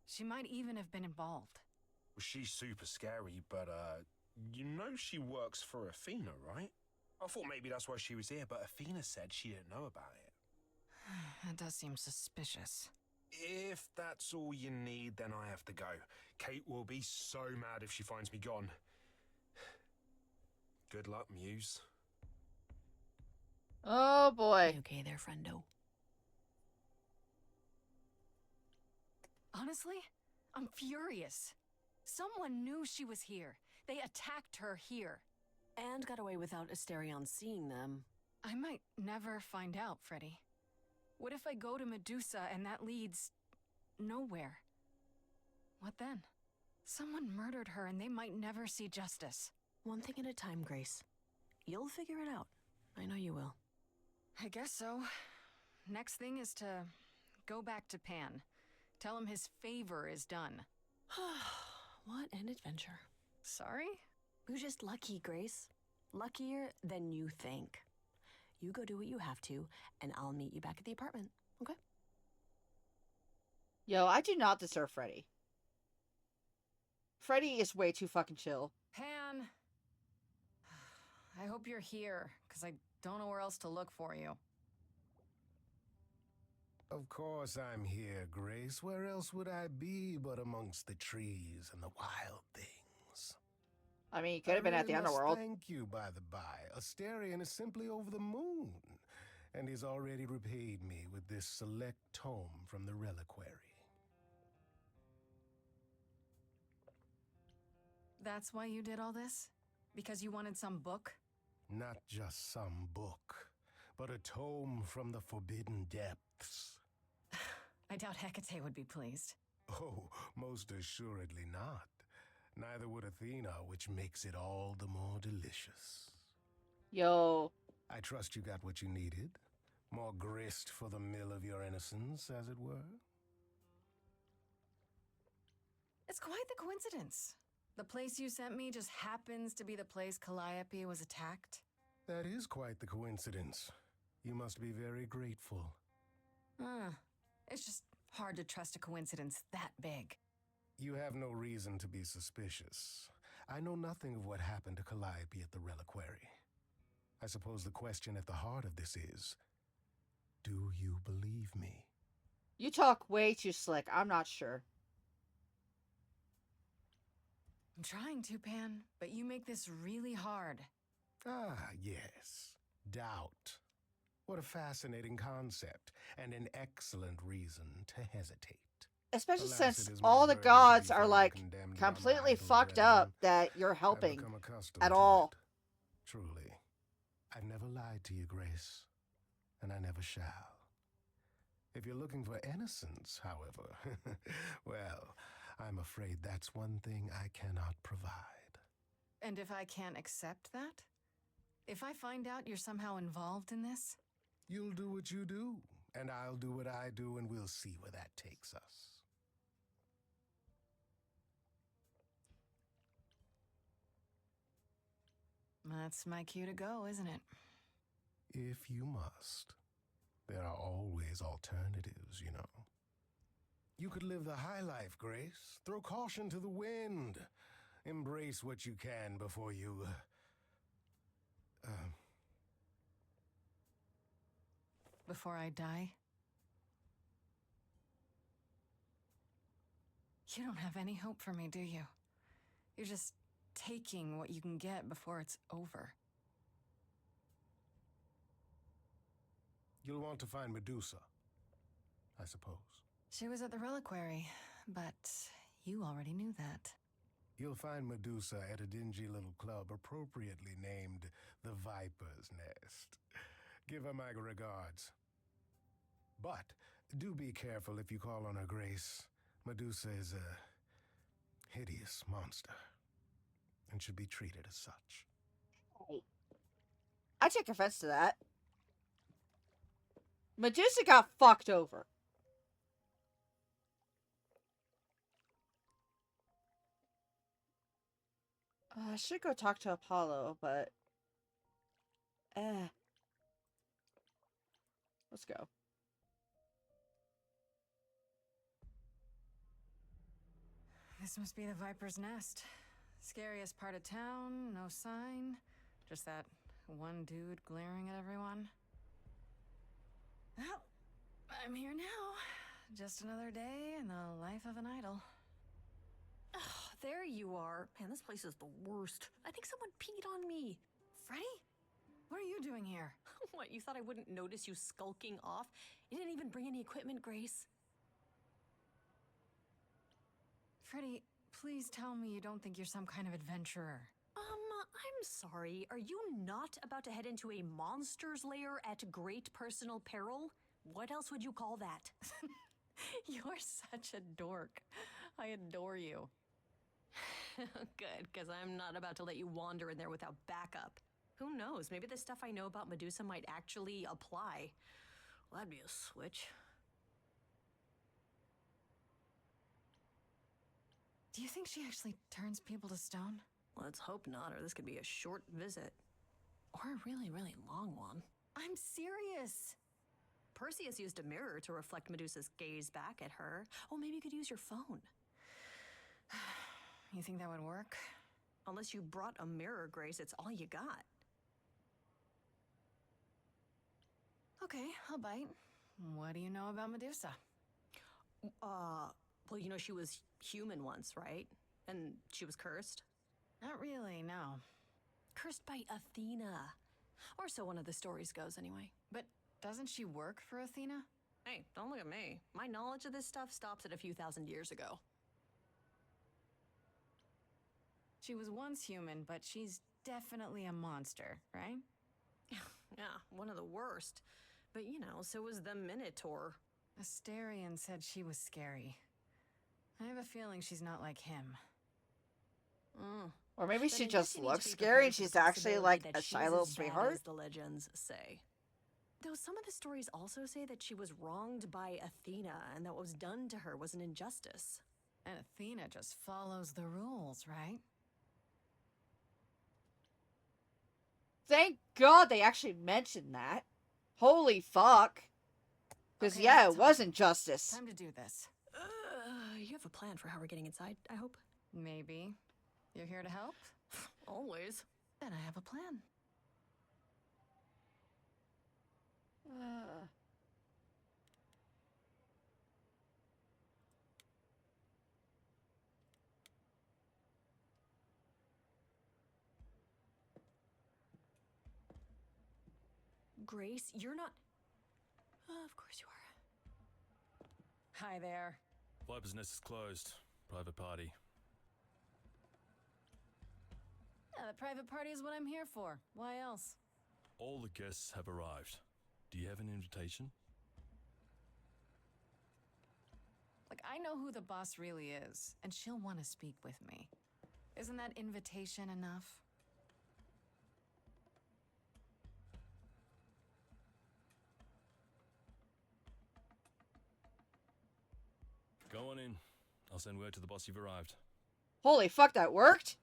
She might even have been involved. Well, she's super scary, but, you know she works for Athena, right? I thought maybe that's why she was here, but Athena said she didn't know about it. That does seem suspicious. If that's all you need, then I have to go. Kate will be so mad if she finds me gone. Good luck, Muse. Oh boy. You okay there, friendo? Honestly, I'm furious. Someone knew she was here. They attacked her here. And got away without Asterion seeing them. I might never find out, Freddie. What if I go to Medusa and that leads nowhere? What then? Someone murdered her and they might never see justice. One thing at a time, Grace. You'll figure it out. I know you will. I guess so. Next thing is to go back to Pan. Tell him his favor is done. What an adventure. Sorry? You're just lucky, Grace. Luckier than you think. You go do what you have to, and I'll meet you back at the apartment, okay? Yo, I do not deserve Freddie. Freddie is way too fucking chill. Pan! I hope you're here, because I don't know where else to look for you. Of course I'm here, Grace. Where else would I be but amongst the trees and the wild things? I mean, he could have been at the underworld. Thank you, by the by. Asterion is simply over the moon, and he's already repaid me with this select tome from the reliquary. That's why you did all this? Because you wanted some book? Not just some book, but a tome from the forbidden depths. I doubt Hecate would be pleased. Oh, most assuredly not. Neither would Athena, which makes it all the more delicious. Yo. I trust you got what you needed. More grist for the mill of your innocence, as it were. It's quite the coincidence. The place you sent me just happens to be the place Calliope was attacked. That is quite the coincidence. You must be very grateful. It's just hard to trust a coincidence that big. You have no reason to be suspicious. I know nothing of what happened to Calliope at the reliquary. I suppose the question at the heart of this is, do you believe me? You talk way too slick. I'm not sure. I'm trying to, Pan, but you make this really hard. Ah, yes. Doubt. What a fascinating concept, and an excellent reason to hesitate. Especially Alas, since it is my all the burden to gods be are found like condemned by my completely idle fucked brethren. up that you're I've helping become accustomed at to all. it. Truly. I've never lied to you, Grace, and I never shall. If you're looking for innocence, however, well, I'm afraid that's one thing I cannot provide. And if I can't accept that? If I find out you're somehow involved in this? You'll do what you do, and I'll do what I do, and we'll see where that takes us. That's my cue to go, isn't it? If you must. There are always alternatives, you know. You could live the high life, Grace. Throw caution to the wind. Embrace what you can before you... Before I die? You don't have any hope for me, do you? You're just taking what you can get before it's over. You'll want to find Medusa, I suppose. She was at the reliquary, but you already knew that. You'll find Medusa at a dingy little club appropriately named the Viper's Nest. Give her my regards. But do be careful if you call on her, Grace. Medusa is a hideous monster and should be treated as such. I take offense to that. Medusa got fucked over. I should go talk to Apollo, but... Let's go. This must be the Viper's Nest. Scariest part of town, no sign. Just that one dude glaring at everyone. Well, I'm here now. Just another day in the life of an idol. Oh, there you are. Man, this place is the worst. I think someone peed on me. Freddie? What are you doing here? What, you thought I wouldn't notice you skulking off? You didn't even bring any equipment, Grace. Freddie, please tell me you don't think you're some kind of adventurer. I'm sorry. Are you not about to head into a monster's lair at great personal peril? What else would you call that? You're such a dork. I adore you. Good, because I'm not about to let you wander in there without backup. Who knows? Maybe the stuff I know about Medusa might actually apply. Well, that'd be a switch. Do you think she actually turns people to stone? Let's hope not, or this could be a short visit. Or a really, really long one. I'm serious. Perseus used a mirror to reflect Medusa's gaze back at her. Oh, maybe you could use your phone. You think that would work? Unless you brought a mirror, Grace, it's all you got. Okay, I'll bite. What do you know about Medusa? Well, you know she was human once, right? And she was cursed? Not really, no. Cursed by Athena. Or so one of the stories goes, anyway. But doesn't she work for Athena? Hey, don't look at me. My knowledge of this stuff stops at a few thousand years ago. She was once human, but she's definitely a monster, right? Yeah, one of the worst. But, you know, so was the Minotaur. Asterion said she was scary. I have a feeling she's not like him. Or maybe Then she I guess just you need looks to be scary prepared and for the she's actually like possibility a that shy she's little as bad sweetheart. as the legends say. Though some of the stories also say that she was wronged by Athena and that what was done to her was an injustice. And Athena just follows the rules, right? Thank God they actually mentioned that. Holy fuck. Because, Okay, yeah, let's it wasn't justice. Time to do this. You have a plan for how we're getting inside, I hope? Maybe. You're here to help? Always. Then I have a plan. Grace, you're not... of course you are. Hi there. Viper's Nest is closed. Private party. Yeah, the private party is what I'm here for. Why else? All the guests have arrived. Do you have an invitation? Like, I know who the boss really is, and she'll want to speak with me. Isn't that invitation enough? Go on in. I'll send word to the boss you've arrived. Holy fuck, that worked?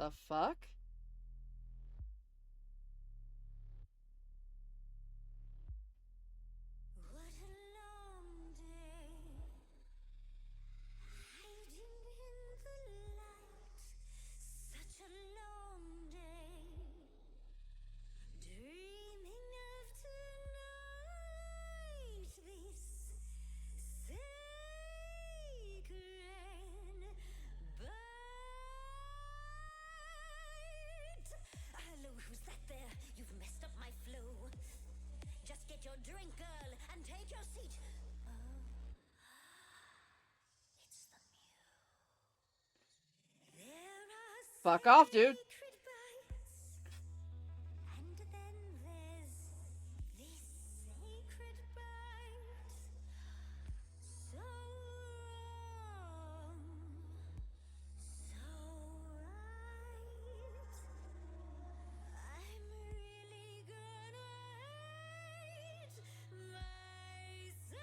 The fuck? What a long day, hiding in the light. Such a long day, dreaming of tonight. This sacred bite. Hello, who's that there? You've messed up my flow. Just get your drink, girl, and take your seat. Oh, it's the Mew. There are Fuck off, dude. sacred bites, and then there's this sacred bite. So wrong, so right. I'm really gonna hate myself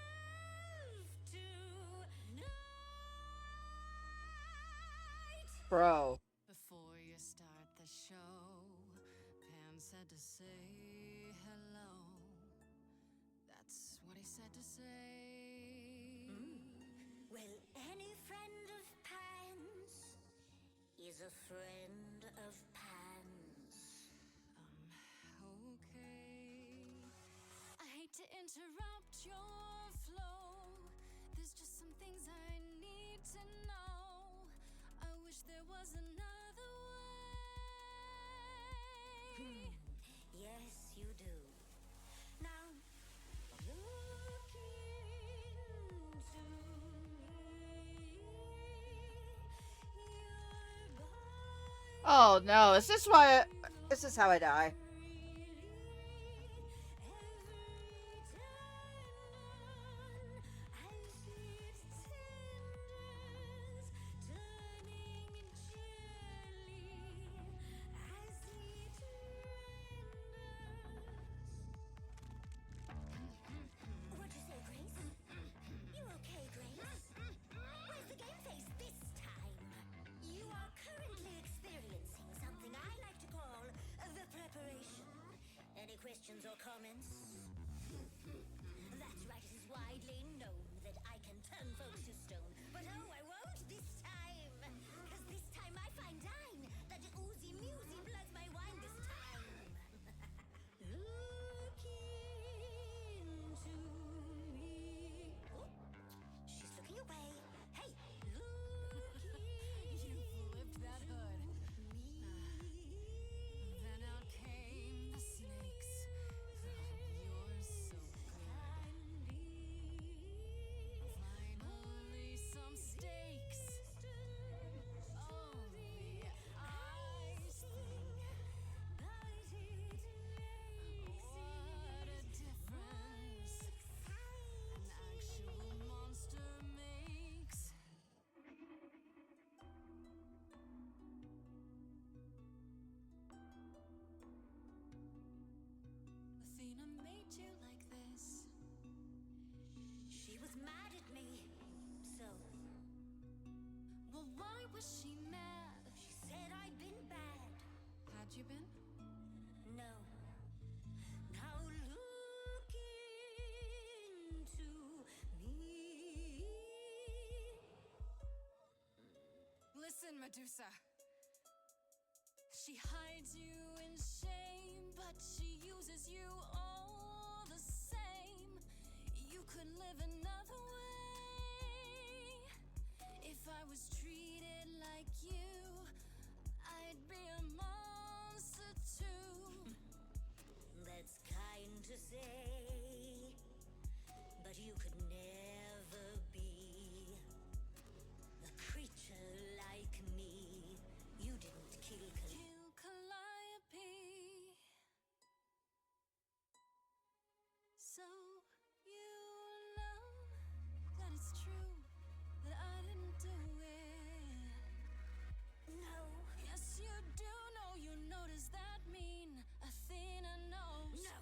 tonight. Bro. Before you start the show, Pan said to say hello. That's what he said to say. Well, any friend of Pan's is a friend of Pan's. Okay. I hate to interrupt your flow. There's just some things I need to know. I wish there was another way. Yes, you do. Now, look into me. Your body Oh no, is this why this is how I die? What'd you say, Grace? You okay, Grace? Where's the game face this time? You are currently experiencing something I like to call the preparation. Any questions or comments? That's right, it is widely known that I can turn folks to stone. But oh, I won't this time. Cause this time I find dine that oozy musy bloods my wine this time. Look into me. Oh, she's looking away. Hey, look You flipped that hood. Then out came the snakes. Oh, you're so good. Finally, some steaks. Oh, the ice thing. What a difference an actual monster makes. Athena made you like this. She was mad at me. So, Well, why was she mad? she said I'd been bad. Had you been? No. Now look into me. Listen, Medusa. She hides you in shame, but she uses you all the same. You could live another way. If I was treated like you, I'd be a monster too. That's kind to say, but you could never be a creature like me. You didn't kill Calliope. So you know that it's true that I didn't do it. No. Yes, you do know. You know, does that mean Athena knows? No.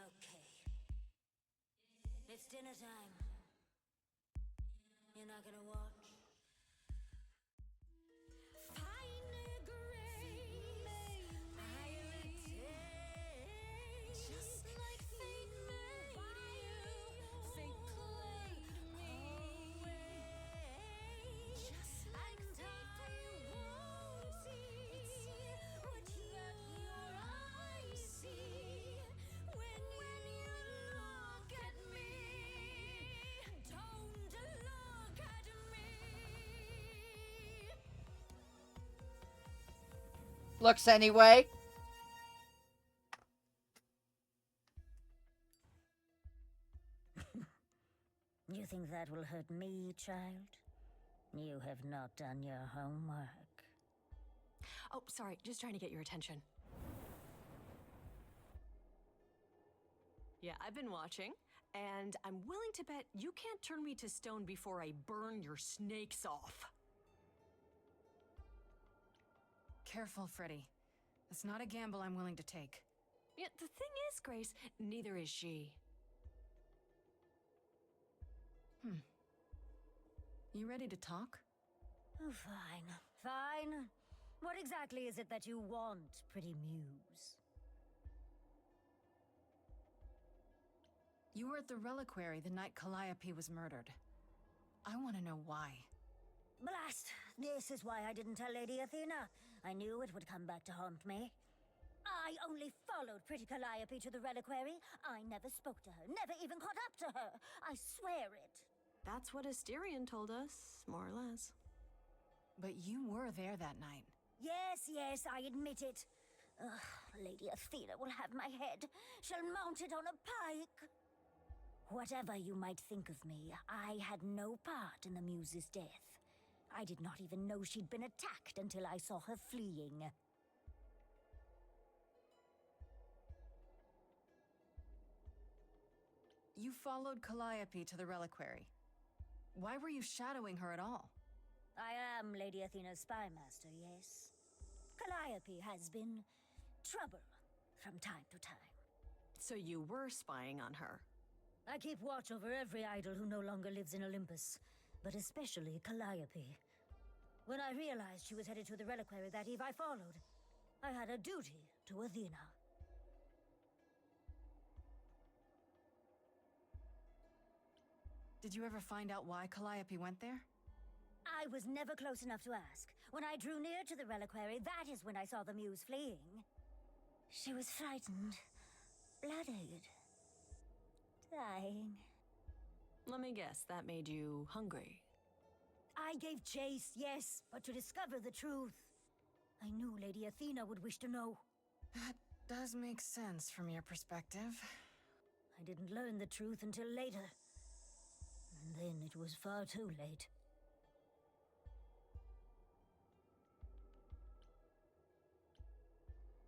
Okay. It's dinner time. You're not gonna watch? Fine. Looks anyway. You think that will hurt me, child? You have not done your homework. Oh, sorry, just trying to get your attention. Yeah, I've been watching, and I'm willing to bet you can't turn me to stone before I burn your snakes off. Careful, Freddie. That's not a gamble I'm willing to take. Yeah, the thing is, Grace, neither is she. You ready to talk? Oh, fine. Fine. What exactly is it that you want, pretty muse? You were at the reliquary the night Calliope was murdered. I want to know why. Blast! This is why I didn't tell Lady Athena. I knew it would come back to haunt me. I only followed pretty Calliope to the reliquary. I never spoke to her, never even caught up to her. I swear it. That's what Asterion told us, more or less. But you were there that night. Yes, I admit it. Ugh, Lady Athena will have my head. She'll mount it on a pike. Whatever you might think of me, I had no part in the Muse's death. I did not even know she'd been attacked until I saw her fleeing. You followed Calliope to the reliquary. Why were you shadowing her at all? I am Lady Athena's spy master, yes. Calliope has been trouble from time to time. So you were spying on her? I keep watch over every idol who no longer lives in Olympus, but especially Calliope. When I realized she was headed to the reliquary that eve, I followed. I had a duty to Athena. Did you ever find out why Calliope went there? I was never close enough to ask. When I drew near to the reliquary, that is when I saw the muse fleeing. She was frightened, bloodied, dying. Let me guess, that made you hungry. I gave chase, yes, but to discover the truth. I knew Lady Athena would wish to know. That does make sense from your perspective. I didn't learn the truth until later. And then it was far too late.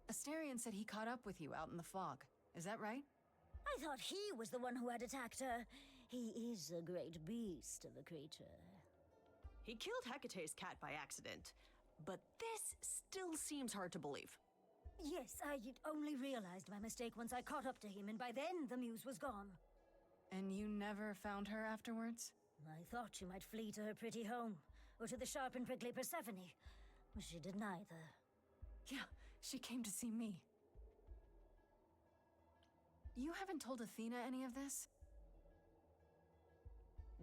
Asterion said he caught up with you out in the fog. Is that right? I thought he was the one who had attacked her. He is a great beast of a creature. He killed Hecate's cat by accident, but this still seems hard to believe. Yes, I only realized my mistake once I caught up to him, and by then the muse was gone. And you never found her afterwards? I thought she might flee to her pretty home, or to the sharp and prickly Persephone. She did neither. Yeah, she came to see me. You haven't told Athena any of this?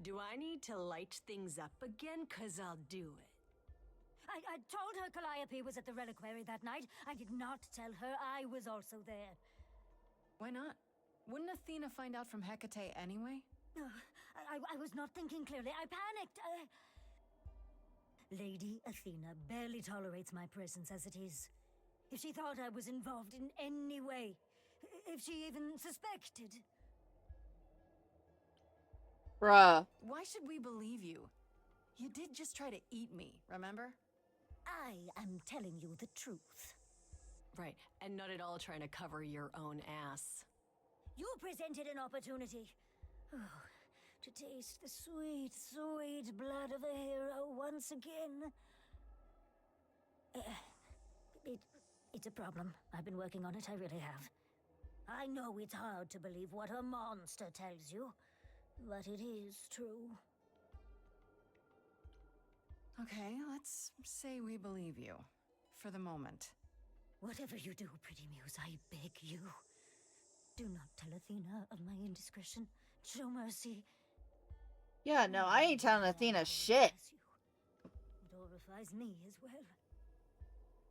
Do I need to light things up again? 'Cause I'll do it. I told her Calliope was at the reliquary that night. I did not tell her I was also there. Why not? Wouldn't Athena find out from Hecate anyway? I was not thinking clearly. I panicked. Lady Athena barely tolerates my presence as it is. If she thought I was involved in any way, if she even suspected... Bruh. Why should we believe you? You did just try to eat me, remember? I am telling you the truth. Right, and not at all trying to cover your own ass. You presented an opportunity. Oh, to taste the sweet, sweet blood of a hero once again. It's a problem. I've been working on it, I really have. I know it's hard to believe what a monster tells you, but it is true. Okay, let's say we believe you. For the moment. Whatever you do, pretty muse, I beg you. Do not tell Athena of my indiscretion. Show mercy. Yeah, no, I ain't telling Athena shit. It horrifies me as well.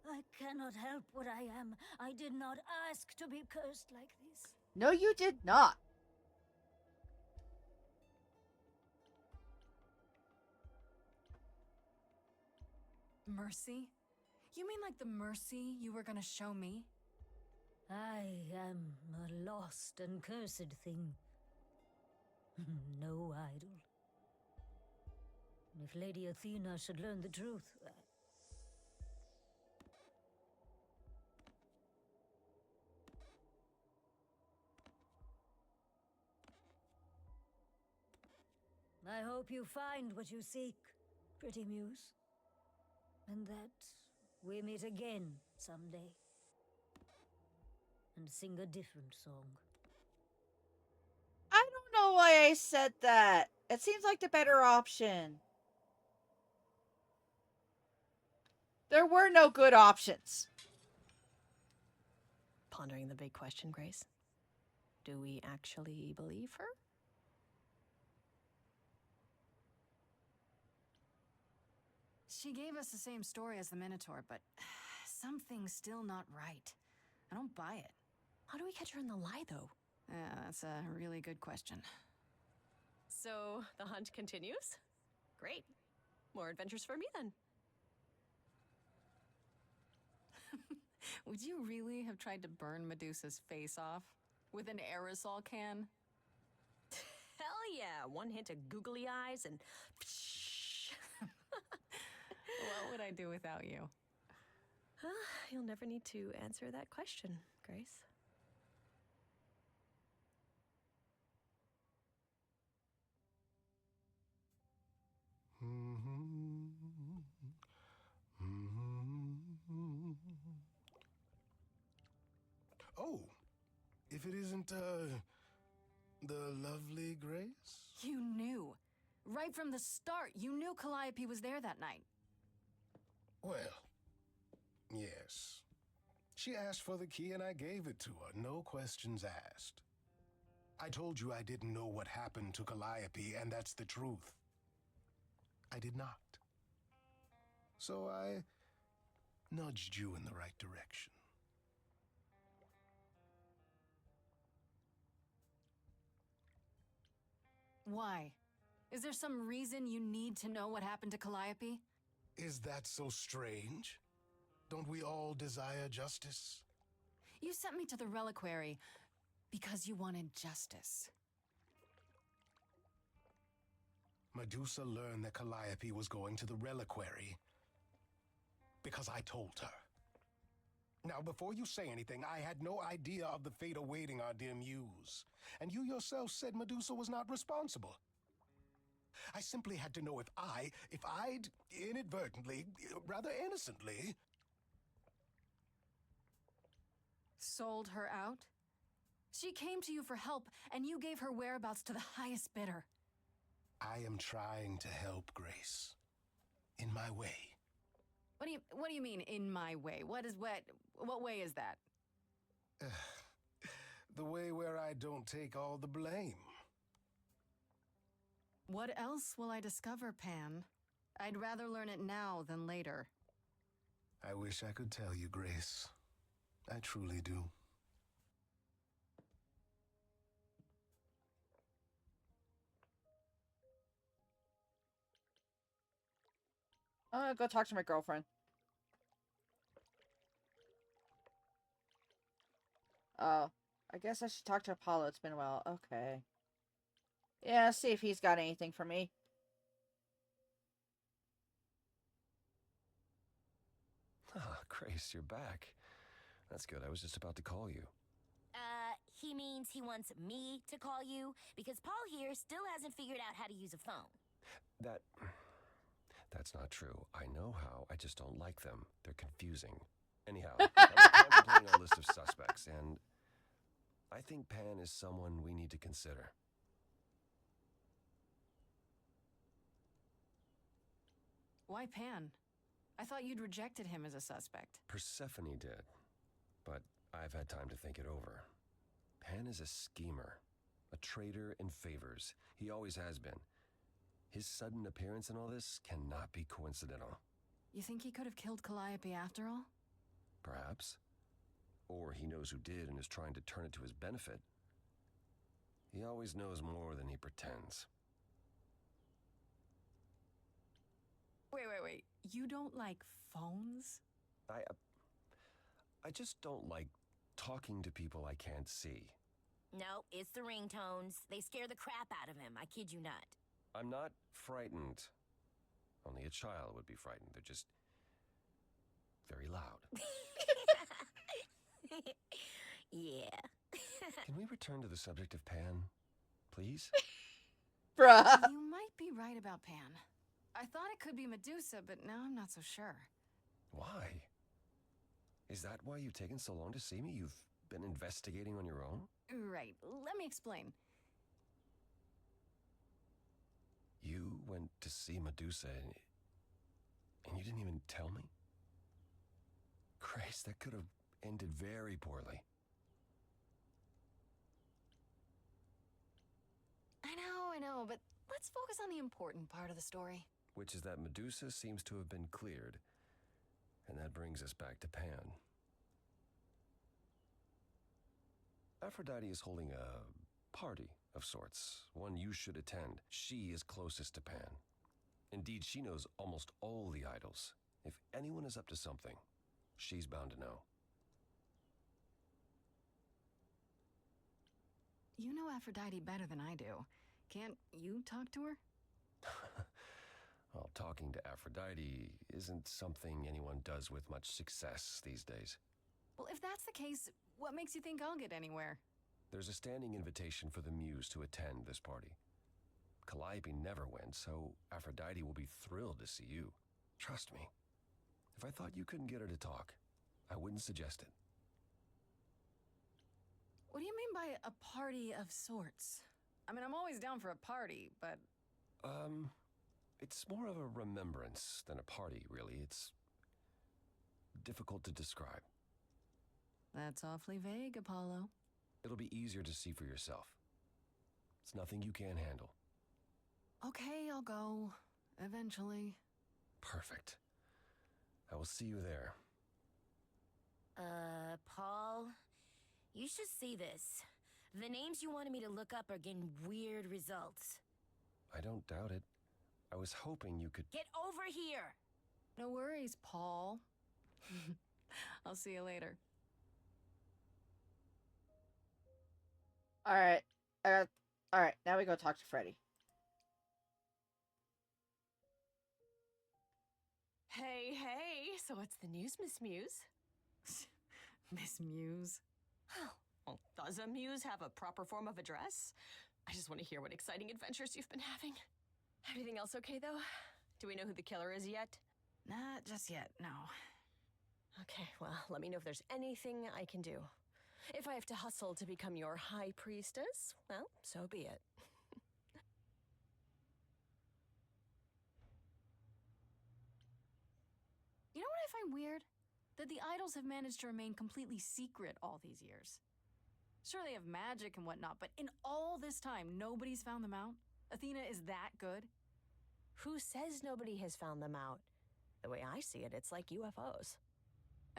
I cannot help what I am. I did not ask to be cursed like this. No, you did not. Mercy? You mean like the mercy you were gonna show me? I am a lost and cursed thing. No idol. If Lady Athena should learn the truth, I hope you find what you seek, pretty muse. And that we meet again someday. And sing a different song. I don't know why I said that. It seems like the better option. There were no good options. Pondering the big question, Grace. Do we actually believe her? She gave us the same story as the Minotaur, but something's still not right. I don't buy it. How do we catch her in the lie, though? Yeah, that's a really good question. So, the hunt continues? Great. More adventures for me, then. Would you really have tried to burn Medusa's face off? With an aerosol can? Hell yeah! One hint of googly eyes and... What would I do without you? You'll never need to answer that question, Grace. Oh, if it isn't, the lovely Grace? You knew. Right from the start, you knew Calliope was there that night. Well, yes. She asked for the key and I gave it to her, no questions asked. I told you I didn't know what happened to Calliope, and that's the truth. I did not. So I nudged you in the right direction. Why? Is there some reason you need to know what happened to Calliope? Is that so strange? Don't we all desire justice? You sent me to the reliquary because you wanted justice. Medusa learned that Calliope was going to the reliquary because I told her. Now, before you say anything, I had no idea of the fate awaiting our dear muse. And you yourself said Medusa was not responsible. I simply had to know if I'd inadvertently, rather innocently... Sold her out? She came to you for help, and you gave her whereabouts to the highest bidder. I am trying to help, Grace. In my way. What do you mean, in my way? What way is that? The way where I don't take all the blame. What else will I discover, Pan? I'd rather learn it now than later. I wish I could tell you, Grace. I truly do. I'm gonna go talk to my girlfriend. Oh, I guess I should talk to Apollo. It's been a while. Okay. Yeah, see if he's got anything for me. Ah, Grace, you're back. That's good. I was just about to call you. He means he wants me to call you, because Paul here still hasn't figured out how to use a phone. That's not true. I know how. I just don't like them. They're confusing. Anyhow, I'm contemplating our list of suspects, and I think Pan is someone we need to consider. Why Pan? I thought you'd rejected him as a suspect. Persephone did, but I've had time to think it over. Pan is a schemer, a traitor in favors. He always has been. His sudden appearance in all this cannot be coincidental. You think he could have killed Calliope after all? Perhaps. Or he knows who did and is trying to turn it to his benefit. He always knows more than he pretends. Wait. You don't like phones? I just don't like talking to people I can't see. No, it's the ringtones. They scare the crap out of him. I kid you not. I'm not frightened. Only a child would be frightened. They're just very loud. Yeah. Can we return to the subject of Pan, please? Bruh. You might be right about Pan. I thought it could be Medusa, but now I'm not so sure. Why? Is that why you've taken so long to see me? You've been investigating on your own? Right. Let me explain. You went to see Medusa and you didn't even tell me? Grace, that could have ended very poorly. I know, but let's focus on the important part of the story. Which is that Medusa seems to have been cleared. And that brings us back to Pan. Aphrodite is holding a party of sorts, one you should attend. She is closest to Pan. Indeed, she knows almost all the idols. If anyone is up to something, she's bound to know. You know Aphrodite better than I do. Can't you talk to her? Well, talking to Aphrodite isn't something anyone does with much success these days. Well, if that's the case, what makes you think I'll get anywhere? There's a standing invitation for the Muse to attend this party. Calliope never went, so Aphrodite will be thrilled to see you. Trust me. If I thought you couldn't get her to talk, I wouldn't suggest it. What do you mean by a party of sorts? I mean, I'm always down for a party, but... It's more of a remembrance than a party, really. It's difficult to describe. That's awfully vague, Apollo. It'll be easier to see for yourself. It's nothing you can't handle. Okay, I'll go. Eventually. Perfect. I will see you there. Paul, you should see this. The names you wanted me to look up are getting weird results. I don't doubt it. I was hoping you could... Get over here! No worries, Paul. I'll see you later. Alright. Alright, now we go talk to Freddie. Hey, so what's the news, Miss Muse? Miss Muse? Well, does a muse have a proper form of address? I just want to hear what exciting adventures you've been having. Everything else okay, though? Do we know who the killer is yet? Not just yet, no. Okay, well, let me know if there's anything I can do. If I have to hustle to become your high priestess, well, so be it. You know what I find weird? That the idols have managed to remain completely secret all these years. Sure, they have magic and whatnot, but in all this time, nobody's found them out? Athena is that good? Who says nobody has found them out? The way I see it, it's like UFOs.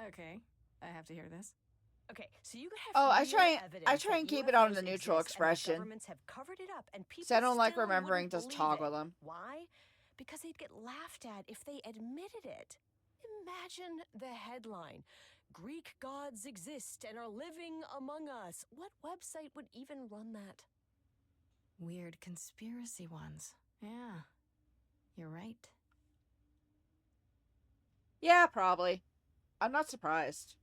Okay, I have to hear this. Okay, so you could have Oh, I evidence try and that keep it on UFOs the neutral exist and the expression. governments have covered it up, and people So I don't like still remembering wouldn't to believe toggle it. them. Why? Because they'd get laughed at if they admitted it. Imagine the headline: Greek gods exist and are living among us. What website would even run that? Weird conspiracy ones. Yeah, you're right. Yeah, probably. I'm not surprised.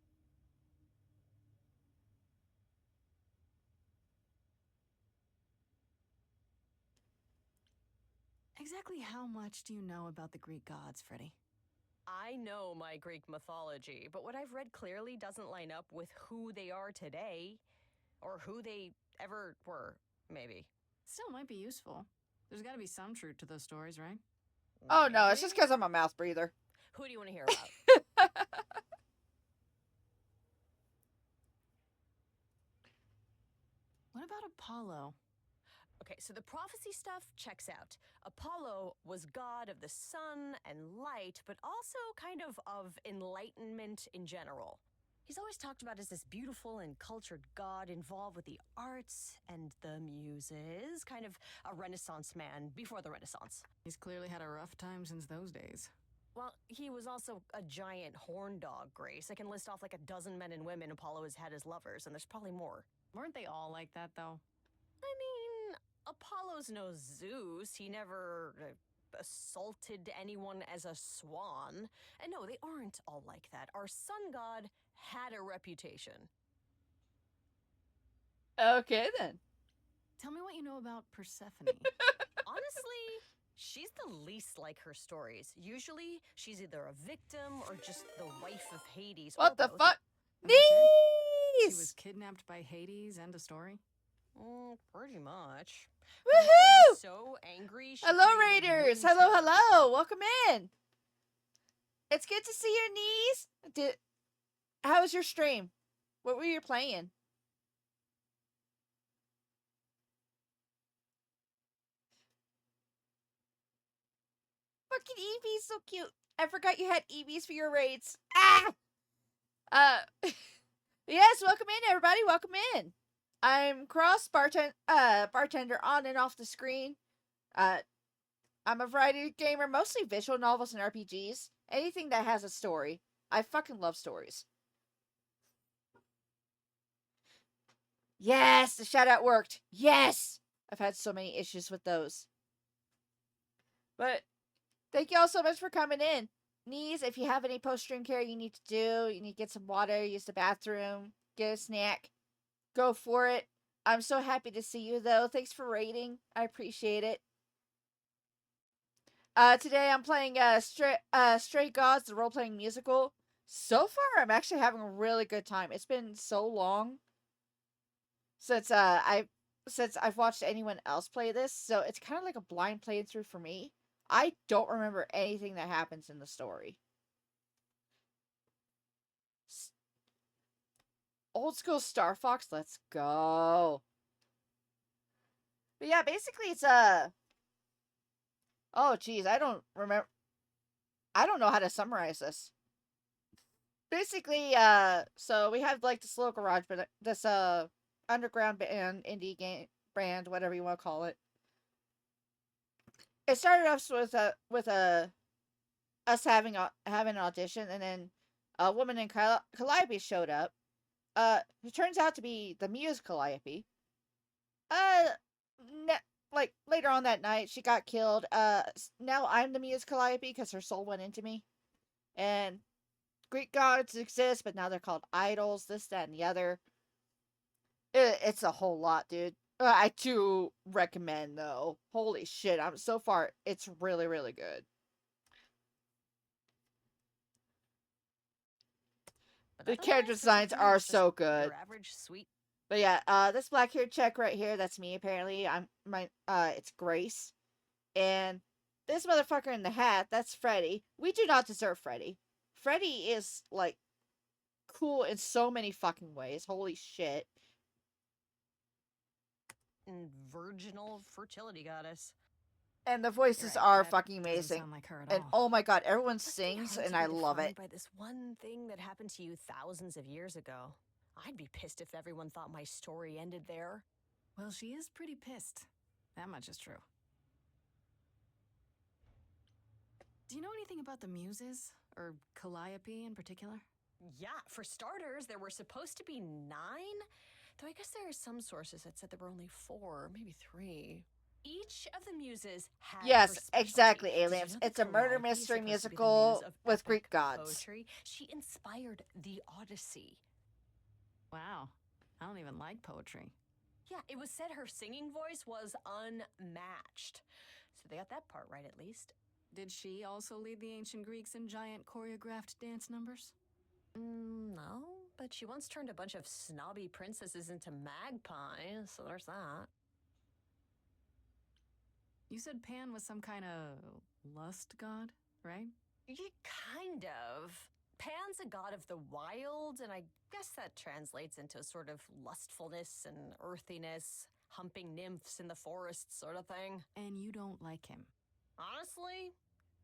Exactly how much do you know about the Greek gods, Freddie? I know my Greek mythology, but what I've read clearly doesn't line up with who they are today. Or who they ever were, maybe. Still might be useful. There's gotta be some truth to those stories, right? Oh no, it's just because I'm a mouth breather. Who do you want to hear about? What about Apollo? Okay, so the prophecy stuff checks out. Apollo was god of the sun and light, but also kind of enlightenment in general. He's always talked about as this beautiful and cultured god involved with the arts and the muses, kind of a Renaissance man before the Renaissance. He's clearly had a rough time since those days. Well, he was also a giant horn dog, Grace. I can list off like a dozen men and women Apollo has had as lovers, and there's probably more. Weren't they all like that, though? I mean, Apollo's no Zeus. He never assaulted anyone as a swan. And no, they aren't all like that. Our sun god had a reputation. Okay, then. Tell me what you know about Persephone. Honestly, she's the least like her stories. Usually, she's either a victim or just the wife of Hades. What or the both. fuck? And that's it? She Knees! was kidnapped by Hades, end of story? Pretty much. Woohoo! So angry. She Hello, created Raiders! wind Hello, terrors. hello! Welcome in! It's good to see your knees. How was your stream? What were you playing? Fucking Eevee's so cute. I forgot you had Eevees for your raids. Ah! Yes, welcome in, everybody. Welcome in. I'm Bartender on and off the screen. I'm a variety gamer, mostly visual novels and RPGs. Anything that has a story. I fucking love stories. Yes, the shout out worked. Yes! I've had so many issues with those. But thank you all so much for coming in. Knees, if you have any post-stream care you need to do, you need to get some water, use the bathroom, get a snack, go for it. I'm so happy to see you, though. Thanks for raiding. I appreciate it. Today I'm playing Stray Gods, the role-playing musical. So far, I'm actually having a really good time. It's been so long since I've watched anyone else play this, so it's kind of like a blind playthrough for me. I don't remember anything that happens in the story. Old school Star Fox, let's go. But yeah, basically it's oh geez, I don't know how to summarize this. Basically, so we have like this little garage, but this underground band, indie game brand, whatever you want to call it. It started off with us having an audition, and then a woman named Calliope showed up. Who turns out to be the Muse Calliope. Like later on that night, she got killed. Now I'm the Muse Calliope because her soul went into me. And Greek gods exist, but now they're called idols. This, that, and the other. It's a whole lot, dude. I do recommend, though. Holy shit, so far, it's really, really good. The character designs are so good. Your average sweet. But yeah, this black-haired chick right here, that's me, apparently. It's Grace. And this motherfucker in the hat, that's Freddie. We do not deserve Freddie. Freddie is, like, cool in so many fucking ways. Holy shit. Virginal fertility goddess. And the voices are fucking amazing. Sound like her at and all. oh my god, everyone sings and I love it. By this one thing that happened to you thousands of years ago. I'd be pissed if everyone thought my story ended there. Well, she is pretty pissed. That much is true. Do you know anything about the Muses? Or Calliope in particular? Yeah, for starters, there were supposed to be 9. Though I guess there are some sources that said there were only 4, maybe 3. Each of the muses had Yes, her specialty. exactly, Did you aliens. know that It's a murder Calliope is mystery supposed to be the musical muse of with epic Greek gods. poetry? She inspired the Odyssey. Wow. I don't even like poetry. Yeah, it was said her singing voice was unmatched. So they got that part right at least. Did she also lead the ancient Greeks in giant choreographed dance numbers? No, but she once turned a bunch of snobby princesses into magpies, so there's that. You said Pan was some kind of lust god, right? Yeah, kind of. Pan's a god of the wild, and I guess that translates into a sort of lustfulness and earthiness, humping nymphs in the forest sort of thing. And you don't like him? Honestly,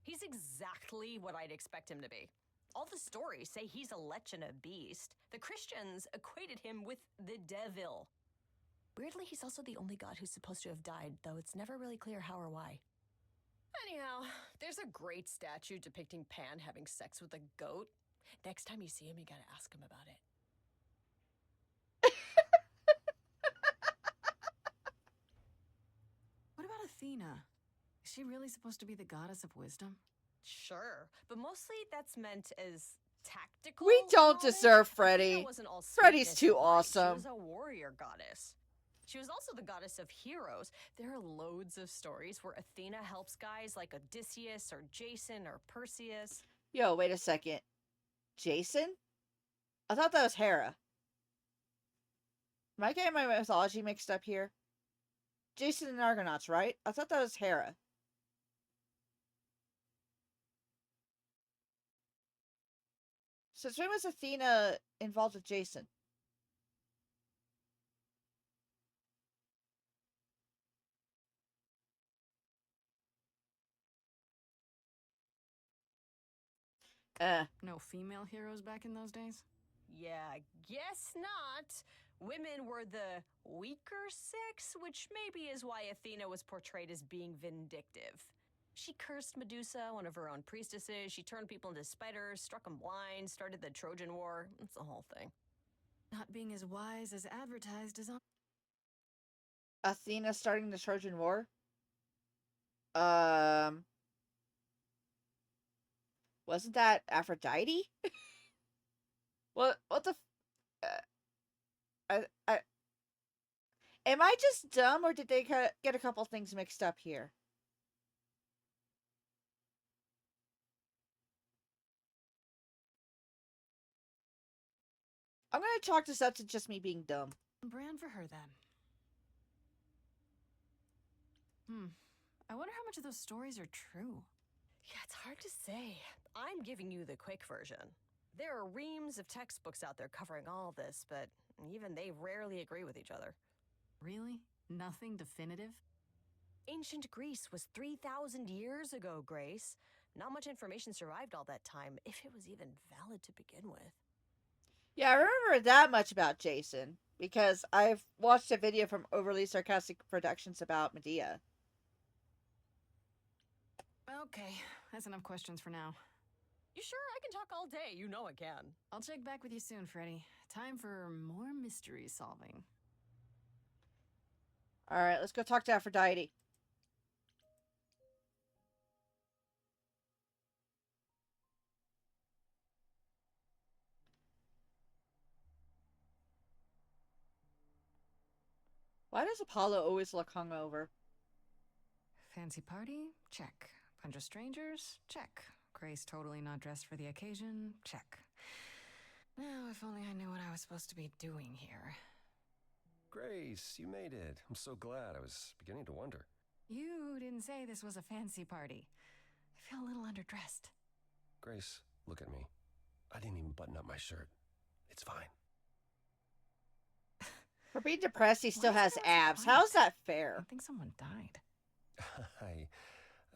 he's exactly what I'd expect him to be. All the stories say he's a lech and a beast. The Christians equated him with the devil. Weirdly, he's also the only god who's supposed to have died, though it's never really clear how or why. Anyhow, there's There's a great statue depicting Pan having sex with a goat. Next time you see him, you gotta ask him about it. What about Athena? Is she really supposed to be the goddess of wisdom? Sure, but mostly that's meant as tactical. We don't knowledge. deserve Athena Freddie. wasn't all Freddie's sweetness too and light. awesome. She was a warrior goddess. She was also the goddess of heroes. There are loads of stories where Athena helps guys like Odysseus or Jason or Perseus. Yo, wait a second. Jason? I thought that was Hera. Am I getting my mythology mixed up here? Jason and Argonauts, right? I thought that was Hera. Since when was Athena involved with Jason? No female heroes back in those days? Yeah, guess not. Women were the weaker sex, which maybe is why Athena was portrayed as being vindictive. She cursed Medusa, one of her own priestesses. She turned people into spiders, struck them blind, started the Trojan War. It's the whole thing. Not being as wise as advertised is on. Athena starting the Trojan War? Wasn't that Aphrodite? What the am I just dumb, or did they get a couple things mixed up here? I'm gonna chalk this up to just me being dumb. Brand for her, then. I wonder how much of those stories are true. Yeah, it's hard to say. I'm giving you the quick version. There are reams of textbooks out there covering all this, but even they rarely agree with each other. Really? Nothing definitive? Ancient Greece was 3,000 years ago, Grace. Not much information survived all that time, if it was even valid to begin with. Yeah, I remember that much about Jason, because I've watched a video from Overly Sarcastic Productions about Medea. Okay, that's enough questions for now. You sure? I can talk all day. You know I can. I'll check back with you soon, Freddie. Time for more mystery solving. Alright, let's go talk to Aphrodite. Why does Apollo always look hungover? Fancy party? Check. Bunch of strangers? Check. Grace totally not dressed for the occasion? Check. Now, if only I knew what I was supposed to be doing here. Grace, you made it. I'm so glad. I was beginning to wonder. You didn't say this was a fancy party. I feel a little underdressed. Grace, look at me. I didn't even button up my shirt. It's fine. For being depressed, he still has abs. How's that fair? I think someone died.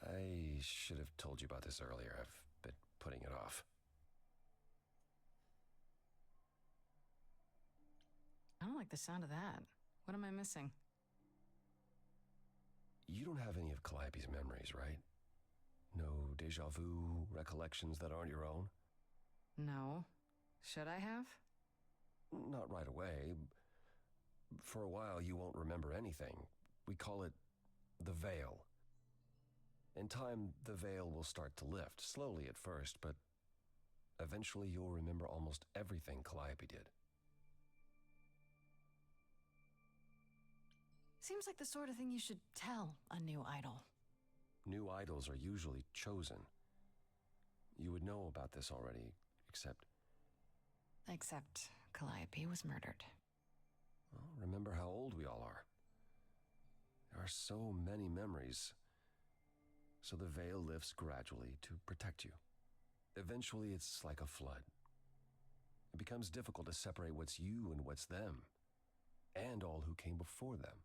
I should have told you about this earlier. I've been putting it off. I don't like the sound of that. What am I missing? You don't have any of Calliope's memories, right? No deja vu recollections that aren't your own? No. Should I have? Not right away. For a while, you won't remember anything. We call it the veil. In time, the veil will start to lift, slowly at first, but eventually you'll remember almost everything Calliope did. Seems like the sort of thing you should tell a new idol. New idols are usually chosen. You would know about this already, except... Except Calliope was murdered. Well, remember how old we all are. There are so many memories. So the veil lifts gradually to protect you. Eventually, it's like a flood. It becomes difficult to separate what's you and what's them, and all who came before them.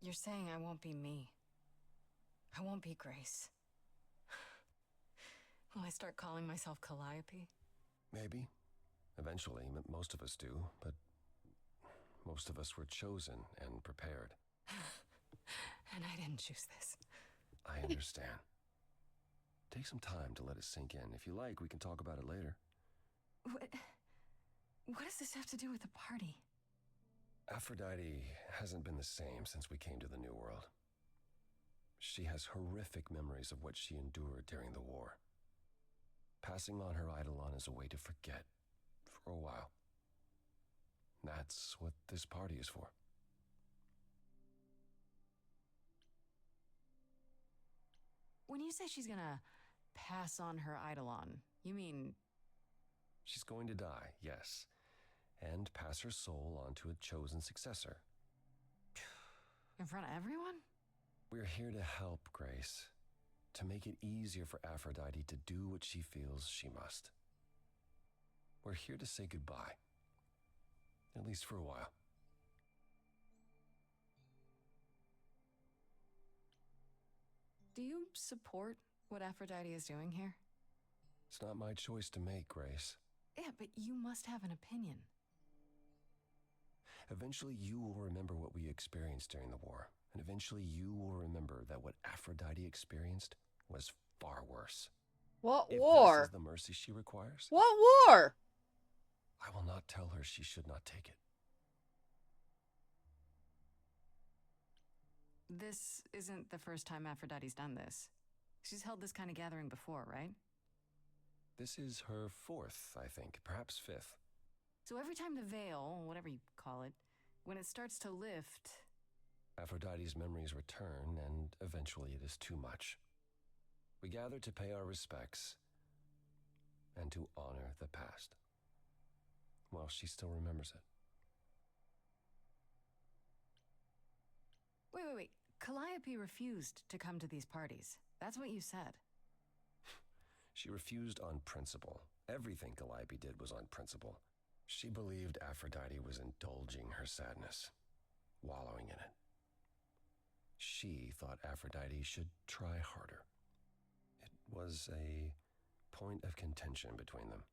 You're saying I won't be me. I won't be Grace. Will I start calling myself Calliope? Maybe. Eventually, most of us do, but Most of us were chosen and prepared. And I didn't choose this. I understand. Take some time to let it sink in. If you like, we can talk about it later. What does this have to do with the party? Aphrodite hasn't been the same since we came to the New World. She has horrific memories of what she endured during the war. Passing on her eidolon is a way to forget, for a while. That's what this party is for. When you say she's gonna pass on her eidolon, you mean... She's going to die, yes, and pass her soul on to a chosen successor. In front of everyone? We're here to help, Grace. To make it easier for Aphrodite to do what she feels she must. We're here to say goodbye. At least for a while. Do you support what Aphrodite is doing here? It's not my choice to make, Grace. Yeah, but you must have an opinion. Eventually you will remember what we experienced during the war. And eventually you will remember that what Aphrodite experienced was far worse. What If war? this is the mercy she requires, What war? I will not tell her she should not take it. This isn't the first time Aphrodite's done this. She's held this kind of gathering before, right? This is her fourth, I think, perhaps fifth. So every time the veil, whatever you call it, when it starts to lift... Aphrodite's memories return, and eventually it is too much. We gather to pay our respects and to honor the past, while she still remembers it. Wait. Calliope refused to come to these parties. That's what you said. She refused on principle. Everything Calliope did was on principle. She believed Aphrodite was indulging her sadness, wallowing in it. She thought Aphrodite should try harder. It was a point of contention between them.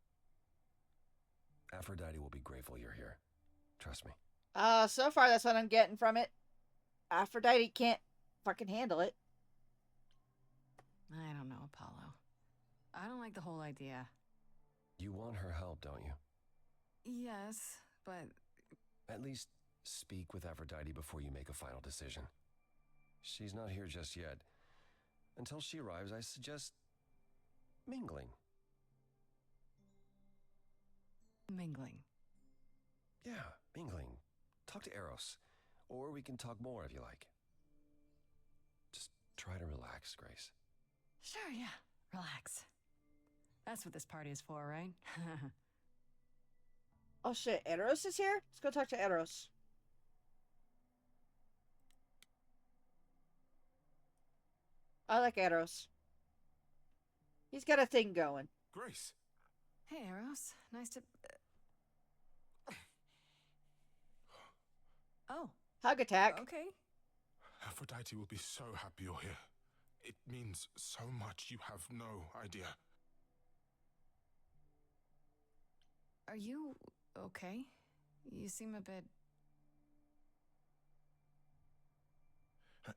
Aphrodite will be grateful you're here. Trust me. So far that's what I'm getting from it. Aphrodite can't fucking handle it. I don't know, Apollo. I don't like the whole idea. You want her help, don't you? Yes, but... At least speak with Aphrodite before you make a final decision. She's not here just yet. Until she arrives, I suggest mingling. Mingling? Yeah, mingling. Talk to Eros. Or we can talk more if you like. Just try to relax, Grace. Sure, yeah. Relax. That's what this party is for, right? Oh shit, Eros is here? Let's go talk to Eros. I like Eros. He's got a thing going. Grace. Hey, Eros. Nice to... Oh. Hug attack. Okay. Aphrodite will be so happy you're here. It means so much you have no idea. Are you okay? You seem a bit...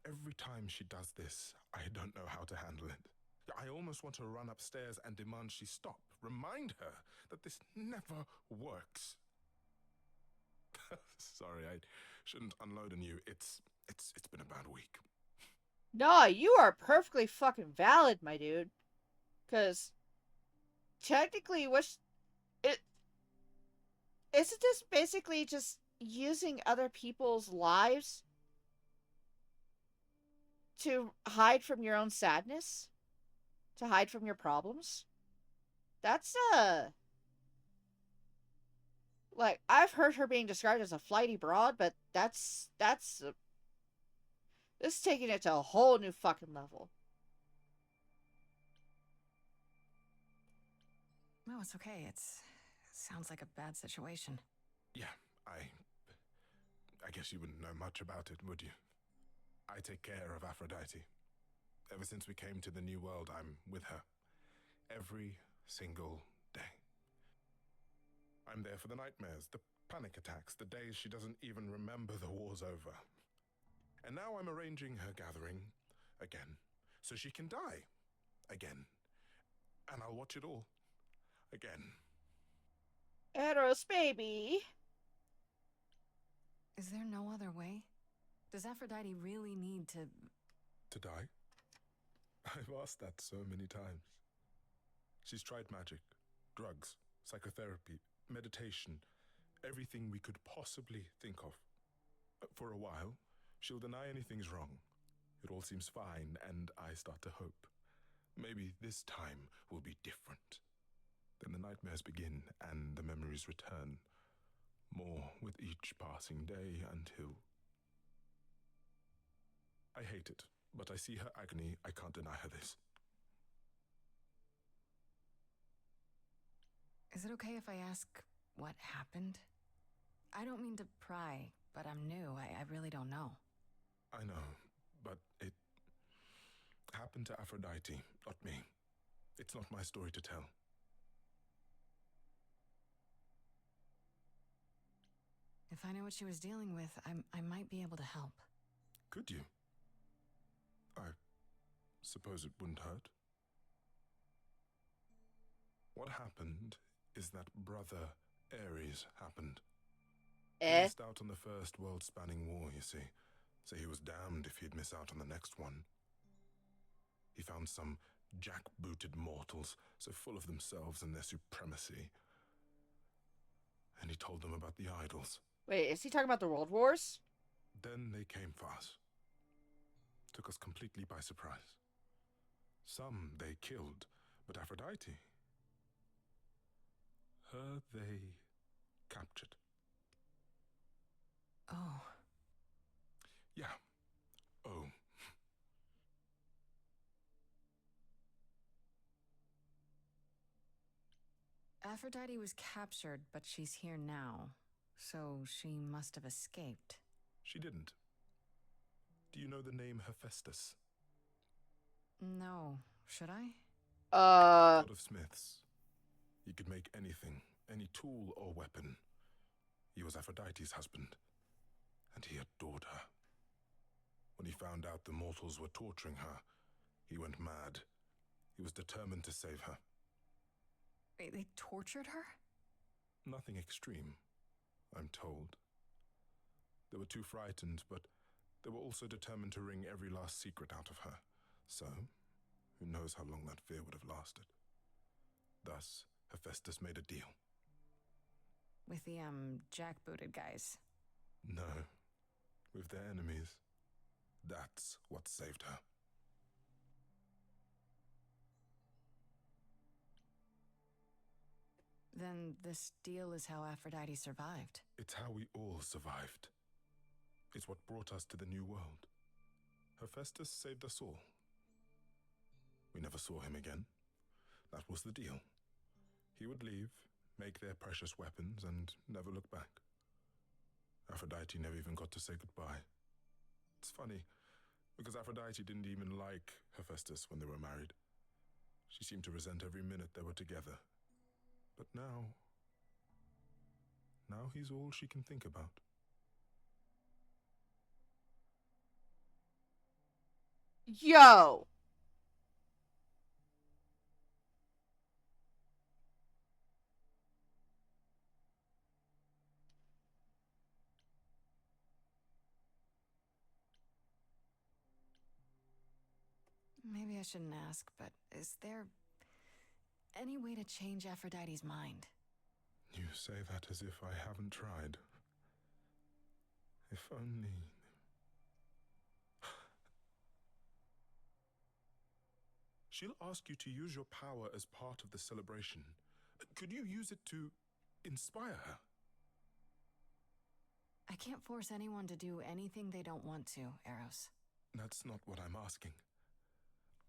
Every time she does this, I don't know how to handle it. I almost want to run upstairs and demand she stop. Remind her that this never works. Sorry, I shouldn't unload on you. It's been a bad week. No, you are perfectly fucking valid, my dude. Cause technically, isn't this basically just using other people's lives to hide from your own sadness? To hide from your problems? That's like, I've heard her being described as a flighty broad, but this is taking it to a whole new fucking level. No, it's okay. It sounds like a bad situation. Yeah, I guess you wouldn't know much about it, would you? I take care of Aphrodite. Ever since we came to the New World, I'm with her. Every single day. I'm there for the nightmares, the Panic attacks the days she doesn't even remember the war's over. And now I'm arranging her gathering again, so she can die again. And I'll watch it all again. Eros, baby. Is there no other way? Does Aphrodite really need to... To die? I've asked that so many times. She's tried magic, drugs, psychotherapy, meditation, everything we could possibly think of. For a while, she'll deny anything's wrong. It all seems fine, and I start to hope. Maybe this time will be different. Then the nightmares begin, and the memories return. More with each passing day until... I hate it, but I see her agony. I can't deny her this. Is it okay if I ask what happened? I don't mean to pry, but I'm new. I really don't know. I know, but it happened to Aphrodite, not me. It's not my story to tell. If I know what she was dealing with, I might be able to help. Could you? I suppose it wouldn't hurt. What happened is that Brother Ares happened. He missed out on the first world-spanning war, you see, so he was damned if he'd miss out on the next one. He found some jackbooted mortals, so full of themselves and their supremacy. And he told them about the idols. Wait, is he talking about the World Wars? Then they came for us. Took us completely by surprise. Some they killed, but Aphrodite, her they captured. Oh. Yeah. Oh. Aphrodite was captured, but she's here now. So she must have escaped. She didn't. Do you know the name Hephaestus? No. Should I? God of smiths. He could make anything, any tool or weapon. He was Aphrodite's husband, and he adored her. When he found out the mortals were torturing her, he went mad. He was determined to save her. Wait, they tortured her? Nothing extreme, I'm told. They were too frightened, but they were also determined to wring every last secret out of her. So, who knows how long that fear would have lasted. Thus, Hephaestus made a deal. With the, jackbooted guys. No, with their enemies. That's what saved her. Then this deal is how Aphrodite survived. It's how we all survived. It's what brought us to the new world. Hephaestus saved us all. We never saw him again. That was the deal. He would leave, make their precious weapons, and never look back. Aphrodite never even got to say goodbye. It's funny, because Aphrodite didn't even like Hephaestus when they were married. She seemed to resent every minute they were together. But now he's all she can think about. Yo! Maybe I shouldn't ask, but is there any way to change Aphrodite's mind? You say that as if I haven't tried. If only... She'll ask you to use your power as part of the celebration. Could you use it to inspire her? I can't force anyone to do anything they don't want to, Eros. That's not what I'm asking.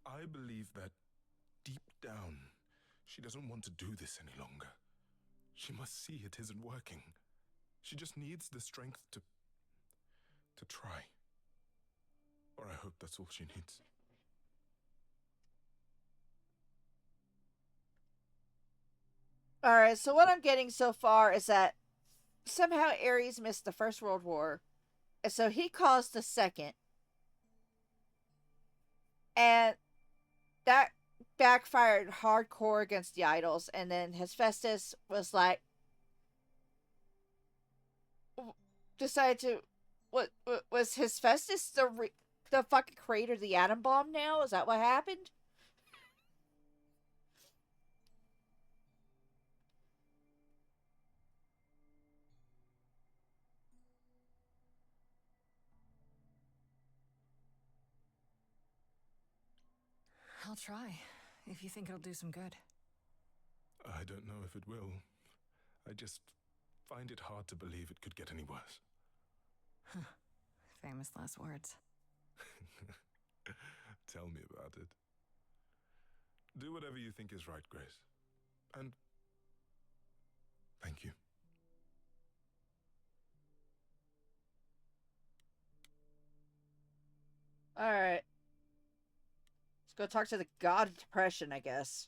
I believe that deep down, she doesn't want to do this any longer. She must see it isn't working. She just needs the strength to try. Or I hope that's all she needs. Alright, so what I'm getting so far is that somehow Ares missed the First World War, and so he caused the second, and that backfired hardcore against the idols. And then Hephaestus was like, decided to, what was Hephaestus the fucking creator of the atom bomb? Now is that what happened? I'll try, if you think it'll do some good. I don't know if it will. I just find it hard to believe it could get any worse. Famous last words. Tell me about it. Do whatever you think is right, Grace. And thank you. Alright. Let's go talk to the god of depression, I guess.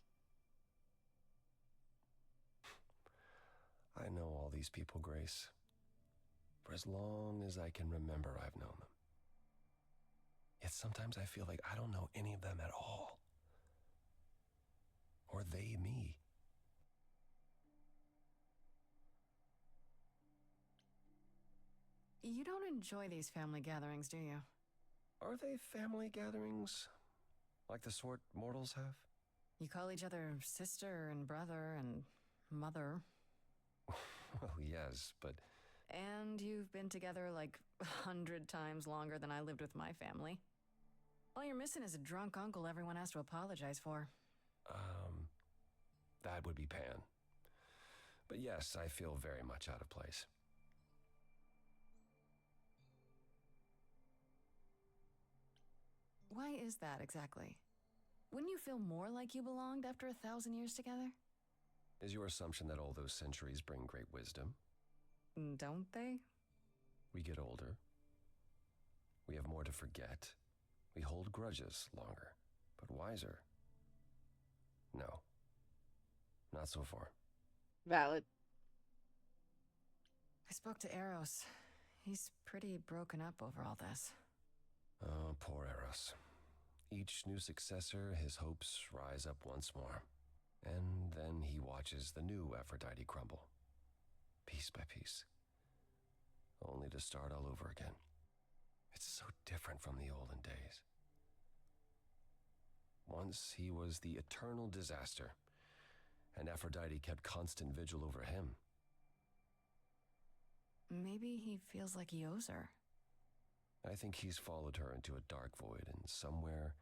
I know all these people, Grace. For as long as I can remember, I've known them. Yet sometimes I feel like I don't know any of them at all. Or they me. You don't enjoy these family gatherings, do you? Are they family gatherings? Like the sort mortals have? You call each other sister and brother and mother. Well, yes, but... And you've been together like 100 times longer than I lived with my family. All you're missing is a drunk uncle everyone has to apologize for. That would be Pan. But yes, I feel very much out of place. Why is that exactly? Wouldn't you feel more like you belonged after 1,000 years together? Is your assumption that all those centuries bring great wisdom? Don't they? We get older. We have more to forget. We hold grudges longer, but wiser. No. Not so far. Valid. I spoke to Eros. He's pretty broken up over all this. Oh, poor Eros. Each new successor, his hopes rise up once more. And then he watches the new Aphrodite crumble. Piece by piece. Only to start all over again. It's so different from the olden days. Once he was the eternal disaster, and Aphrodite kept constant vigil over him. Maybe he feels like he owes her. I think he's followed her into a dark void, and somewhere,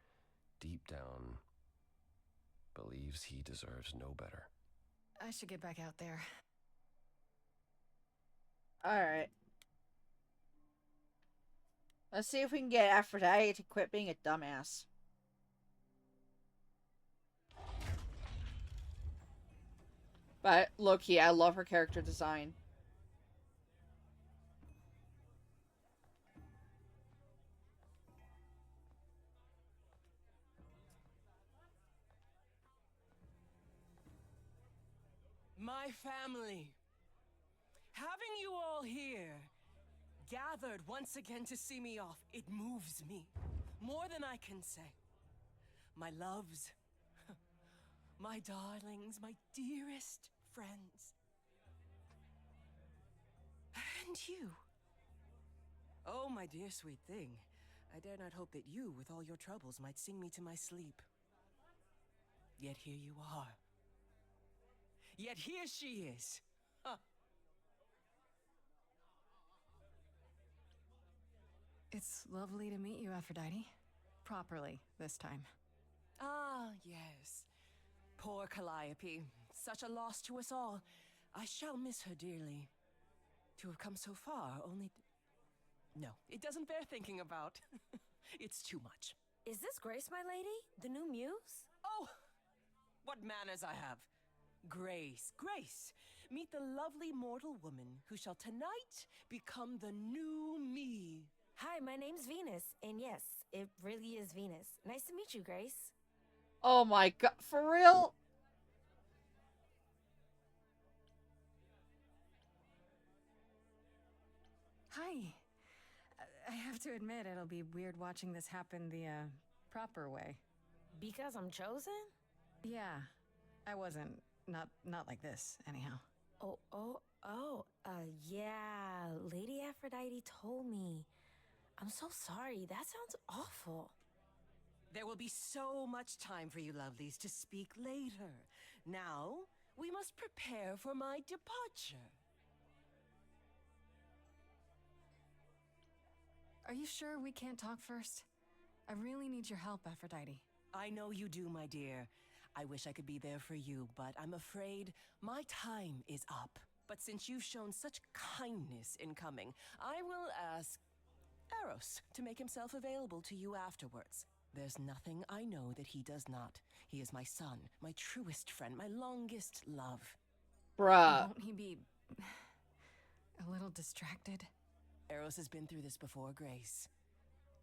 deep down, believes he deserves no better. I should get back out there. Alright. Let's see if we can get Aphrodite to quit being a dumbass. But low-key, I love her character design. My family. Having you all here, gathered once again to see me off, it moves me. More than I can say. My loves, my darlings, my dearest friends. And you. Oh, my dear sweet thing. I dare not hope that you, with all your troubles, might sing me to my sleep. Yet here you are. Yet here she is. Huh. It's lovely to meet you, Aphrodite. Properly, this time. Ah, yes. Poor Calliope. Such a loss to us all. I shall miss her dearly. To have come so far, only... No, it doesn't bear thinking about. It's too much. Is this Grace, my lady? The new muse? Oh! What manners I have. Grace, Grace. Meet the lovely mortal woman who shall tonight become the new me. Hi, my name's Venus, and yes, it really is Venus. Nice to meet you, Grace. Oh my god, for real? Hi. I have to admit, it'll be weird watching this happen the proper way. Because I'm chosen? Yeah, I wasn't. Not like this, anyhow. Yeah. Lady Aphrodite told me. I'm so sorry. That sounds awful. There will be so much time for you lovelies to speak later. Now, we must prepare for my departure. Are you sure we can't talk first? I really need your help, Aphrodite. I know you do, my dear. I wish I could be there for you, but I'm afraid my time is up. But since you've shown such kindness in coming, I will ask Eros to make himself available to you afterwards. There's nothing I know that he does not. He is my son, my truest friend, my longest love. Bruh. Won't he be a little distracted? Eros has been through this before, Grace.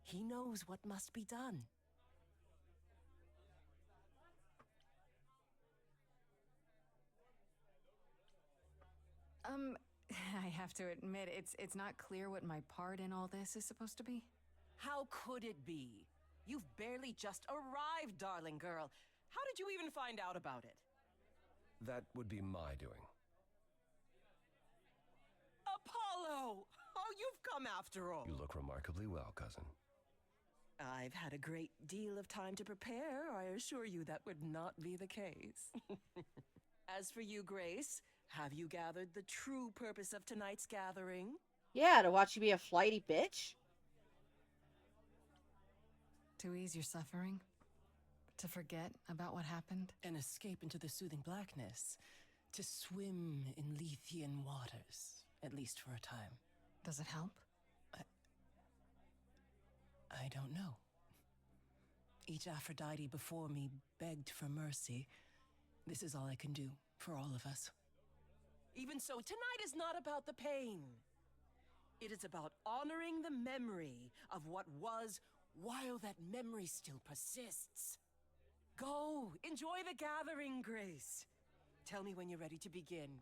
He knows what must be done. I have to admit, it's not clear what my part in all this is supposed to be. How could it be? You've barely just arrived, darling girl. How did you even find out about it? That would be my doing. Apollo! Oh, you've come after all. You look remarkably well, cousin. I've had a great deal of time to prepare. I assure you that would not be the case. As for you, Grace, have you gathered the true purpose of tonight's gathering? Yeah, to watch you be a flighty bitch? To ease your suffering? To forget about what happened? An escape into the soothing blackness. To swim in Lethean waters, at least for a time. Does it help? I don't know. Each Aphrodite before me begged for mercy. This is all I can do for all of us. Even so, tonight is not about the pain. It is about honoring the memory of what was while that memory still persists. Go, enjoy the gathering, Grace. Tell me when you're ready to begin.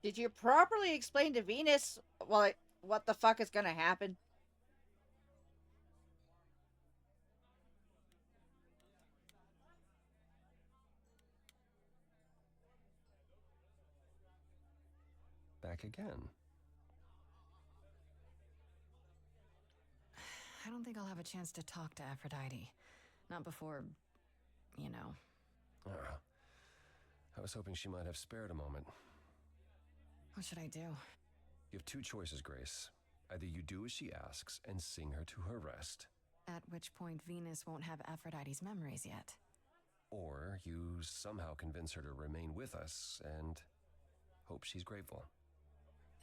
Did you properly explain to Venus what the fuck is gonna happen? Back again. I don't think I'll have a chance to talk to Aphrodite. Not before, you know. I was hoping she might have spared a moment. What should I do? You have two choices, Grace. Either you do as she asks and sing her to her rest, At which point Venus won't have Aphrodite's memories yet. or you somehow convince her to remain with us and hope she's grateful.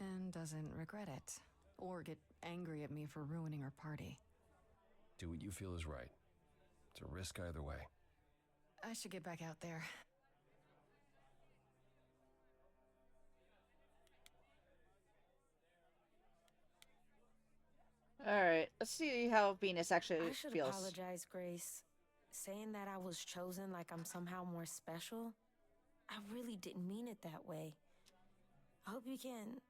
And doesn't regret it. Or get angry at me for ruining her party. Do what you feel is right. It's a risk either way. I should get back out there. Alright, let's see how Venus actually I should feels. apologize, Grace. Saying that I was chosen like I'm somehow more special, I really didn't mean it that way. I hope you can...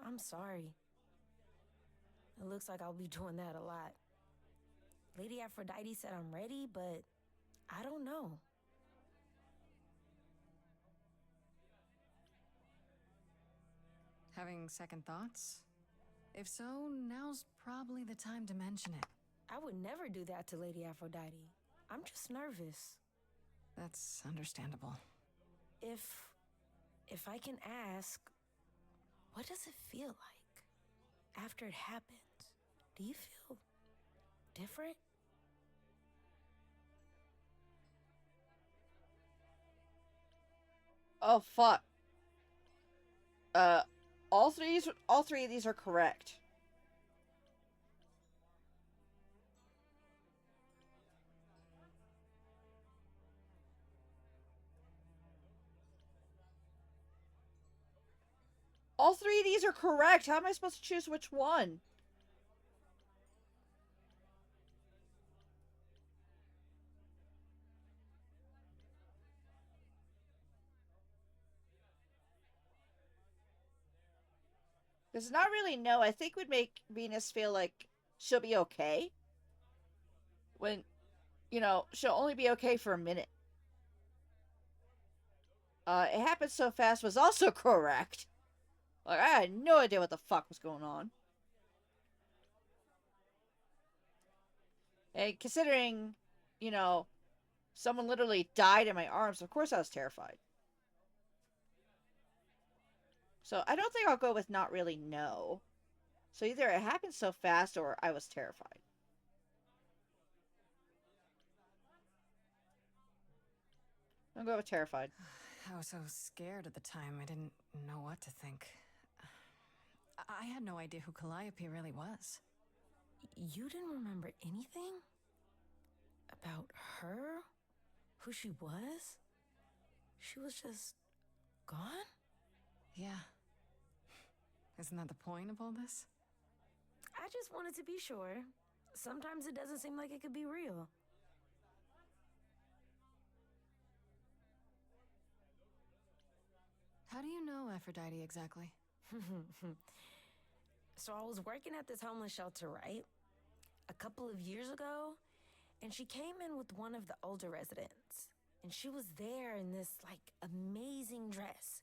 I'm sorry. It looks like I'll be doing that a lot. Lady Aphrodite said I'm ready, but I don't know. Having second thoughts? If so, now's probably the time to mention it. I would never do that to Lady Aphrodite. I'm just nervous. That's understandable. If I can ask, what does it feel like after it happens? Do you feel different? Oh fuck. All three of these are correct. All three of these are correct. How am I supposed to choose which one? Because not really know, I think would make Venus feel like she'll be okay. When, she'll only be okay for a minute. It happened so fast was also correct. Like, I had no idea what the fuck was going on. And considering, someone literally died in my arms, of course I was terrified. So I don't think I'll go with not really know. So either it happened so fast or I was terrified. I'll go with terrified. I was so scared at the time, I didn't know what to think. I had no idea who Calliope really was. You didn't remember anything? About her? Who she was? She was just gone? Yeah. Isn't that the point of all this? I just wanted to be sure. Sometimes it doesn't seem like it could be real. How do you know Aphrodite exactly? So I was working at this homeless shelter, right? A couple of years ago, and she came in with one of the older residents. And she was there in this, amazing dress.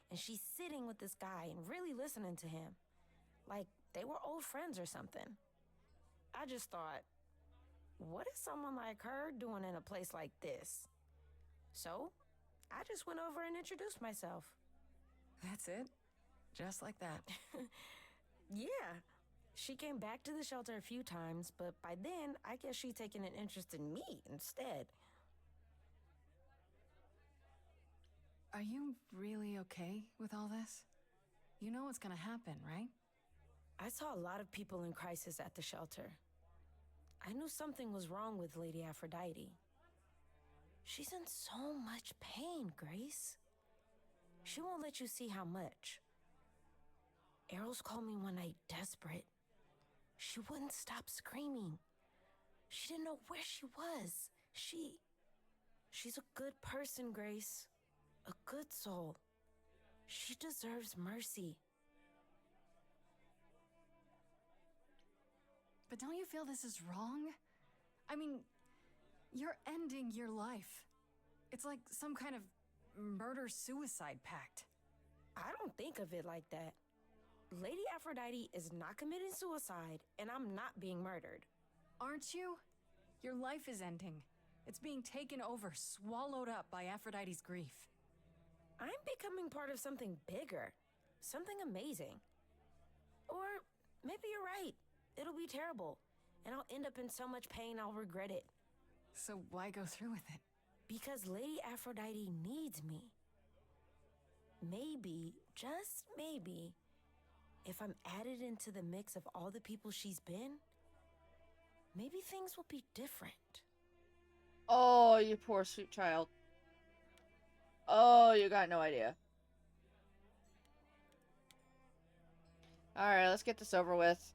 And she's sitting with this guy and really listening to him. Like they were old friends or something. I just thought, what is someone like her doing in a place like this? So, I just went over and introduced myself. That's it? Just like that? Yeah. She came back to the shelter a few times, but by then, I guess she'd taken an interest in me instead. Are you really okay with all this? You know what's gonna happen, right? I saw a lot of people in crisis at the shelter. I knew something was wrong with Lady Aphrodite. She's in so much pain, Grace. She won't let you see how much. Eros called me one night desperate. She wouldn't stop screaming. She didn't know where she was. She's a good person, Grace. A good soul. She deserves mercy. But don't you feel this is wrong? I mean, you're ending your life. It's like some kind of murder-suicide pact. I don't think of it like that. Lady Aphrodite is not committing suicide, and I'm not being murdered. Aren't you? Your life is ending. It's being taken over, swallowed up by Aphrodite's grief. I'm becoming part of something bigger. Something amazing. Or maybe you're right. It'll be terrible, and I'll end up in so much pain I'll regret it. So why go through with it? Because Lady Aphrodite needs me. Maybe, just maybe, if I'm added into the mix of all the people she's been, maybe things will be different. Oh, you poor sweet child. Oh, you got no idea. Alright, let's get this over with.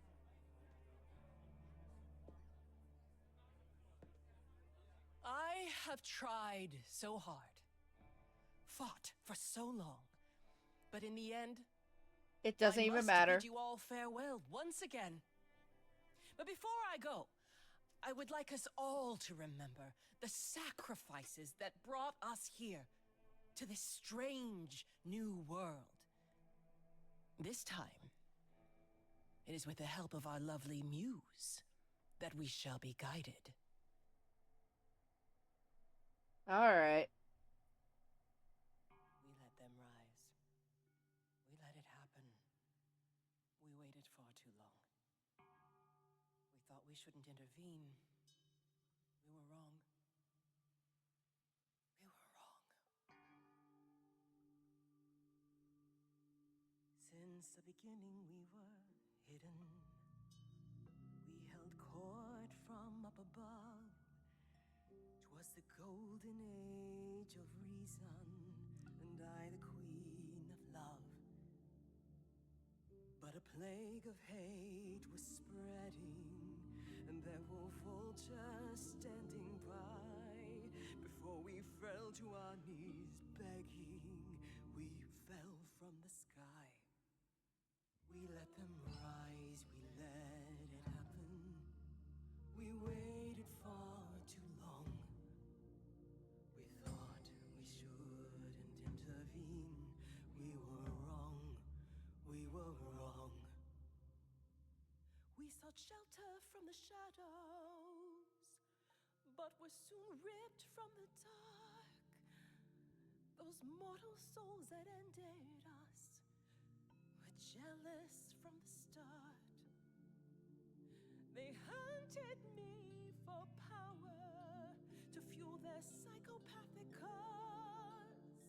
I have tried so hard, fought for so long, but in the end, it doesn't I even must matter. Bid you all farewell once again. But before I go, I would like us all to remember the sacrifices that brought us here to this strange new world. This time, it is with the help of our lovely muse that we shall be guided. Alright. We let them rise. We let it happen. We waited far too long. We thought we shouldn't intervene. We were wrong. We were wrong. Since the beginning we were hidden. We held court from up above. 'Twas the golden age of reason, and I the queen of love. But a plague of hate was spreading, and there were vultures standing by. Before we fell to our knees begging, we fell from the sky. We let sought shelter from the shadows, but were soon ripped from the dark. Those mortal souls that ended us were jealous from the start. They hunted me for power to fuel their psychopathic cause.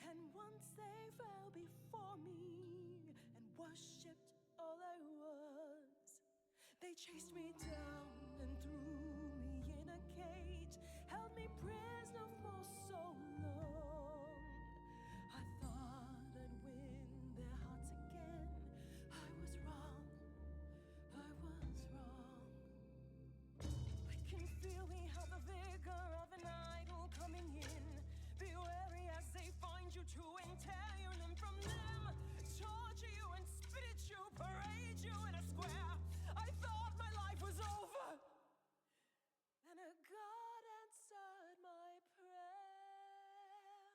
And once they fell before me and worshipped all I was, they chased me down and threw me in a cage, held me prisoner for so long. I thought I'd win their hearts again. I was wrong. I was wrong. I can feel the vigor of an idol coming in. Be wary as they find you to entail your limb from them, torture you and spit at you, parade you in a square. I thought my life was over. Then a God answered my prayer.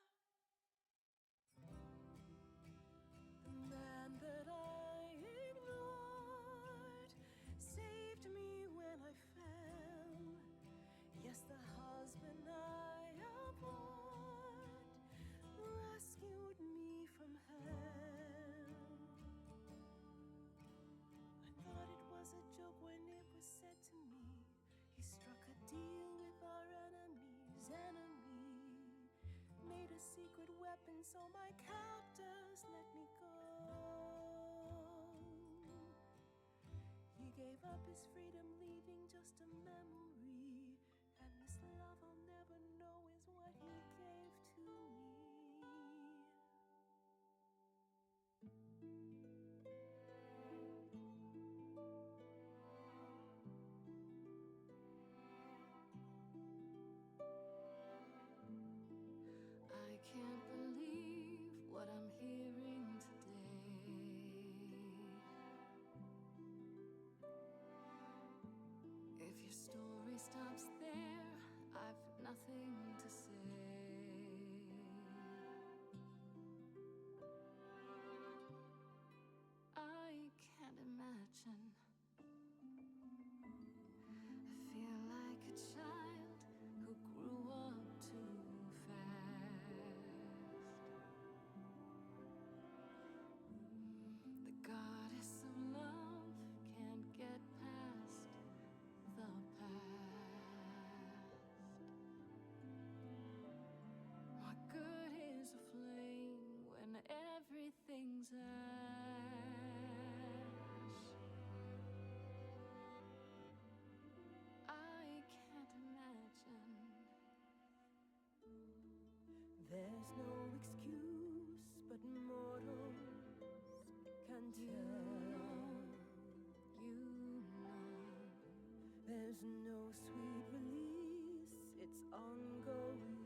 The man that I ignored saved me when I fell. Yes, the husband I abhorred rescued me from hell. I thought it was a joke when it was said to me. He struck a deal with our enemy's enemy, made a secret weapon so my captors let me go. He gave up his freedom, leaving just a memory. And this love I'll never know is what he gave to me. I can't believe what I'm hearing today. If your story stops there, I've nothing to say. I can't imagine. I feel like a child who grew up too fast. The goddess of love can't get past the past. What good is a flame when everything's ash? I can't imagine. There's no excuse but mortals can tell. You know. There's no sweet release, it's ongoing.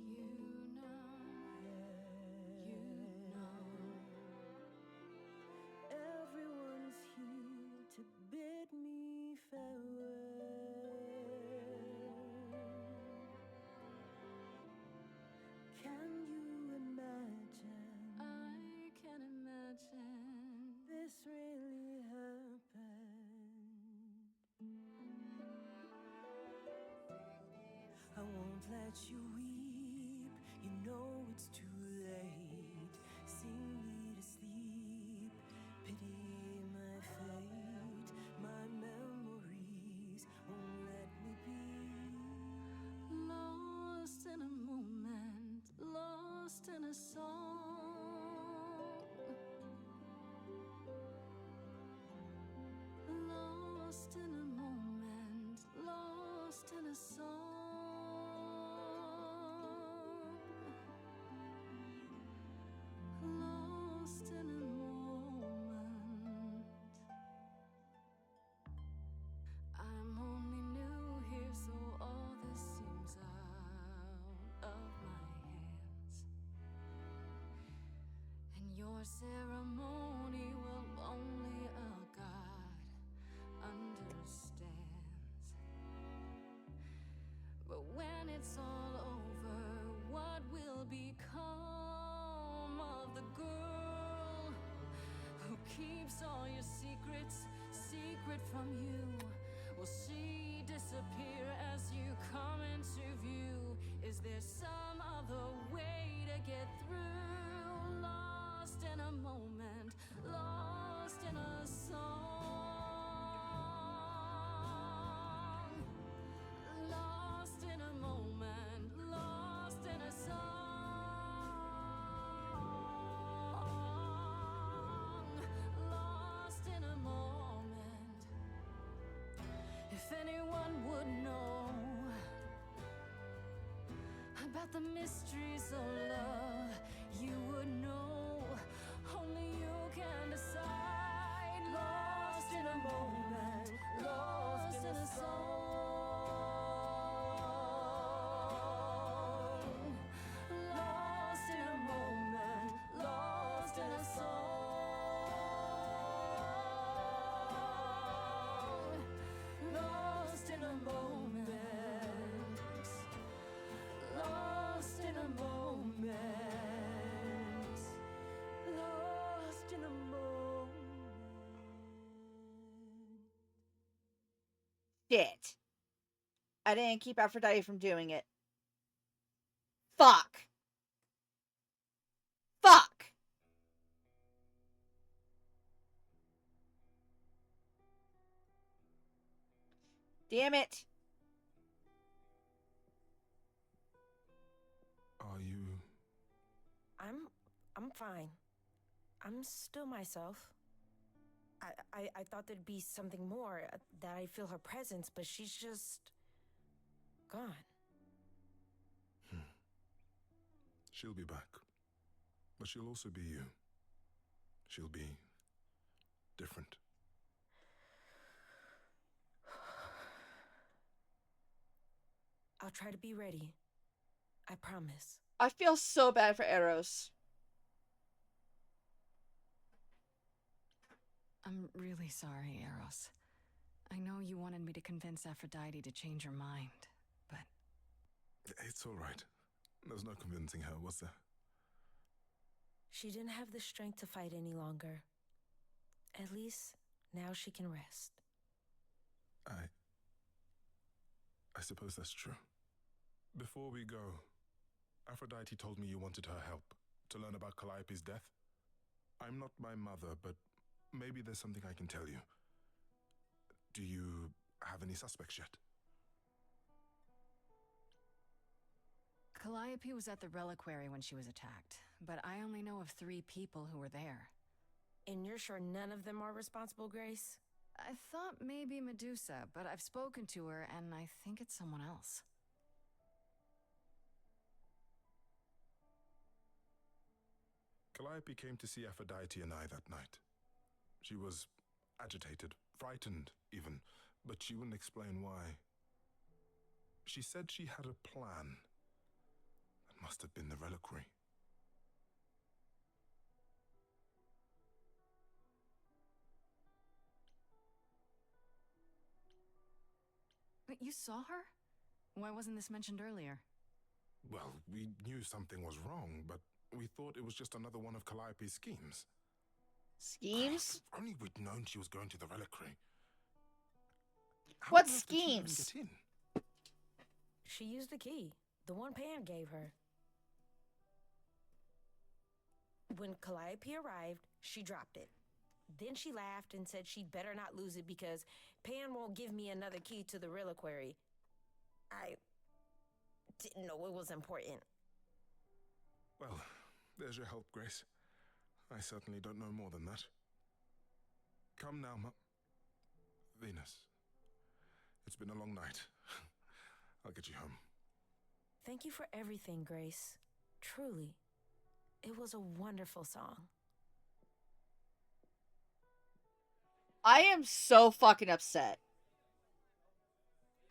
You know. You know. Everyone's here to bid me farewell. Can you imagine? I can imagine. This really happened. I won't let you weep. You know it's too late. Sing me to sleep. Pity my fate. My memories won't let me be. Lost in a moment, lost in a song. Lost in a moment, lost in a song. from you? Will she disappear as you come into view? Is there some other way to get through? Lost in a moment, lost in a song. Lost in a moment, lost in a song. Lost in a moment. If anyone would know about the mysteries of love, you would know. Only you can decide. Lost in a moment, lost in a song. Lost in a moment, lost in a song. Lost in a moment. Lost in a moment. Lost in a moment. Shit. I didn't keep Aphrodite from doing it. Fuck. Fuck. Damn it. Are you... I'm fine. I'm still myself. I thought there'd be something more, that I feel her presence, but she's just gone. She'll be back. But she'll also be you. She'll be different. I'll try to be ready. I promise. I feel so bad for Eros. I'm really sorry, Eros. I know you wanted me to convince Aphrodite to change her mind, but... It's all right. There's no convincing her, was there? She didn't have the strength to fight any longer. At least, now she can rest. I suppose that's true. Before we go, Aphrodite told me you wanted her help to learn about Calliope's death. I'm not my mother, but maybe there's something I can tell you. Do you have any suspects yet? Calliope was at the reliquary when she was attacked, but I only know of 3 people who were there. And you're sure none of them are responsible, Grace? I thought maybe Medusa, but I've spoken to her and I think it's someone else. Calliope came to see Aphrodite and I that night. She was agitated, frightened even, but she wouldn't explain why. She said she had a plan. That must have been the reliquary. But you saw her? Why wasn't this mentioned earlier? Well, we knew something was wrong, but we thought it was just another one of Calliope's schemes. Schemes? If only we'd known she was going to the reliquary. What on earth did she even schemes? get in? She used the key, the one Pan gave her. When Calliope arrived, she dropped it. Then she laughed and said she'd better not lose it because Pan won't give me another key to the reliquary. I didn't know it was important. Well, there's your help, Grace. I certainly don't know more than that. Come now, Venus. It's been a long night. I'll get you home. Thank you for everything, Grace. Truly. It was a wonderful song. I am so fucking upset.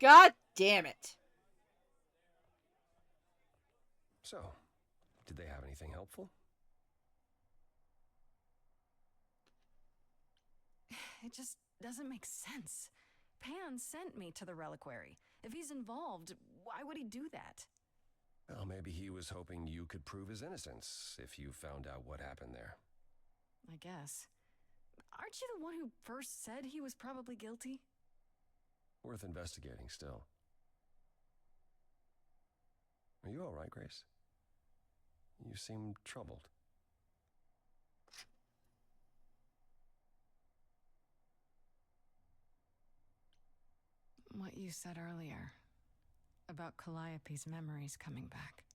God damn it. So, did they have anything helpful? It just doesn't make sense. Pan sent me to the reliquary. If he's involved, why would he do that? Well, maybe he was hoping you could prove his innocence if you found out what happened there. I guess. Aren't you the one who first said he was probably guilty? Worth investigating still. Are you all right, Grace? You seem troubled. What you said earlier about Calliope's memories coming back.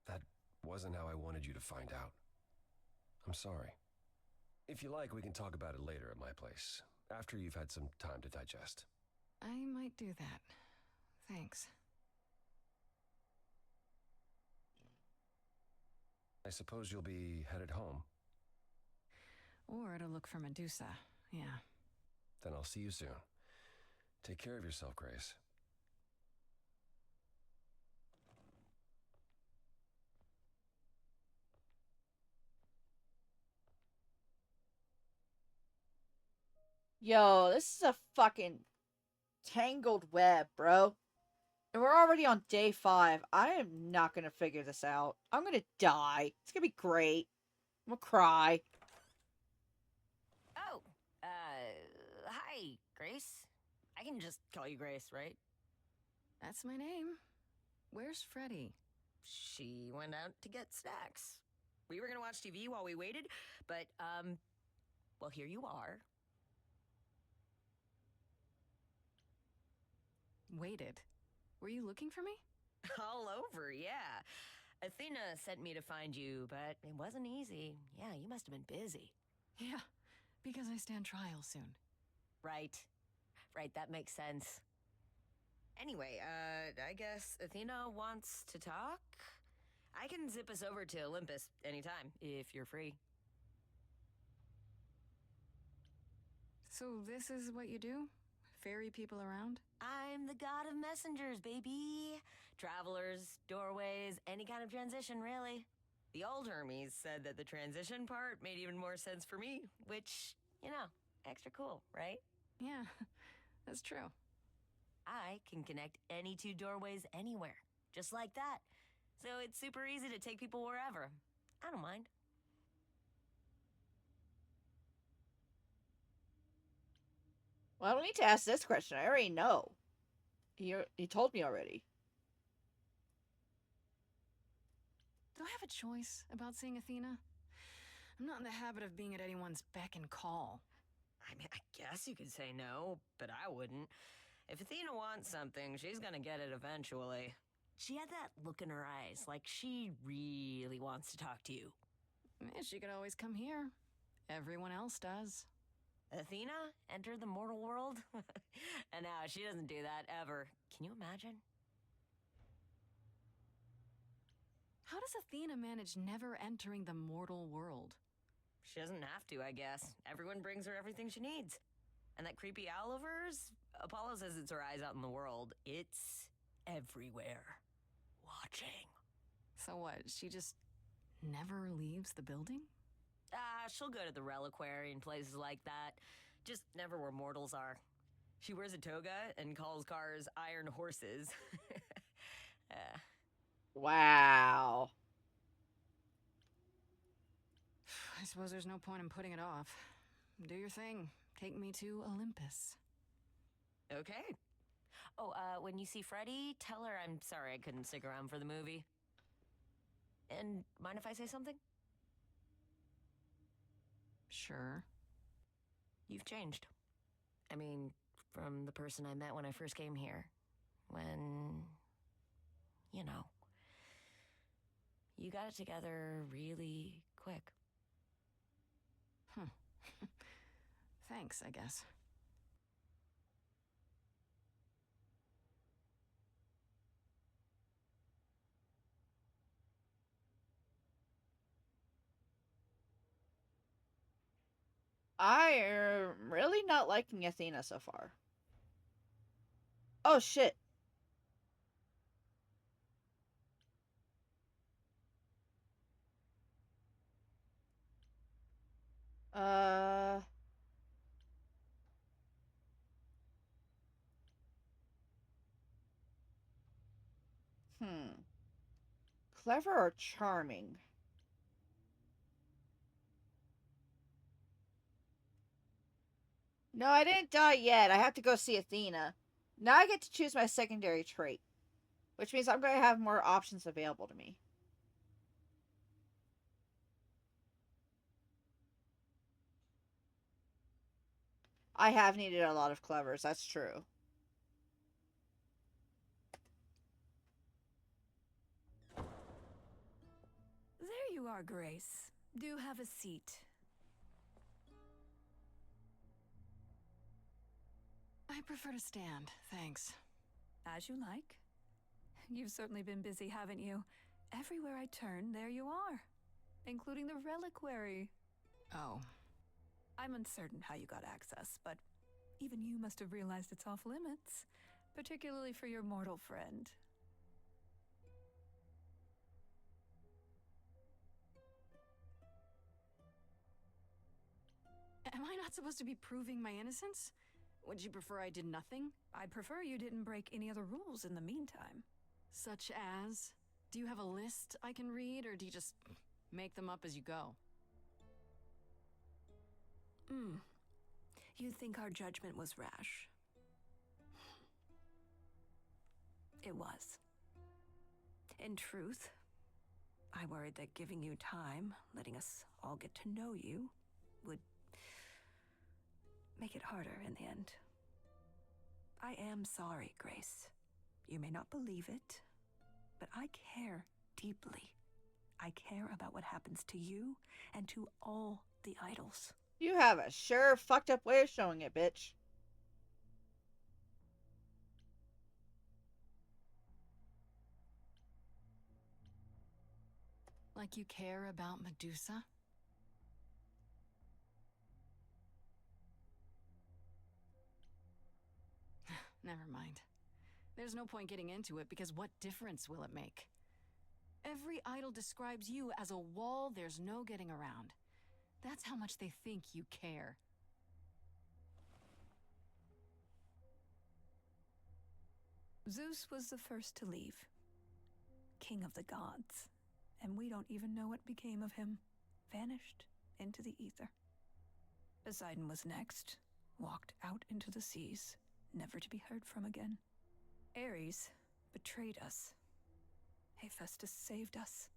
That wasn't how I wanted you to find out. I'm sorry. If you like, we can talk about it later at my place, after you've had some time to digest. I might do that. Thanks. I suppose you'll be headed home. Or to look for Medusa, yeah. Then I'll see you soon. Take care of yourself, Grace. Yo, this is a fucking tangled web, bro. And we're already on day 5. I am not gonna figure this out. I'm gonna die. It's gonna be great. I'm gonna cry. Oh, hi, Grace. I can just call you Grace, right? That's my name. Where's Freddie? She went out to get snacks. We were gonna watch TV while we waited, but, well, here you are. Waited. Were you looking for me? All over, yeah. Athena sent me to find you, but it wasn't easy. Yeah, you must have been busy. Yeah, because I stand trial soon. Right. Right, that makes sense. Anyway, I guess Athena wants to talk? I can zip us over to Olympus anytime, if you're free. So this is what you do? Ferry people around? I'm the god of messengers, baby. Travelers, doorways, any kind of transition, really. The old Hermes said that the transition part made even more sense for me, which, you know, extra cool, right? Yeah, that's true. I can connect any 2 doorways anywhere, just like that. So it's super easy to take people wherever. I don't mind. Well, I don't need to ask this question. I already know. He told me already. Do I have a choice about seeing Athena? I'm not in the habit of being at anyone's beck and call. I mean, I guess you could say no, but I wouldn't. If Athena wants something, she's gonna get it eventually. She had that look in her eyes, like she really wants to talk to you. She could always come here. Everyone else does. Athena entered the mortal world? And now she doesn't do that ever. Can you imagine? How does Athena manage never entering the mortal world? She doesn't have to, I guess. Everyone brings her everything she needs. And that creepy owl of hers? Apollo says it's her eyes out in the world. It's everywhere. Watching. So what, she just never leaves the building? She'll go to the reliquary and places like that. Just never where mortals are. She wears a toga and calls cars iron horses. Wow. I suppose there's no point in putting it off. Do your thing. Take me to Olympus. Okay. Oh, when you see Freddie, tell her I'm sorry I couldn't stick around for the movie. And mind if I say something? Sure. You've changed. I mean, from the person I met when I first came here. When, you know, you got it together really quick. Thanks, I guess. I am really not liking Athena so far. Oh shit. Uh... Clever or charming? No, I didn't die yet. I have to go see Athena. Now I get to choose my secondary trait, which means I'm going to have more options available to me. I have needed a lot of clevers, that's true. There you are, Grace. Do have a seat. I prefer to stand, thanks. As you like. You've certainly been busy, haven't you? Everywhere I turn, there you are. Including the reliquary. Oh. I'm uncertain how you got access, but even you must have realized it's off limits. Particularly for your mortal friend. Am I not supposed to be proving my innocence? Would you prefer I did nothing? I'd prefer you didn't break any other rules in the meantime. Such as? Do you have a list I can read, or do you just make them up as you go? You think our judgment was rash? It was. In truth, I worried that giving you time, letting us all get to know you, would make it harder in the end. I am sorry, Grace. You may not believe it, but I care deeply. I care about what happens to you and to all the idols. You have a sure fucked up way of showing it, bitch. Like you care about Medusa? Never mind. There's no point getting into it, because what difference will it make? Every idol describes you as a wall there's no getting around. That's how much they think you care. Zeus was the first to leave. King of the gods. And we don't even know what became of him. Vanished into the ether. Poseidon was next. Walked out into the seas, never to be heard from again. Ares betrayed us. Hephaestus saved us.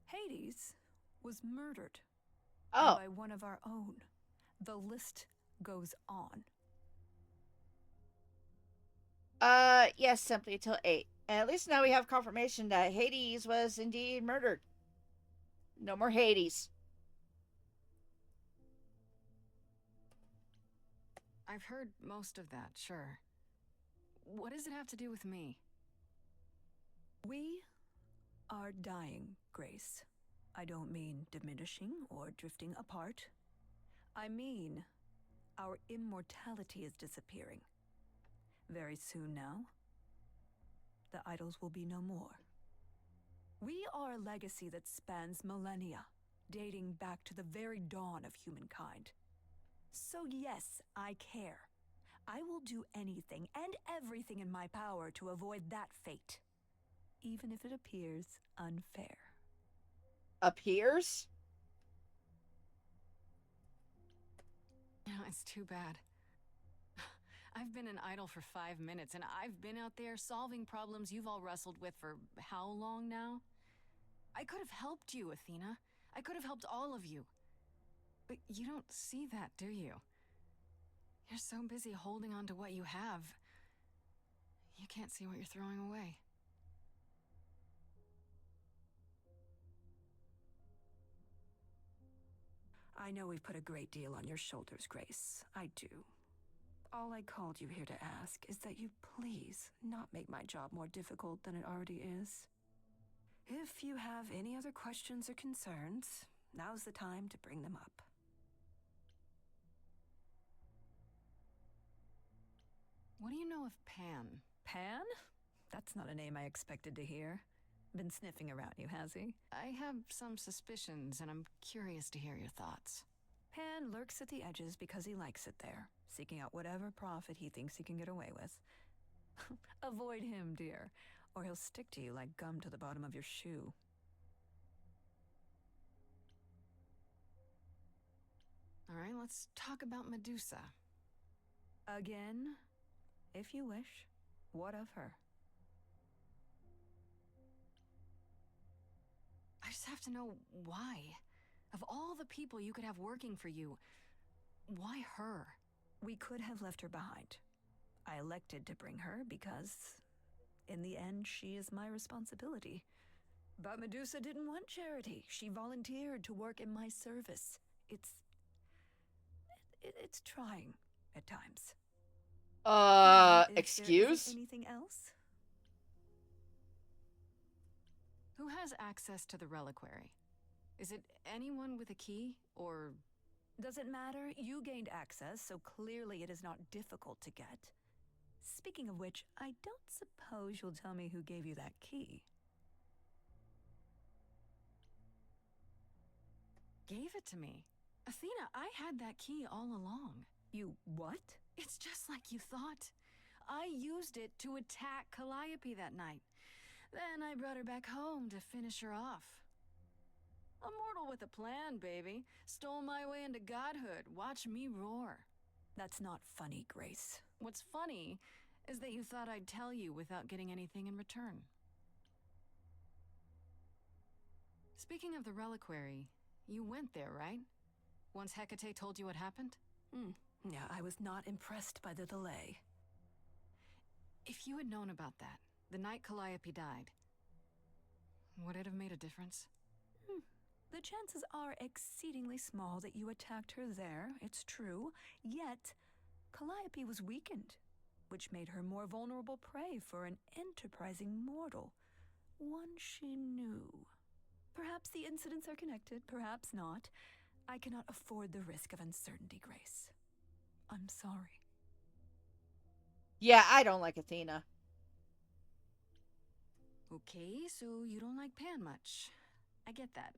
Hades was murdered. Oh. By one of our own. The list goes on. Yes, simply till 8. And at least now we have confirmation that Hades was indeed murdered. No more Hades. I've heard most of that, sure. What does it have to do with me? We are dying, Grace. I don't mean diminishing or drifting apart. I mean, our immortality is disappearing. Very soon now, the idols will be no more. We are a legacy that spans millennia, dating back to the very dawn of humankind. So yes, I care. I will do anything and everything in my power to avoid that fate, even if it appears unfair. Appears? It's too bad. I've been an idol for 5 minutes, and I've been out there solving problems you've all wrestled with for how long now? I could have helped you, Athena. I could have helped all of you. But you don't see that, do you? You're so busy holding on to what you have. You can't see what you're throwing away. I know we've put a great deal on your shoulders, Grace. I do. All I called you here to ask is that you please not make my job more difficult than it already is. If you have any other questions or concerns, now's the time to bring them up. What do you know of Pan? Pan? That's not a name I expected to hear. Been sniffing around you, has he? I have some suspicions, and I'm curious to hear your thoughts. Pan lurks at the edges because he likes it there, seeking out whatever profit he thinks he can get away with. Avoid him, dear, or he'll stick to you like gum to the bottom of your shoe. All right, let's talk about Medusa. Again, if you wish. What of her? I just have to know why. Of all the people you could have working for you, why her? We could have left her behind. I elected to bring her because, in the end, she is my responsibility. But Medusa didn't want charity. She volunteered to work in my service. It's trying at times. Excuse? Anything else? Who has access to the reliquary? Is it anyone with a key, or... Does it matter? You gained access, so clearly it is not difficult to get. Speaking of which, I don't suppose you'll tell me who gave you that key. Gave it to me. Athena, I had that key all along. You what? It's just like you thought. I used it to attack Calliope that night. Then I brought her back home to finish her off. A mortal with a plan, baby. Stole my way into godhood. Watch me roar. That's not funny, Grace. What's funny is that you thought I'd tell you without getting anything in return. Speaking of the reliquary, you went there, right? Once Hecate told you what happened? Yeah, I was not impressed by the delay. If you had known about that, the night Calliope died, would it have made a difference? The chances are exceedingly small that you attacked her there, it's true. Yet, Calliope was weakened, which made her more vulnerable prey for an enterprising mortal. One she knew. Perhaps the incidents are connected, perhaps not. I cannot afford the risk of uncertainty, Grace. I'm sorry. Yeah, I don't like Athena. Okay, so you don't like Pan much. I get that.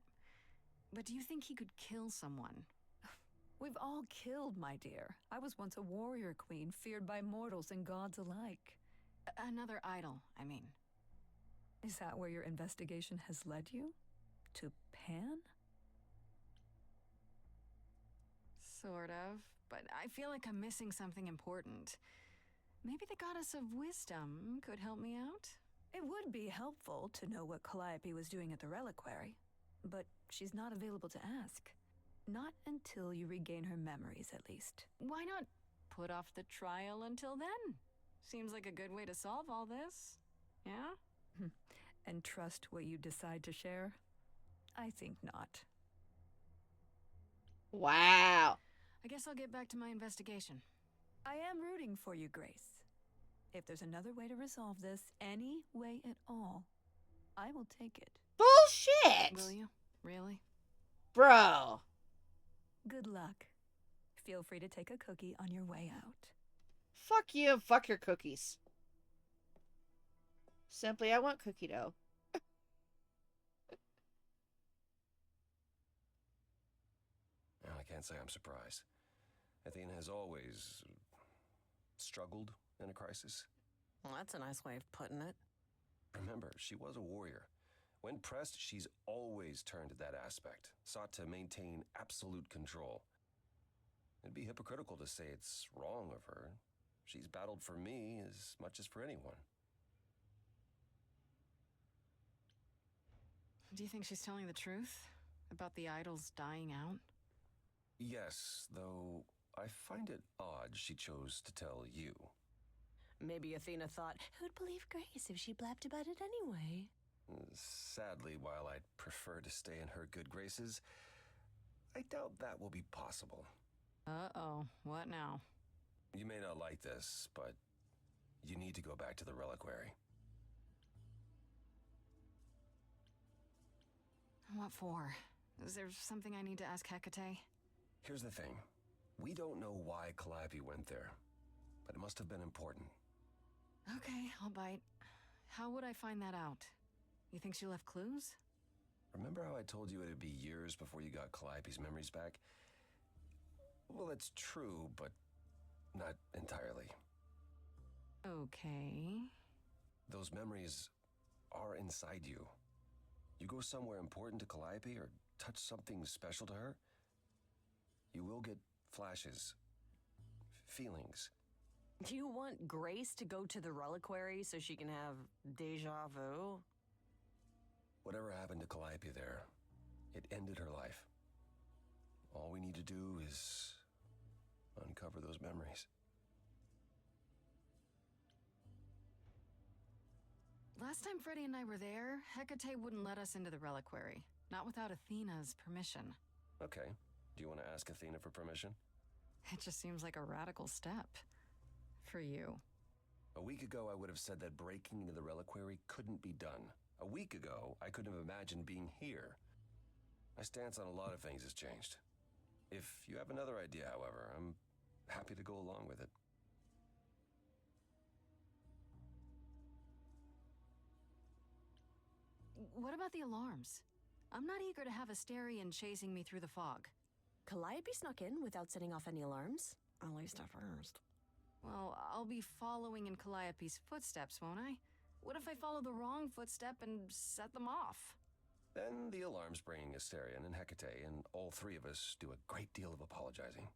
But do you think he could kill someone? We've all killed, my dear. I was once a warrior queen, feared by mortals and gods alike. Another idol, I mean. Is that where your investigation has led you? To Pan? Sort of, but I feel like I'm missing something important. Maybe the goddess of wisdom could help me out? It would be helpful to know what Calliope was doing at the reliquary, but she's not available to ask. Not until you regain her memories, at least. Why not put off the trial until then? Seems like a good way to solve all this. Yeah? And trust what you decide to share? I think not. Wow. I guess I'll get back to my investigation. I am rooting for you, Grace. If there's another way to resolve this, any way at all, I will take it. Bullshit! Will you? Really? Bro. Good luck. Feel free to take a cookie on your way out. Fuck you and fuck your cookies. Simply, I want cookie dough. I can't say I'm surprised. Athena has always struggled in a crisis. Well, that's a nice way of putting it. Remember, she was a warrior. When pressed, she's always turned to that aspect, sought to maintain absolute control. It'd be hypocritical to say it's wrong of her. She's battled for me as much as for anyone. Do you think she's telling the truth? About the idols dying out? Yes, though I find it odd she chose to tell you. Maybe Athena thought, who'd believe Grace if she blabbed about it anyway? Sadly, while I'd prefer to stay in her good graces, I doubt that will be possible. Uh-oh, what now? You may not like this, but you need to go back to the reliquary. What for? Is there something I need to ask Hecate? Here's the thing. We don't know why Calliope went there, but it must have been important. Okay, I'll bite. How would I find that out? You think she left clues? Remember how I told you it'd be years before you got Calliope's memories back? Well, it's true, but not entirely. Okay. Those memories are inside you. You go somewhere important to Calliope or touch something special to her, You will get flashes, feelings. Do you want Grace to go to the reliquary so she can have deja vu? Whatever happened to Calliope there, it ended her life. All we need to do is uncover those memories. Last time Freddie and I were there, Hecate wouldn't let us into the reliquary. Not without Athena's permission. Okay. Do you want to ask Athena for permission? It just seems like a radical step. For you. A week ago, I would have said that breaking into the reliquary couldn't be done. A week ago, I couldn't have imagined being here. My stance on a lot of things has changed. If you have another idea, however, I'm happy to go along with it. What about the alarms? I'm not eager to have Asterion chasing me through the fog. Calliope snuck in without setting off any alarms? At least at first. Well, I'll be following in Calliope's footsteps, won't I? What if I follow the wrong footstep and set them off? Then the alarms bring Asterion and Hecate, and all three of us do a great deal of apologizing.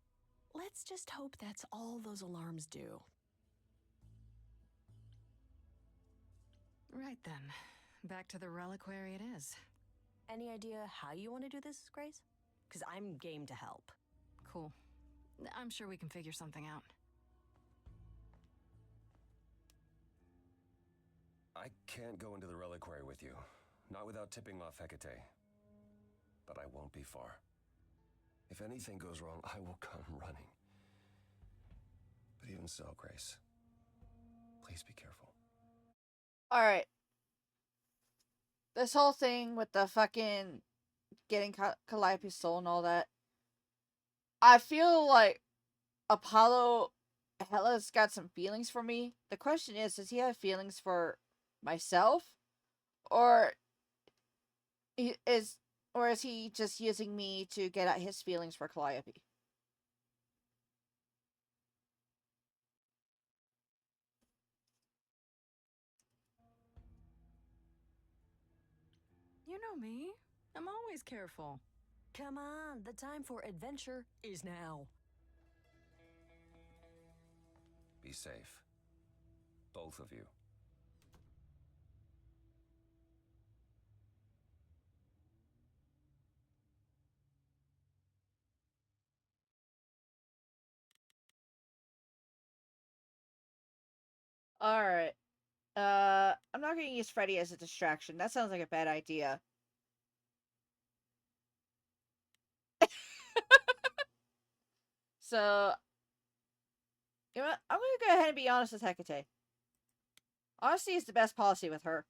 Let's just hope that's all those alarms do. Right then. Back to the reliquary it is. Any idea how you want to do this, Grace? Because I'm game to help. Cool. I'm sure we can figure something out. I can't go into the reliquary with you, not without tipping off Hecate. But I won't be far. If anything goes wrong, I will come running. But even so, Grace, please be careful. Alright. This whole thing with the fucking getting Calliope's soul and all that. I feel like Apollo Hella's got some feelings for me. The question is, does he have feelings for myself? Or is he just using me to get at his feelings for Calliope? You know me. I'm always careful. Come on, the time for adventure is now. Be safe. Both of you. Alright. I'm not gonna use Freddie as a distraction. That sounds like a bad idea. So, you know what? I'm gonna go ahead and be honest with Hecate. Honesty is the best policy with her.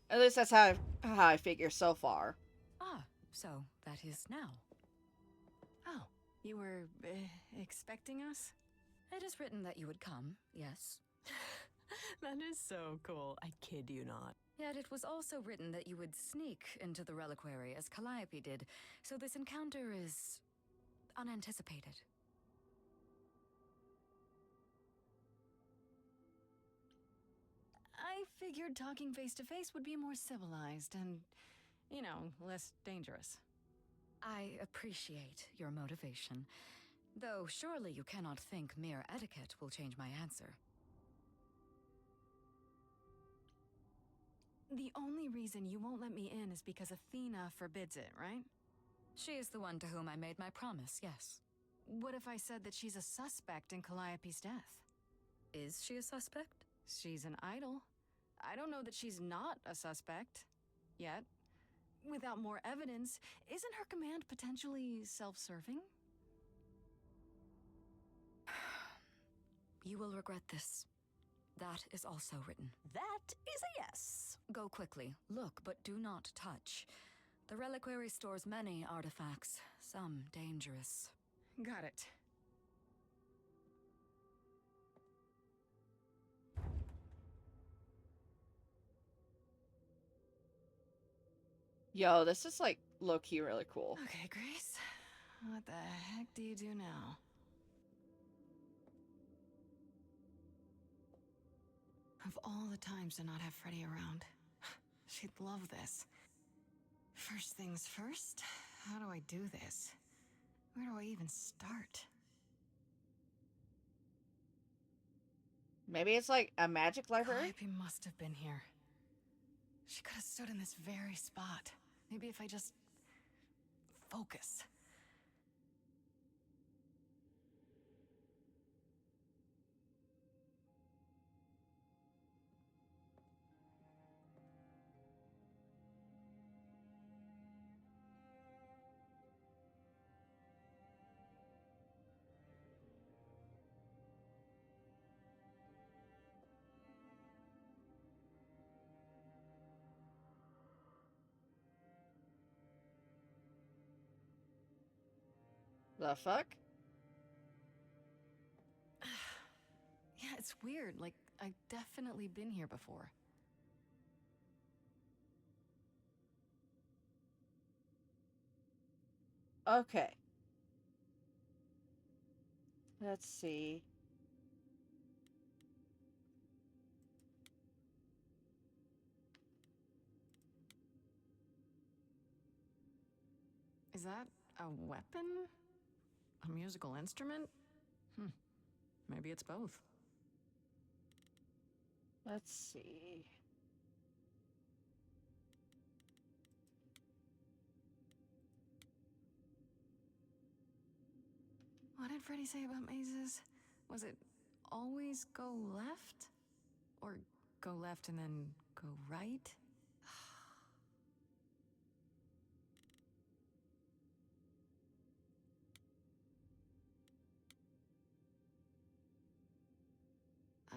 At least that's how I figure so far. Ah, so that is now. Oh, you were expecting us? It is written that you would come, yes. That is so cool. I kid you not. Yet it was also written that you would sneak into the reliquary as Calliope did, so this encounter is unanticipated. I figured talking face to face would be more civilized and, you know, less dangerous. I appreciate your motivation, though surely you cannot think mere etiquette will change my answer. The only reason you won't let me in is because Athena forbids it, right? She is the one to whom I made my promise, yes. What if I said that she's a suspect in Calliope's death? Is she a suspect? She's an idol. I don't know that she's not a suspect. Yet. Without more evidence, isn't her command potentially self-serving? You will regret this. That is also written. That is a yes. Go quickly. Look, but do not touch. The reliquary stores many artifacts, some dangerous. Got it. Yo, this is like low-key really cool. Okay, Grace. What the heck do you do now? Of all the times to not have Freddie around, She'd love this. First things first, how do I do this? Where do I even start? Maybe it's like a magic library? Calliope must have been here. She could have stood in this very spot. Maybe if I just focus. The fuck? Yeah, it's weird. Like, I've definitely been here before. Okay. Let's see. Is that a weapon? A musical instrument? Maybe it's both. Let's see. What did Freddie say about mazes? Was it always go left? Or go left and then go right?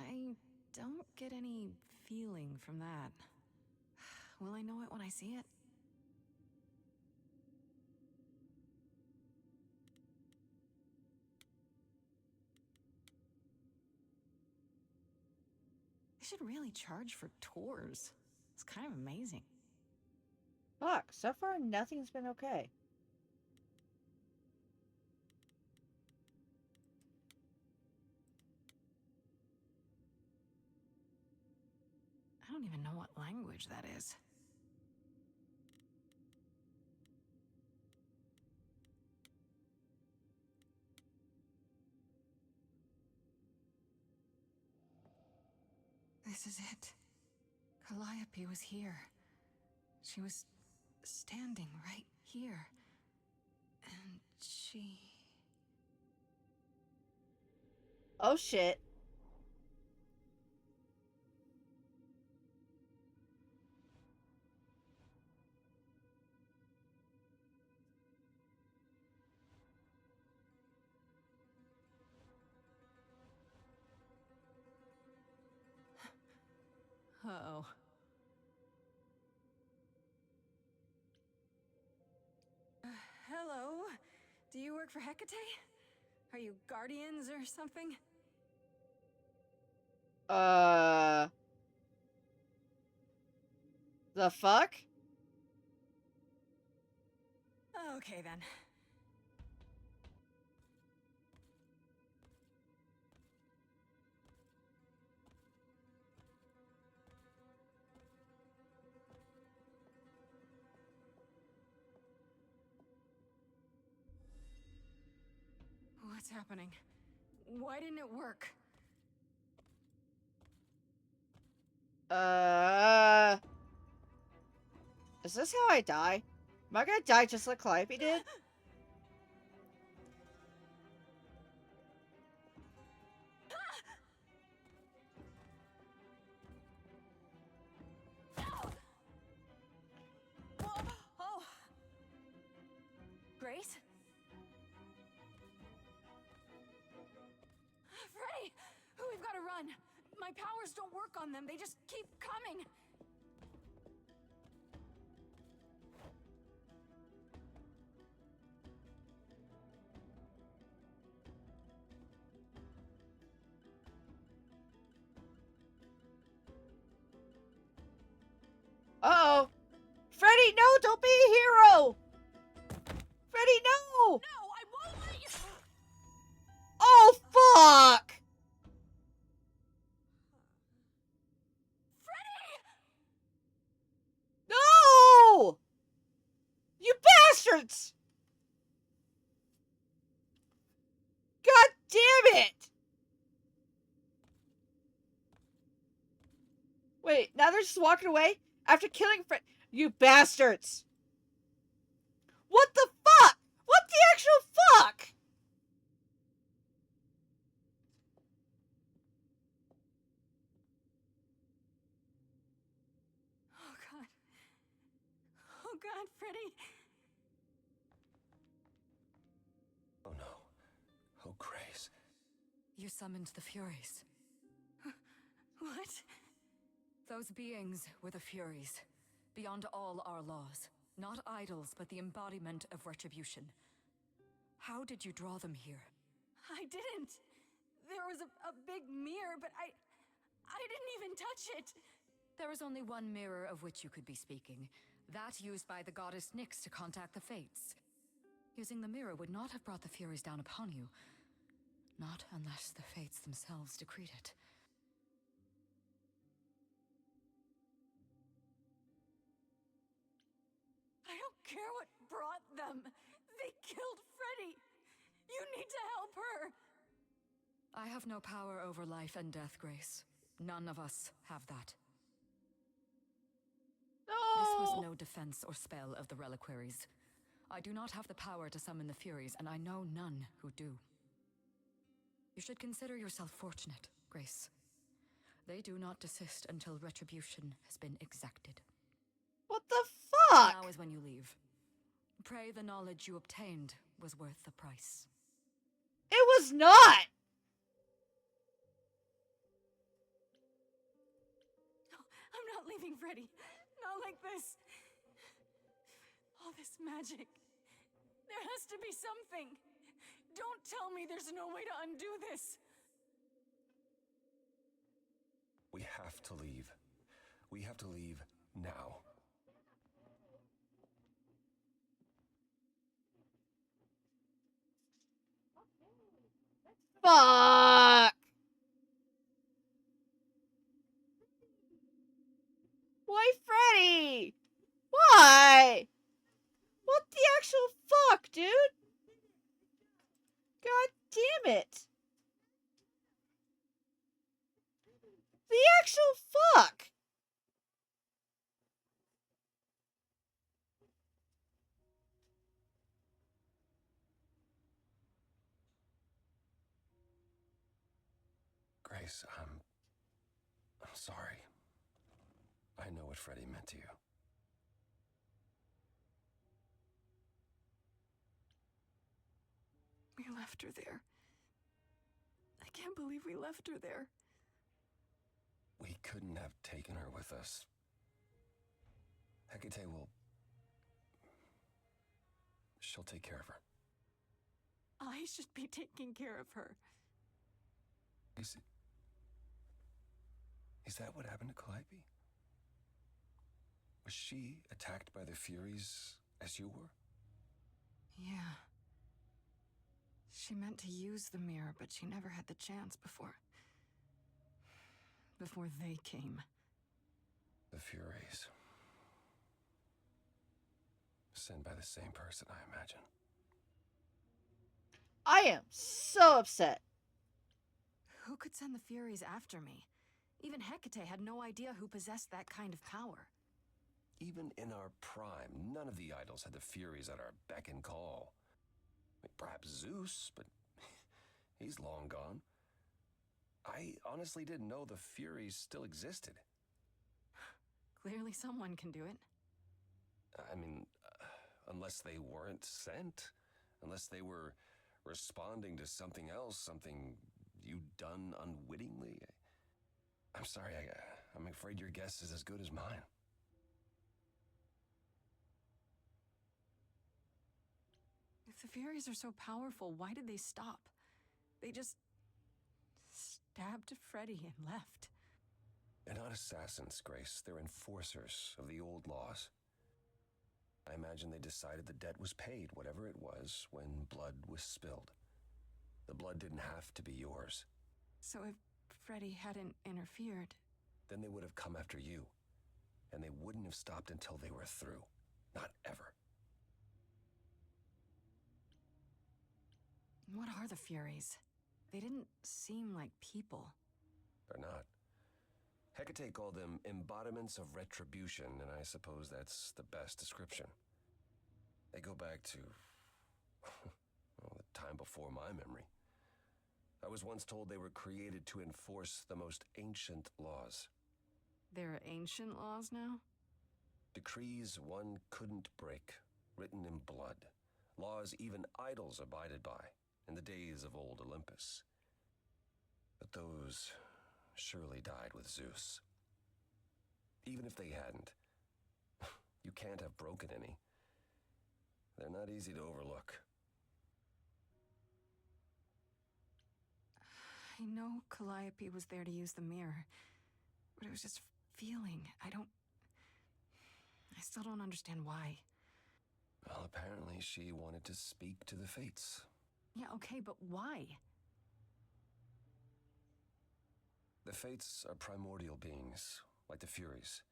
I don't get any feeling from that. Will I know it when I see it? They should really charge for tours. It's kind of amazing. Fuck, so far nothing's been okay. I don't even know what language that is. This is it. Calliope was here. She was standing right here. And she... Oh shit. Uh-oh. Hello? Do you work for Hecate? Are you guardians or something? The fuck? Okay then. What's happening? Why didn't it work? Is this how I die? Am I gonna die just like Calliope did? Oh! Grace? Freddie! We've got to run! My powers don't work on them, they just keep coming! Uh-oh! Freddie, no! Don't be a hero! Freddie, no! No, I won't let you... Oh, fuck! Freddie! bastards! God damn it! Wait, now they're just walking away after killing Fred. You bastards! What the fuck? What the actual fuck? Oh god. Oh god, Freddie. Oh no. Oh, Grace. You summoned the Furies. What? Those beings were the Furies, beyond all our laws. Not idols, but the embodiment of retribution. How did you draw them here? I didn't. There was a big mirror, but I didn't even touch it. There was only one mirror of which you could be speaking. That used by the goddess Nyx to contact the Fates. Using the mirror would not have brought the Furies down upon you. Not unless the Fates themselves decreed it. I don't care what brought them. They killed Freddie. You need to help her. I have no power over life and death, Grace. None of us have that. No! This was no defense or spell of the reliquaries. I do not have the power to summon the Furies, and I know none who do. You should consider yourself fortunate, Grace. They do not desist until retribution has been exacted. What the fuck? Now is when you leave. Pray the knowledge you obtained was worth the price. It was not! I'm not leaving, Freddie. Not like this. All this magic. There has to be something. Don't tell me there's no way to undo this. We have to leave. We have to leave now. Fuck! Why Freddie? Why? What the actual fuck, dude? God damn it. The actual fuck! Grace, I'm sorry. I know what Freddie meant to you. We left her there. I can't believe we left her there. We couldn't have taken her with us. Hecate will... She'll take care of her. I should be taking care of her. Is that what happened to Calliope? Was she attacked by the Furies as you were? Yeah. She meant to use the mirror, but she never had the chance before they came. The Furies. Sent by the same person, I imagine. I am so upset. Who could send the Furies after me? Even Hecate had no idea who possessed that kind of power. Even in our prime, none of the idols had the Furies at our beck and call. Perhaps Zeus, but he's long gone. I honestly didn't know the Furies still existed. Clearly someone can do it. I mean, unless they weren't sent. Unless they were responding to something else, something you'd done unwittingly. I'm sorry, I'm afraid your guess is as good as mine. If the Furies are so powerful, why did they stop? They just stabbed Freddie and left. They're not assassins, Grace. They're enforcers of the old laws. I imagine they decided the debt was paid, whatever it was, when blood was spilled. The blood didn't have to be yours. So if Freddie hadn't interfered... Then they would have come after you. And they wouldn't have stopped until they were through. Not ever. are the Furies? They didn't seem like people. They're not. Hecate called them embodiments of retribution, and I suppose that's the best description. They go back to, well, the time before my memory. I was once told they were created to enforce the most ancient laws. They're ancient laws now? Decrees one couldn't break, written in blood. Laws even idols abided by in the days of old Olympus. But those surely died with Zeus. Even if they hadn't, you can't have broken any. They're not easy to overlook. I know Calliope was there to use the mirror, but it was just feeling. I still don't understand why. Well, apparently she wanted to speak to the fates. Yeah, okay, but why? The fates are primordial beings, like the Furies.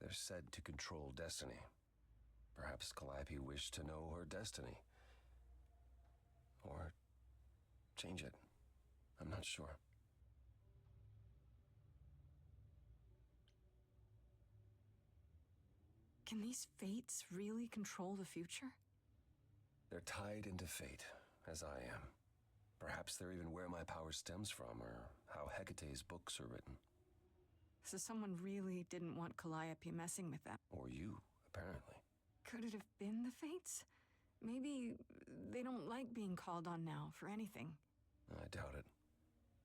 They're said to control destiny. Perhaps Calliope wished to know her destiny. Or change it. I'm not sure. Can these fates really control the future? They're tied into fate, as I am. Perhaps they're even where my power stems from, or how Hecate's books are written. So someone really didn't want Calliope messing with them. Or you, apparently. Could it have been the fates? Maybe they don't like being called on now for anything. I doubt it.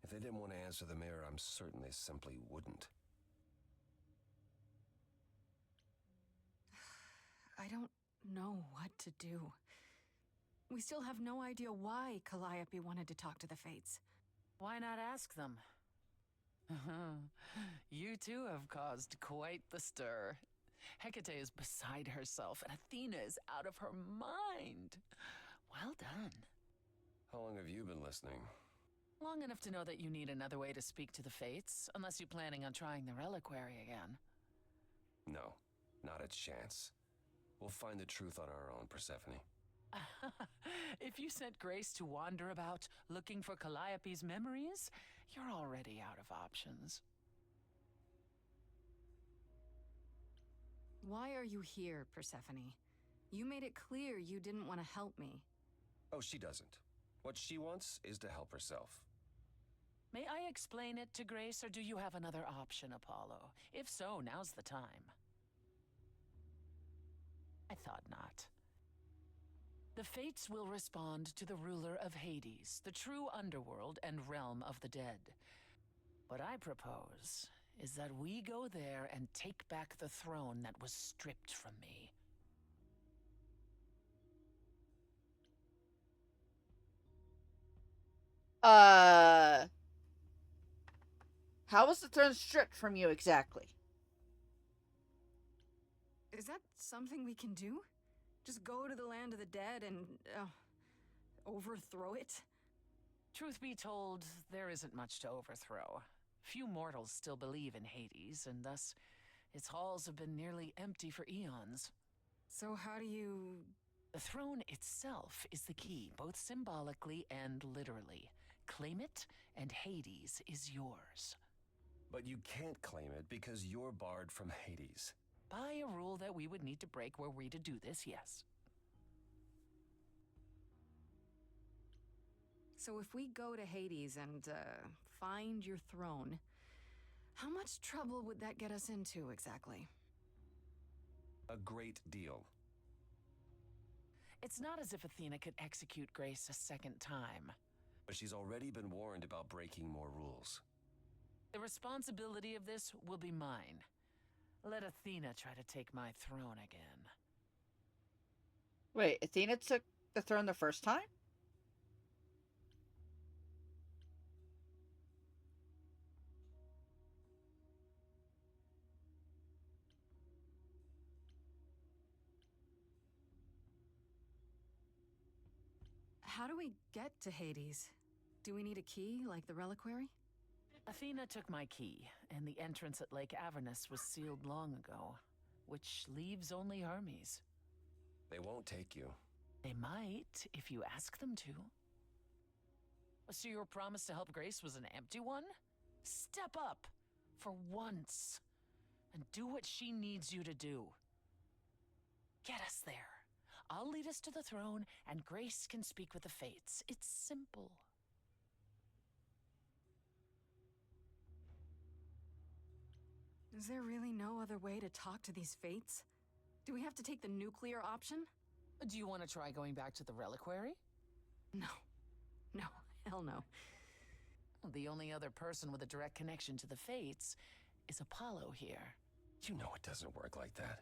If they didn't want to answer the mirror, I'm certain they simply wouldn't. I don't know what to do. We still have no idea why Calliope wanted to talk to the fates. Why not ask them? You too have caused quite the stir. Hecate is beside herself, and Athena is out of her mind. Well done. How long have you been listening? Long enough to know that you need another way to speak to the fates, unless you're planning on trying the reliquary again. No, not a chance. We'll find the truth on our own, Persephone. If you sent Grace to wander about looking for Calliope's memories, you're already out of options. Why are you here, Persephone? You made it clear you didn't want to help me. Oh, she doesn't. What she wants is to help herself. May I explain it to Grace, or do you have another option, Apollo? If so, now's the time. I thought not. The fates will respond to the ruler of Hades, the true underworld and realm of the dead. What I propose is that we go there and take back the throne that was stripped from me. How was the throne stripped from you exactly? Is that something we can do? Just go to the land of the dead and, overthrow it? Truth be told, there isn't much to overthrow. Few mortals still believe in Hades, and thus its halls have been nearly empty for eons. So how do you... The throne itself is the key, both symbolically and literally. Claim it, and Hades is yours. But you can't claim it because you're barred from Hades. By a rule that we would need to break were we to do this, yes. So if we go to Hades and, find your throne, how much trouble would that get us into, exactly? A great deal. It's not as if Athena could execute Grace a second time. But she's already been warned about breaking more rules. The responsibility of this will be mine. Let Athena try to take my throne again. Wait, Athena took the throne the first time? How do we get to Hades? Do we need a key, like the reliquary? Athena took my key, and the entrance at Lake Avernus was sealed long ago, which leaves only Hermes. They won't take you. They might, if you ask them to. So your promise to help Grace was an empty one? Step up, for once, and do what she needs you to do. Get us there. I'll lead us to the throne, and Grace can speak with the Fates. It's simple. Is there really no other way to talk to these Fates? Do we have to take the nuclear option? Do you want to try going back to the reliquary? No. No, hell no. The only other person with a direct connection to the Fates is Apollo here. You know it doesn't work like that.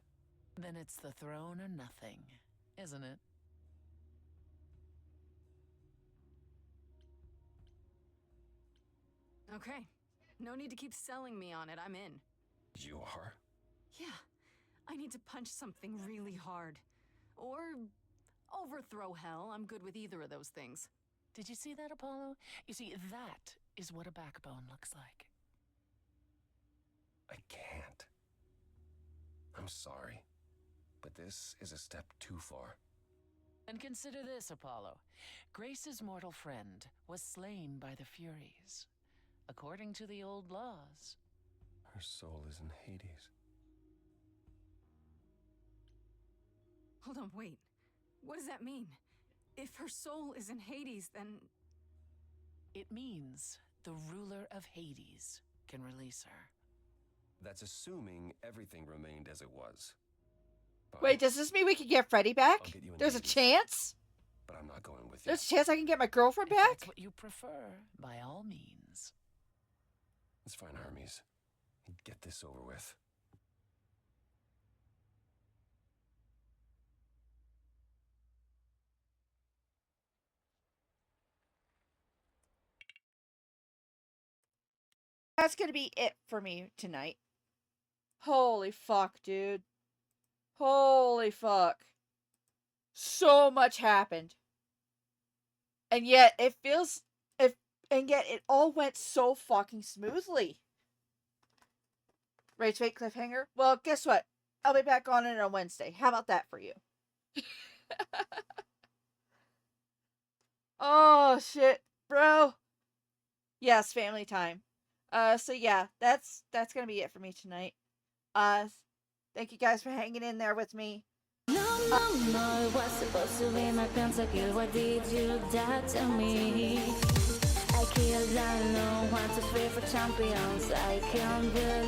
Then it's the throne or nothing, isn't it? Okay. No need to keep selling me on it. I'm in. You are? Yeah. I need to punch something really hard. Or overthrow hell. I'm good with either of those things. Did you see that, Apollo? You see, that is what a backbone looks like. I can't. I'm sorry, but this is a step too far. And consider this, Apollo. Grace's mortal friend was slain by the Furies, according to the old laws. Her soul is in Hades. Hold on, wait. What does that mean? If her soul is in Hades, then... It means the ruler of Hades can release her. That's assuming everything remained as it was. But Wait, does this mean we can get Freddie back? I'll get you in There's a Hades. chance? But I'm not going with you. There's a chance I can get my girlfriend If back? that's what you prefer, by all means. It's fine, Hermes. Get this over with. That's gonna be it for me tonight. Holy fuck, dude. Holy fuck. So much happened. And yet it feels and yet it all went so fucking smoothly. Rage Bait cliffhanger? Well, guess what? I'll be back on it on Wednesday. How about that for you? Oh shit, bro. Yes, family time. So yeah, that's gonna be it for me tonight. Thank you guys for hanging in there with me. No, it was supposed to be my pentakill. Why did you do that to me? I killed, I know, 1, 2, 3 for champions. I can't believe